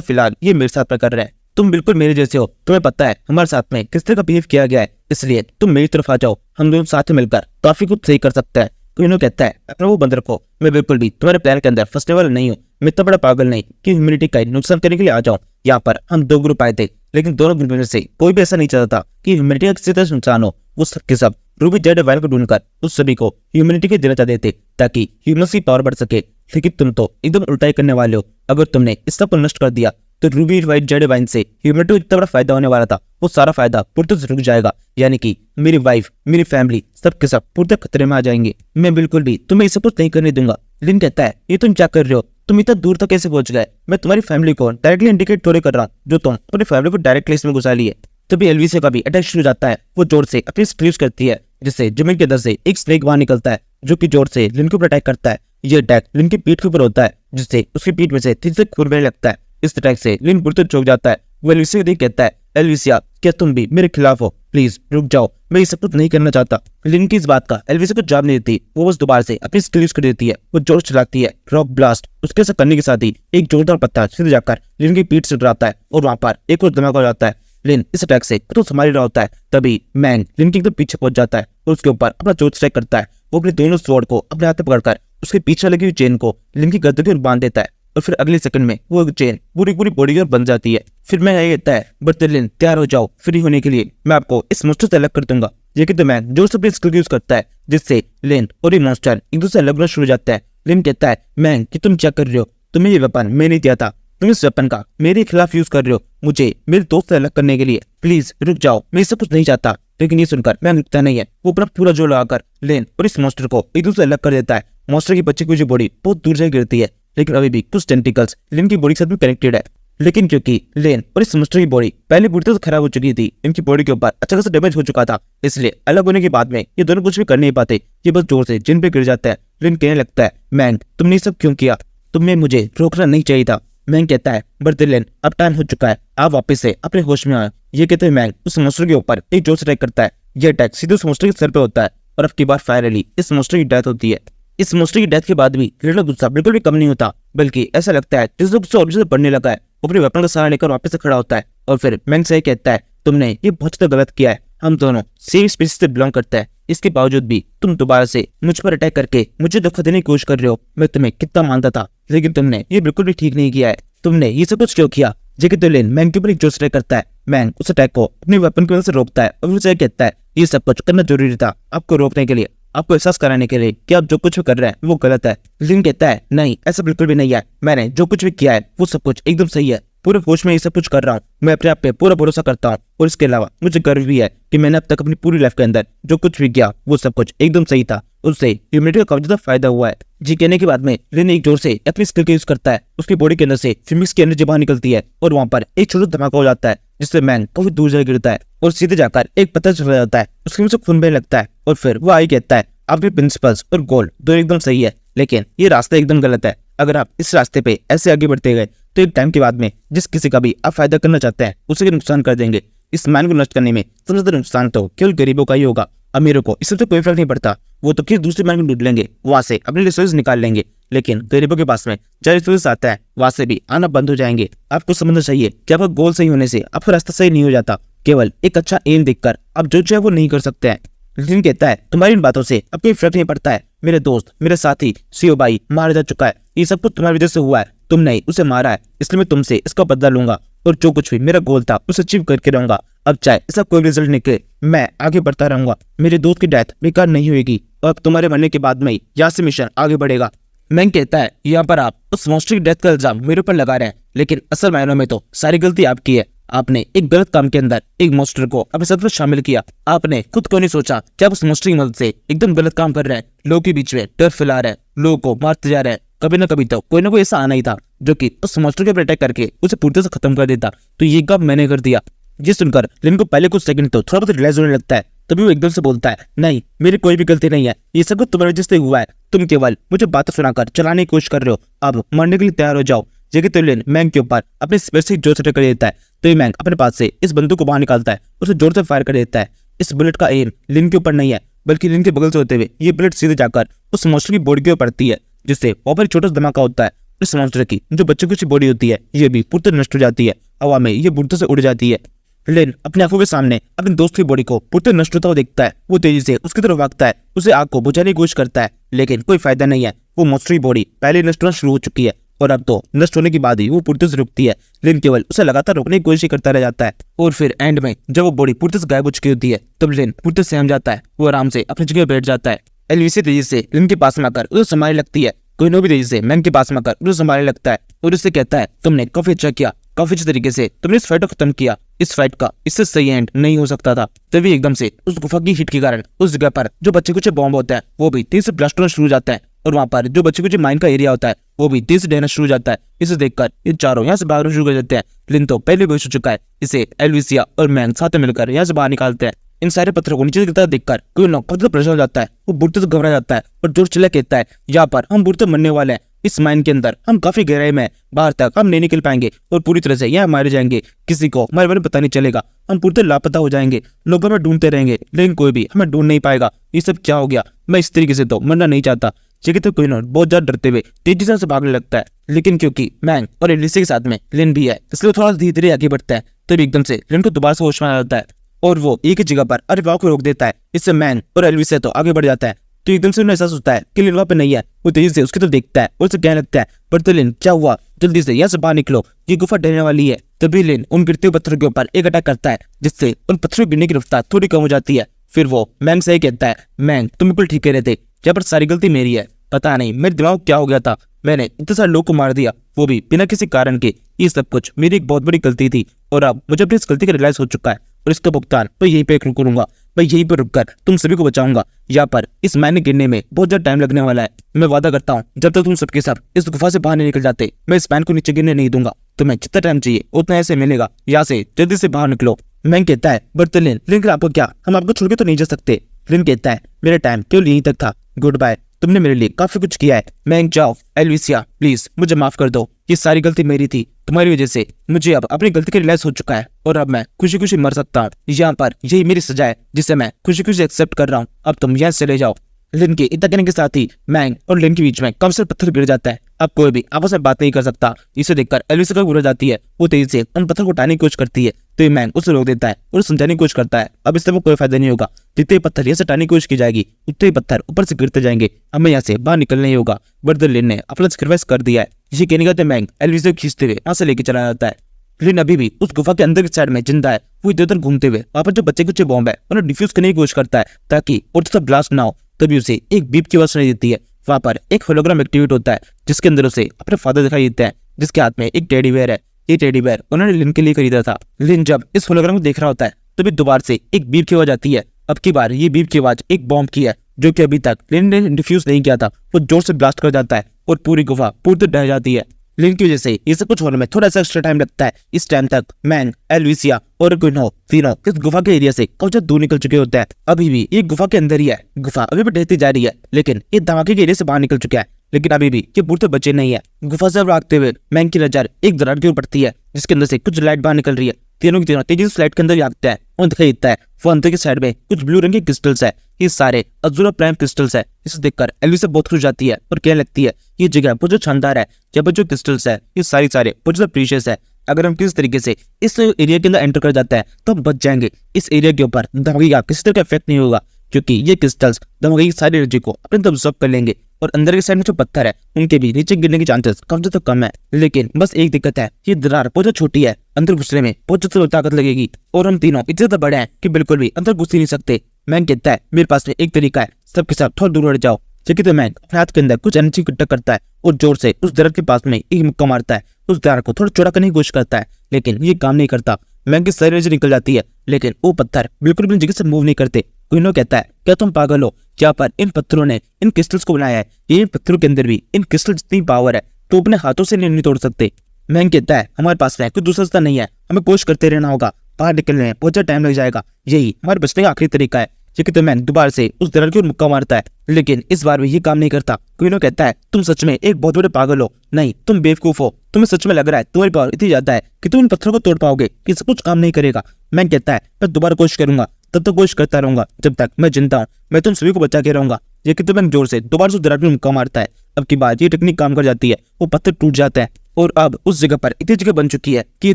फिलहाल ये मेरे साथ में कर रहे हैं। तुम बिल्कुल मेरे जैसे हो। तुम्हें पता है हमारे साथ में किस तरह का बिहेव किया गया है, इसलिए तुम मेरी तरफ आ जाओ। हम दोनों साथ में मिलकर काफी कुछ सही कर सकते हैं। कोइनो कहता है अपना वो बंद रखो। मैं बिल्कुल भी तुम्हारे प्लान के अंदर फंसने वाला नहीं हूँ। मैं इतना बड़ा पागल नहीं कि ह्यूमैनिटी का नुकसान करने के लिए आ जाऊं। यहाँ पर हम दो ग्रुप आए थे, लेकिन दोनों ग्रुप में से कोई भी ऐसा नहीं चाहता था कि ह्यूमैनिटी का किसी तरह से नुकसान हो। वो सबके सब रूबी जेड वाइल को ढूंढकर उस सभी को ह्यूमैनिटी के देना चाहते थे ताकि ह्यूमंस की पावर बढ़ सके। लेकिन तुम तो एकदम उल्टा ही करने वाले हो। अगर तुमने इस सब को नष्ट कर दिया तो रूबी वाइट जेड वाइन से ह्यूमैनिटी को इतना बड़ा फायदा होने वाला था, वो सारा फायदा पूरी तरह से रुक जाएगा। यानी कि मेरी वाइफ, मेरी फैमिली सबके सब पूरी तरह खतरे में आ जाएंगे। मैं बिल्कुल भी तुम्हें ये सब कुछ नहीं करने दूंगा। लिन कहता है ये तुम क्या कर रहे हो? तुम इतना दूर तक कैसे पहुंच गए? मैं तुम्हारी फैमिली को डायरेक्टली इंडिकेट थोड़ी कर रहा हूँ जो तुम अपनी फैमिली को डायरेक्टली इसमें घुसा लिए। तभी एलवीसी का भी अटैक शुरू हो जाता है। वो जोर से अपनी स्किल यूज करती है जिससे जमीन के अंदर से एक स्नेक बाहर निकलता है जो कि जोर से लिन के ऊपर अटैक करता है। ये अटैक लिन की पीठ के ऊपर होता है जिससे उसकी पीठ में से तेजी से खून बहने लगता है। इस अटैक से लिन बुरी तरह चौंक जाता है। वो एलवीसिया को देख कहता है एलवीसिया क्या तुम भी मेरे खिलाफ हो? प्लीज रुक जाओ, मैं ये सब कुछ नहीं करना चाहता। लिन की इस बात का एलवीसिया को जवाब नहीं देती। वो बस दोबारा से अपनी स्किल यूज कर देती है। वो जोर चलाती है रॉक ब्लास्ट। उसके ऐसा करने के साथ ही एक जोरदार पत्थर सीधे जाकर लिन की पीठ से टकराता है और वहां पर एक और धमाका हो जाता है। लिन इस अटैक से तो संभाल रहा होता है। तभी मैंग लिन के एकदम पीछे पहुंच जाता है और उसके ऊपर अपना जोर स्ट्राइक करता है। वो अपने दोनों स्वॉर्ड को अपने हाथ में पकड़कर उसके पीछे लगी हुई चेन को लिन की गर्दन की ओर बांध देता है और फिर अगले सेकंड में वो चेन पूरी पूरी बॉडी की ओर बन जाती है। फिर मैं ये कहता है बर्तलिन तैयार हो जाओ फ्री होने के लिए, मैं आपको इस मॉन्स्टर से अलग कर दूंगा। ये कहते मैं जोर से अपनी स्किल यूज करता है जिससे लिन और ये मॉन्स्टर एक दूसरे से अलग होना शुरू हो जाता है। लिन कहता है मैं कि तुम क्या कर रहे हो? तुम्हें ये वेपन मैं नहीं दिया था। तुम इस वेपन का मेरे खिलाफ यूज कर रहे हो मुझे मेरे दोस्त से अलग करने के लिए। प्लीज रुक जाओ, मैं ये सब कुछ नहीं चाहता। लेकिन ये सुनकर मैं रुकता नहीं है। वो अपना पूरा जोर लगाकर लिन और इस मॉन्स्टर को एक दूसरे से अलग कर देता है। मॉन्स्टर की बच्चे की बॉडी बहुत दूर जाकर गिरती है, लेकिन अभी भी कुछ टेंटिकल्स लिन की बॉडी के साथ भी कनेक्टेड है। लेकिन क्योंकि लेन और इस मॉन्स्टर की बॉडी पहले पूरी तरह से खराब हो चुकी थी, इनकी बॉडी के ऊपर अच्छा खासा डैमेज हो चुका था, इसलिए अलग होने के बाद में ये दोनों कुछ भी कर नहीं पाते। ये बस जोर से जिन पे गिर जाता है। लिन कहने लगता है मैंग तुमने ये सब क्यों किया? तुम्हें मुझे रोकना नहीं चाहिए था। मैंग कहता है बर्तलिन अब टाइम हो चुका है, आप वापस से अपने होश में आए। ये कहते हुए मैंग उस मॉन्स्टर के ऊपर एक जोर से अटैक करता है। यह अटैक सीधे उस मॉन्स्टर के सर पे होता है और अब की बार फाइनली इस मॉन्स्टर की डेथ होती है। इस मॉन्स्टर की डेथ के बाद भी लिन का गुस्सा बिल्कुल भी कम नहीं होता, बल्कि ऐसा लगता है जैसे गुस्सा और ज्यादा बढ़ने लगा है। वो अपने वेपन का सहारा लेकर वापस से खड़ा होता है और फिर मैंग से कहता है तुमने ये बहुत ज्यादा गलत किया है, हम दोनों सेम स्पीशीज से बिलोंग करते हैं, इसके बावजूद भी तुम दोबारा से मुझ पर अटैक करके मुझे धोखा देने की कोशिश कर रहे हो। मैं तुम्हें कितना मानता था, लेकिन तुमने ये बिल्कुल भी ठीक नहीं किया है। तुमने ये सब कुछ क्यों किया? जेके तो लिन मैंग के ऊपर एक जोर से अटैक करता है। मैंग उस अटैक को अपनी वेपन की मदद से रोकता है और उसे कहता है ये सब कुछ करना जरूरी था, आपको रोकने के लिए, आपको एहसास कराने के लिए कि आप जो कुछ भी कर रहे हैं वो गलत है। लिन कहता है नहीं, ऐसा बिल्कुल भी नहीं है, मैंने जो कुछ भी किया है वो सब कुछ एकदम सही है, पूरे होश में ये सब कुछ कर रहा हूँ, मैं अपने आप पे पूरा भरोसा करता हूँ और इसके अलावा मुझे गर्व भी है कि मैंने अब तक अपनी पूरी लाइफ के अंदर जो कुछ भी किया वो सब कुछ एकदम सही था, उससे ह्यूमैनिटी का काफी ज्यादा फायदा हुआ है। जी कहने के बाद में लिन एक जोर से अपनी स्किल का यूज करता है, उसकी बॉडी के अंदर से फिमिक्स की एनर्जी बाहर निकलती है और वहाँ पर एक छोटा धमाका हो जाता है जिससे मैंग काफी दूर जा गिरता है और सीधे जाकर एक पत्थर चला जाता है, उसके मुंह से खून बहने लगता है और फिर वो आई कहता है आपके प्रिंसिपल्स और गोल दोनों एकदम सही है, लेकिन ये रास्ता एकदम गलत है। अगर आप इस रास्ते पे ऐसे आगे बढ़ते गए तो एक टाइम के बाद में जिस किसी का भी आप फायदा करना चाहते हैं उसे भी नुकसान कर देंगे। इस मैन को नष्ट करने में सबसे ज्यादा नुकसान तो केवल गरीबों का ही होगा, अमीरों को इससे तो कोई फर्क नहीं पड़ता, वो तो किसी दूसरे मैन को ढूंढ लेंगे, वहां से अपने रिसोर्स निकाल लेंगे, लेकिन गरीबों के पास में जब रिसोर्स आता है वहां से भी आना बंद हो जाएंगे। आपको समझना चाहिए कि आपका गोल सही होने से आपका रास्ता सही नहीं हो जाता, केवल एक अच्छा एम देखकर आप जो चाहे वो नहीं कर सकते हैं। लिन कहता है तुम्हारी इन बातों से अब कोई फर्क नहीं पड़ता है, मेरे दोस्त मेरे साथी सीओ भाई मारा जा चुका है, ये सब कुछ तुम्हारी वजह से हुआ है, तुमने उसे मारा है, इसलिए मैं तुमसे इसका बदला लूंगा और जो कुछ भी मेरा गोल था उसे अचीव करके रहूंगा। अब चाहे इसका कोई रिजल्ट निकले मैं आगे बढ़ता रहूंगा, मेरे दोस्त की डेथ बेकार नहीं होगी और अब तुम्हारे मरने के बाद में ही यहाँ से मिशन आगे बढ़ेगा। मैंग कहता है यहाँ पर आप उस मॉन्स्टर की डेथ का इल्जाम मेरे ऊपर लगा रहे हैं, लेकिन असल मायनों में तो सारी गलती आपकी है, आपने एक गलत काम के अंदर एक मॉन्स्टर को अपने साथ में शामिल किया, आपने खुद को नहीं सोचा कि आप उस मॉन्स्टर की मदद से एकदम गलत काम कर रहे हैं, लोगों के बीच में डर फैला रहे हैं, लोगों को मारते जा रहे हैं। कभी ना कभी तो कोई ना कोई ऐसा आना ही था जो कि उस मॉन्स्टर के ऊपर अटैक करके उसे पूरी तरह से खत्म कर देता, तो ये काम मैंने कर दिया। ये सुनकर लिन को पहले कुछ सेकंड तो थोड़ा बहुत रियलाइज होने लगता है, तभी वो एकदम से बोलता है नहीं मेरी कोई भी गलती नहीं है, ये सब कुछ तुम्हारी वजह से हुआ है, तुम केवल मुझे बातें सुनाकर चलाने की कोशिश कर रहे हो, अब मरने के लिए तैयार हो जाओ। जगह तो लिन मैंग के ऊपर अपने स्पेयर से जोर से अटैक कर देता है, तो मैंग अपने पास से इस बंदूक को बाहर निकालता है, उसे जोर से फायर कर देता है। इस बुलेट का एम लिन के ऊपर नहीं है, बल्कि लिन के बगल से होते हुए ये बुलेट सीधे जाकर उस मॉन्स्टर की बॉडी के ऊपर पड़ती है, जिससे वहां पर छोटा सा धमाका होता है। इस मॉन्स्टर की जो बच्चों की बॉडी होती है ये भी पूरी तरह नष्ट हो जाती है, हवा में ये बुरी तरह से उड़ जाती है। लिन अपने आंखों के सामने अपने दोस्त की बॉडी को पूरी तरह नष्ट होता हुआ देखता है, वो तेजी से उसकी तरफ भागता है, उसे आग को बुझाने की कोशिश करता है, लेकिन कोई फायदा नहीं है, वो मॉन्स्टर की बॉडी पहले नष्ट होना शुरू हो चुकी है और अब तो नष्ट होने के बाद ही वो पूरी तरह से रुकती है। लिन केवल उसे लगातार रोकने की कोशिश करता रह जाता है और फिर एंड में जब वो बॉडी पूरी तरह से गायब हो चुकी होती है तब लिन पूरी तरह सहम जाता है, वो आराम से अपनी जगह बैठ जाता है। एलवीसी तेजी से लिन के पास में आकर उसे संभालने लगती है, कोहिनूर भी तेजी से मैंग के पास में आकर उसे संभालने लगता है और उससे कहता है तुमने काफी अच्छा किया, काफी अच्छे तरीके से तुमने इस फाइट को खत्म किया, इस फाइट का इससे सही एंड नहीं हो सकता था। तभी एकदम से उस गुफा की हिट के कारण उस जगह पर जो बच्चे कुछ बॉम्ब होता है वो भी तेज से ब्लास्ट होना शुरू हो जाता है और वहाँ पर जो बच्चे कुछ माइन का एरिया होता है वो भी तेज से डहना शुरू हो जाता है। इसे देखकर ये चारों यहाँ से भागना शुरू कर देते हैं। लिन तो पहले बेहोश हो चुका है, इसे एल्विसिया और मैंग साथ में मिलकर यहाँ से बाहर निकालते हैं। इन सारे पत्थरों को नीचे गिरता देखकर कोई लोग बहुत परेशान हो जाता है, वो बुढ़ते से घबरा जाता है और जोर चिल्ला कहता है यहाँ पर हम बुढ़ते मरने वाले हैं, इस माइन के अंदर हम काफी गहराई में, बाहर तक हम नहीं निकल पाएंगे और पूरी तरह से यहाँ मारे जाएंगे, किसी को हमारे बारे में पता नहीं चलेगा, हम पूरी तरह लापता हो जाएंगे, लोग हमें ढूंढते रहेंगे लेकिन कोई भी हमें ढूंढ नहीं पाएगा, ये सब क्या हो गया, मैं इस तरीके से तो मरना नहीं चाहता। जगह तो कोहिनूर बहुत ज्यादा डरते हुए तेजी से भागने लगता है, लेकिन क्योंकि मैंग और एलिसी के साथ में लिन भी है इसलिए थोड़ा धीरे धीरे आगे बढ़ता है। तभी एकदम से लिन को दोबारा से होश में आ जाता है और वो एक ही जगह पर अरे वाह को रोक देता है, इससे मैंग और एलिसी तो आगे बढ़ जाता है। तो एकदम से उन्हें एहसास होता है कि लिन वहाँ पे नहीं है, वो तेजी से उसकी तरफ देखता है और उसे कहने लगता है पर तो लिन क्या हुआ, जल्दी से यहाँ से बाहर निकलो, ये गुफा डरने वाली है। तभी लिन उन गिरते हुए पत्थरों के ऊपर एक अटैक करता है जिससे उन पत्थरों गिरने की रफ्तार थोड़ी कम हो जाती है। फिर वो मैंग से ही कहता है मैंग तुम बिल्कुल ठीक कह रहे थे, यहाँ पर सारी गलती मेरी है, पता नहीं मेरे दिमाग क्या हो गया था, मैंने इतने सारे लोग को मार दिया वो भी बिना किसी कारण के, ये सब कुछ मेरी एक बहुत बड़ी गलती थी और अब मुझे अपनी इस गलती का रियलाइज हो चुका है और इसका भुगतान मैं यहीं पे करूंगा, मैं यहीं पर रुककर तुम सभी को बचाऊंगा। यहाँ पर इस मायने गिरने में बहुत ज्यादा टाइम लगने वाला है, मैं वादा करता हूँ जब तक तुम सबके सब इस गुफा से बाहर नहीं निकल जाते मैं इस मैन को नीचे गिरने नहीं दूंगा, तुम्हें जितना टाइम चाहिए उतना ऐसे मिलेगा, यहाँ से जल्दी से बाहर निकलो। मैंग कहता है बट लिन आपको क्या, हम आपको छोड़ के तो नहीं जा सकते। लिन कहता है मेरा टाइम केवल यहीं तक था, गुड बाय। तुमने मेरे लिए काफी कुछ किया है। मैं जाओ एल्विसिया, प्लीज मुझे माफ कर दो, ये सारी गलती मेरी थी। तुम्हारी वजह से मुझे अब अपनी गलती का रियलाइज हो चुका है और अब मैं खुशी खुशी मर सकता हूँ। यहाँ पर यही मेरी सजा है जिसे मैं खुशी खुशी एक्सेप्ट कर रहा हूँ। अब तुम यहाँ से चले जाओ। लिन के इतना कहने के साथ ही मैंग और लिन के बीच में कम से पत्थर गिर जाता है। अब कोई भी आपस में बात नहीं कर सकता। इसे देखकर एल्विसिया को बुरा जाती है। वो तेजी से उन पत्थर को उठाने की कोशिश करती है तो ये मैंग उसे रोक देता है और समझाने की कोशिश करता है अब इससे वो कोई फायदा नहीं होगा। जितने ही पत्थर यहाँ से हटाने की कोशिश की जाएगी उतने ही पत्थर ऊपर से गिरते जाएंगे। हमें यहाँ से बाहर निकलना ही होगा। बर्दर लिन ने अपना सैक्रिफाइस कर दिया है। ये कहने का मैंग एल्विसिया को खींचते हुए वहां से लेके चला जाता है। लिन अभी भी उस गुफा के अंदर की साइड में जिंदा है। वो इधर उधर घूमते हुए वहां पर जो बच्चे कुछ बॉम्ब है उन्हें डिफ्यूज करने की कोशिश करता है ताकि और ज्यादा ब्लास्ट ना हो। तभी उसे एक बीप की आवाज सुनाई देती है। वहां पर एक होलोग्राम एक्टिवेट होता है जिसके अंदर उसे अपने फादर दिखाई देते हैं जिसके हाथ में एक टेडी बेयर है। ये टेडी बेयर उन्होंने लिन के लिए खरीदा था। लिन जब इस होलोग्राम को देख रहा होता है तभी दोबारा से एक बीप की आवाज आती है। अब की बार ये बीप की आवाज एक बॉम्ब की है जो कि अभी तक लिन ने डिफ्यूज नहीं किया था। वो जोर से ब्लास्ट कर जाता है और पूरी गुफा पूरी तरह ढह जाती है। लिन की वजह से ये सब कुछ होने में थोड़ा सा एक्स्ट्रा टाइम लगता है। इस टाइम तक मैंग, एल्विसिया और क्विनो तीनों इस गुफा के एरिया से काफी दूर निकल चुके होते हैं। अभी भी ये गुफा के अंदर ही है। गुफा अभी भी ढहती जा रही है लेकिन ये धमाके के एरिया से बाहर निकल चुका है। लेकिन अभी भी ये पूरे बचे नहीं है। गुफा से भागते हुए मैंग की नजर एक दरार की ओर पड़ती है जिसके अंदर से कुछ लाइट बाहर निकल रही है। तीनों की तीनों तेजी से लाइट के अंदर भागते हैं और दिखाई देता है वो अंदर की साइड में कुछ ब्लू रंग के क्रिस्टल्स है। ये सारे अज़ूरा प्राइम क्रिस्टल्स है। इसे देखकर एल्विसिया बहुत खुश जाती है और कहने लगती है ये जगह बहुत शानदार है। यहाँ पर जो क्रिस्टल्स है ये सारे बहुत ज्यादा प्रीशियस है। अगर हम किस तरीके से इस एरिया के अंदर एंटर कर जाते हैं तो हम बच जाएंगे। इस एरिया के ऊपर धमाके का किसी तरह का इफेक्ट नहीं होगा क्योंकि ये क्रिस्टल्स धमाके की सारी एनर्जी को अपने अंदर अब्सॉर्ब कर लेंगे और अंदर के साइड में जो पत्थर है उनके भी नीचे गिरने के चांसेस काफी ज्यादा कम है। लेकिन बस एक दिक्कत है, ये दरार बहुत छोटी है। अंदर घुसने में बहुत ज्यादा ताकत लगेगी और हम तीनों इतने ज्यादा बड़े हैं कि बिल्कुल भी अंदर घुस ही नहीं सकते। मैंग कहता है मेरे पास में एक तरीका है, सबके साथ थोड़ा दूर हट जाओ। लेकिन तो मैंग अपने हाथ के अंदर कुछ एनर्जी इकट्ठा करता है और जोर से उस दरार के पास में एक मुक्का मारता है। उस दरार को थोड़ा चौड़ा करने की कोशिश करता है लेकिन ये काम नहीं करता। मैंग की सारी एनर्जी निकल जाती है लेकिन वो पत्थर बिल्कुल भी जगह से मूव नहीं करते। क्विनो कहता है क्या तुम पागल हो? यहाँ पर इन पत्थरों ने इन क्रिस्टल्स को बनाया है। ये इन पत्थरों के अंदर भी इन क्रिस्टल जितनी पावर है तो अपने हाथों से नहीं तोड़ सकते। मैंग कहता है हमारे पास में कोई दूसरा रास्ता नहीं है, हमें कोशिश करते रहना होगा। बाहर निकलने में बहुत ज्यादा टाइम लग जाएगा। यही हमारे बचने का आखिरी तरीका है। लेकिन तो मैंग दोबारा से उस दरार की ओर मुक्का मारता है लेकिन इस बार भी ये काम नहीं करता। क्विनो कहता है तुम सच में एक बहुत बड़े पागल हो। नहीं, तुम बेवकूफ हो। तुम्हें सच में लग रहा है तुम्हारी पावर इतनी ज्यादा है कि तुम इन पत्थरों को तोड़ पाओगे कि सब कुछ काम नहीं करेगा। मैंग कहता है मैं दोबारा कोशिश करूंगा, तब तक कोशिश करता रहूंगा जब तक मैं जिंदा हूं। मैं तुम सभी को बचा के रहूंगा। लेकिन तो मैंग जोर से दोबारा से दरार में मुक्का मारता है। अब की बार ये टेक्निक काम कर जाती है। वो पत्थर टूट जाते हैं और अब उस जगह पर इतनी जगह बन चुकी है कि ये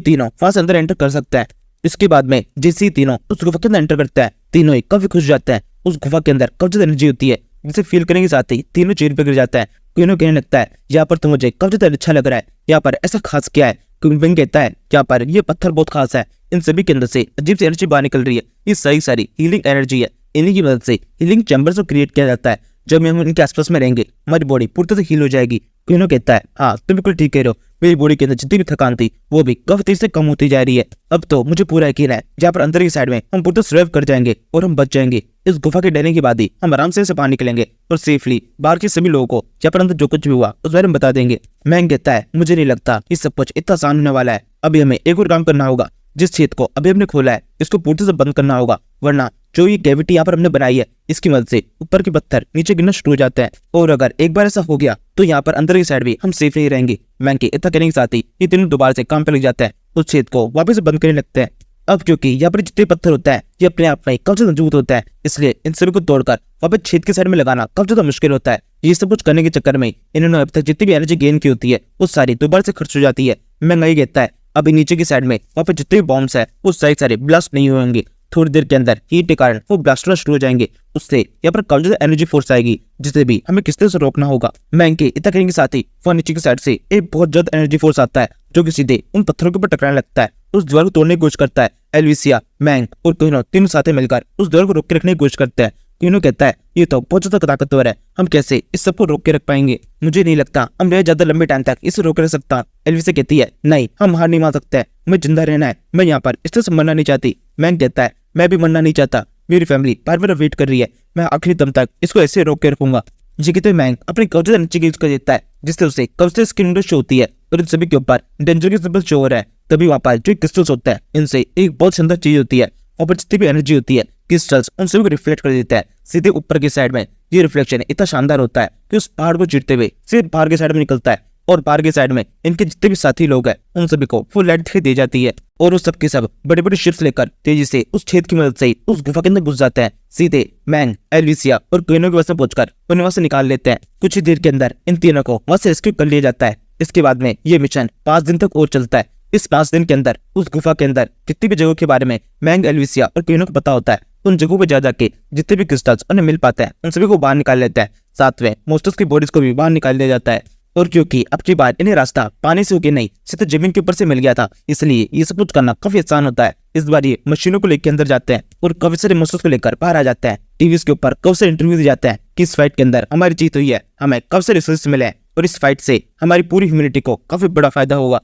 तीनों वहां से अंदर एंटर कर सकते हैं। इसके बाद में जैसे ही तीनों उस गुफा के अंदर एंटर करते हैं तीनों ही काफी खुश जाते हैं। उस गुफा के अंदर काफी ज्यादा एनर्जी होती है जिसे फील करने के साथ ही तीनों चेयर पे गिर जाता है। क्विनो कहने लगता है यहाँ पर तो मुझे काफी ज्यादा अच्छा लग रहा है। यहाँ पर ऐसा खास क्या है? क्विन कहता है यहाँ पर ये पत्थर बहुत खास है। इन सभी के अंदर से अजीब सी एनर्जी बाहर निकल रही है। ये सारी हीलिंग एनर्जी है। इन्हीं की मदद से हीलिंग चैम्बर्स को क्रिएट किया जाता है। जब हम इनके आसपास में रहेंगे हमारी बॉडी पूरी तरह से हील हो जाएगी। क्विनो कहता है हाँ तुम बिल्कुल ठीक कह रहे हो। मेरी बॉडी के अंदर जितनी भी थकान थी वो भी काफी तेजी से कम होती जा रही है। अब तो मुझे पूरा यकीन है जहाँ पर अंदर की साइड में हम पूरी तरह सर्वाइव कर जाएंगे और हम बच जाएंगे। इस गुफा के डरने के बाद ही हम आराम से बाहर निकलेंगे और सेफली बाहर के सभी लोगों को जहाँ पर अंदर जो कुछ भी हुआ उस बारे में बता देंगे। मैंग कहता है मुझे नहीं लगता ये सब कुछ इतना आसान होने वाला है। अभी हमें एक और काम करना होगा। जिस छेद को अभी हमने खोला है इसको पूरी तरह से बंद करना होगा वरना जो ये कैविटी यहाँ पर हमने बनाई है इसकी मदद से ऊपर के पत्थर नीचे गिरना शुरू हो जाते हैं और अगर एक बार ऐसा हो गया तो यहाँ पर अंदर की साइड भी हम सेफ नहीं रहेंगे। मैंग के इतना कहने के साथ ही ये तीनों दोबारा से काम पे लग जाते हैं। उस छेद को वापस से बंद करने लगते हैं। अब क्योंकि यहाँ पर जितने पत्थर होता है ये अपने आप में काफी मजबूत होता है इसलिए इन सभी को तोड़कर वापस छेद के साइड में लगाना काफी ज्यादा मुश्किल होता है। ये सब कुछ करने के चक्कर में इन्होंने अब तक जितनी भी एनर्जी गेन की होती है वो सारी दोबारा से खर्च हो जाती है। मैंग ये कहता है अभी नीचे की साइड में वहाँ पे जितने भी बॉम्ब्स है वो सारे ब्लास्ट नहीं होंगे। थोड़ी देर के अंदर हीट के कारण वो ब्लास्ट होना शुरू हो जाएंगे। उससे यहाँ पर काफी ज्यादा एनर्जी फोर्स आएगी जिसे भी हमें किस तरह से रोकना होगा। मैंग के इतना करने के साथ ही वहाँ नीचे की साइड से एक बहुत ज्यादा एनर्जी फोर्स आता है जो कि सीधे उन पत्थरों के ऊपर टकराने लगता है। उस दीवार को तोड़ने की कोशिश करता है। एल्विसिया, मैंग और क्विनो तीनों साथ मिलकर उस दीवार को रोक के रखने की कोशिश करते हैं। क्विनो कहता है ये तो बहुत ज्यादा ताकतवर है, हम कैसे इस सबको रोक के रख पाएंगे? मुझे नहीं लगता हम ज्यादा लंबे टाइम तक इसे रोक रख सकता। एल्विसिया कहती है नहीं, हम हार नहीं मान सकते, हमें जिंदा रहना है। मैं यहाँ पर इस तरह से मरना नहीं चाहती। मैंग कहता है मैं भी मरना नहीं चाहता, मेरी फैमिली बार बार वेट कर रही है, मैं आखिरी दम तक इसको ऐसे रोक के रखूंगा। ये कहते मैंग अपनी कब्जे नीचे यूज कर देता है जिससे उसे कब्जे स्किन नूडल्स शो होती है और इन सभी के ऊपर डेंजर के सिंबल शो हो रहा है। तभी वहाँ पर जो क्रिस्टल्स होता है इनसे एक बहुत सुंदर चीज होती है ऊपर जितनी भी एनर्जी होती है क्रिस्टल्स उन सभी को रिफ्लेक्ट कर देता है सीधे ऊपर की साइड में। ये रिफ्लेक्शन इतना शानदार होता है कि उस पहाड़ को चीरते हुए सिर्फ बाहर की साइड में निकलता है और बाहर की साइड में इनके जितने भी साथी लोग हैं उन सभी को फुल लाइट दिखाई दे जाती है और वो सब के सब बड़े बड़े शिप्स लेकर तेजी से उस छेद की मदद से उस गुफा के अंदर घुस जाते हैं। सीधे मैंग, एल्विसिया और क्विनो के बस में पहुंचकर उन्हें वहां से निकाल लेते हैं। कुछ ही देर के अंदर इन तीनों को वहां से रेस्क्यू कर लिया जाता है। इसके बाद में ये मिशन 5 दिन तक और चलता है। इस 5 दिन के अंदर उस गुफा के अंदर जितनी भी जगहों के बारे में मैंग, एल्विसिया और क्विनो को पता होता है उन जगहों पे जा जाके जितने भी क्रिस्टल्स उन्हें मिल पाते हैं उन सभी को बाहर निकाल लेते हैं। साथ में मोस्टर्स की बॉडीज को भी बाहर निकाल दिया जाता है। और क्योंकि अब की बार इन्हें रास्ता पानी से होके नहीं सीधे जमीन के ऊपर से मिल गया था, इसलिए ये सब कुछ करना काफी आसान होता है। इस बार ये मशीनों को लेकर अंदर जाते हैं और काफी सारे मोस्टर्स को लेकर बाहर आ जाते हैं। टीवी के ऊपर काफी सारे इंटरव्यू दिए जाते हैं कि इस फाइट के अंदर हमारी जीत हुई है, हमें काफी सारे रिसोर्स मिले हैं और इस फाइट से हमारी पूरी ह्यूमैनिटी को काफी बड़ा फायदा होगा।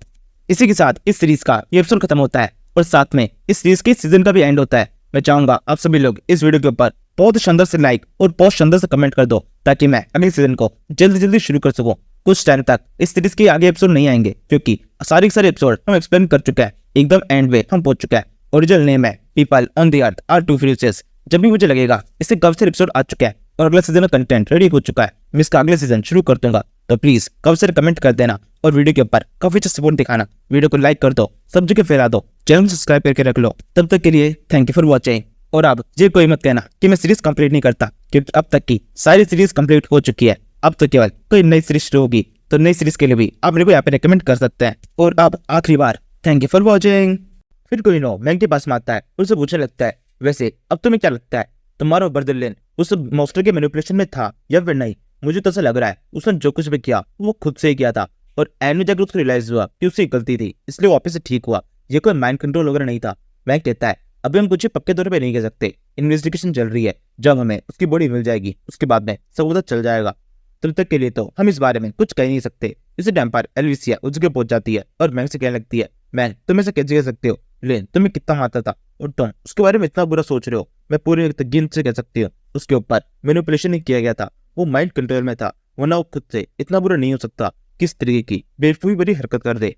इसी के साथ इस सीरीज का ये एपिसोड खत्म होता है और साथ में इस सीरीज के सीजन का भी एंड होता है। मैं चाहूंगा आप सभी लोग इस वीडियो के ऊपर बहुत शानदार से लाइक और बहुत शानदार से कमेंट कर दो ताकि मैं अगले सीजन को जल्दी जल्दी शुरू कर सकूं। कुछ टाइम तक इस सीरीज के आगे एपिसोड नहीं आएंगे क्योंकि सारे एपिसोड हम एक्सप्लेन कर चुके हैं, एकदम एंड में हम पहुंच चुके हैं। ओरिजिनल नेम है people on the earth are two futures. जब भी मुझे लगेगा इससे काफी सारे एपिसोड आ चुके हैं और अगला सीजन का कंटेंट रेडी हो चुका है, मैं इसका अगले सीजन शुरू कर दूंगा। तो प्लीज काफी सारे कमेंट कर देना और वीडियो के ऊपर काफी अच्छा सपोर्ट दिखाना। वीडियो को लाइक कर दो, सब जगह फैला दो, चैनल को सब्सक्राइब करके रख लो। तब तक के लिए थैंक यू फॉर वॉचिंग। और अब ये कोई मत कहना कि मैं सीरीज कंप्लीट नहीं करता क्योंकि अब तक की सारी सीरीज कंप्लीट हो चुकी है। अब तो केवल कोई नई सीरीज शुरू होगी, तो नई सीरीज के लिए भी आप मेरे को यहाँ पे रिकमेंड कर सकते हैं। और अब आखिरी बार थैंक यू फॉर वॉचिंग। फिर कोई नो मैंग के पास में आता है, उससे पूछने लगता है वैसे अब तुम्हें क्या लगता है तुम्हारा ब्रदर लिन उस मॉन्स्टर के मैनिपुलेशन में था या फिर नहीं? मुझे तो ऐसा लग रहा है उसने जो कुछ भी किया वो खुद से ही किया था और एंड में जाकर उसको रियलाइज हुआ कि उससे गलती थी, इसलिए वापस से ठीक हुआ। ये कोई माइंड कंट्रोल वगैरह नहीं था। मैंग कहता है अभी हम कुछ पक्के तौर पे नहीं कह सकते, इन्वेस्टिगेशन चल रही है, जब हमें उसकी बॉडी मिल जाएगी उसके बाद में सब पता चल जाएगा। तब तक के लिए तो हम इस बारे में कुछ कह नहीं सकते। इसी टाइम पर एल्विसिया उस जगह पहुंच जाती है और मैंग से कहने लगती है मैंग तुम ऐसे कैसे कह सकते हो, लेन तुम्हें कितना मारता था और तुम उसके बारे में इतना बुरा सोच रहे हो। मैं पूरे यकीन से कह सकती हूँ उसके ऊपर मैनिपुलेशन नहीं किया गया था, वो माइंड कंट्रोल में था, वरना वो खुद से इतना बुरा नहीं हो सकता किस तरीके की बेवकूफी भरी हरकत कर दे।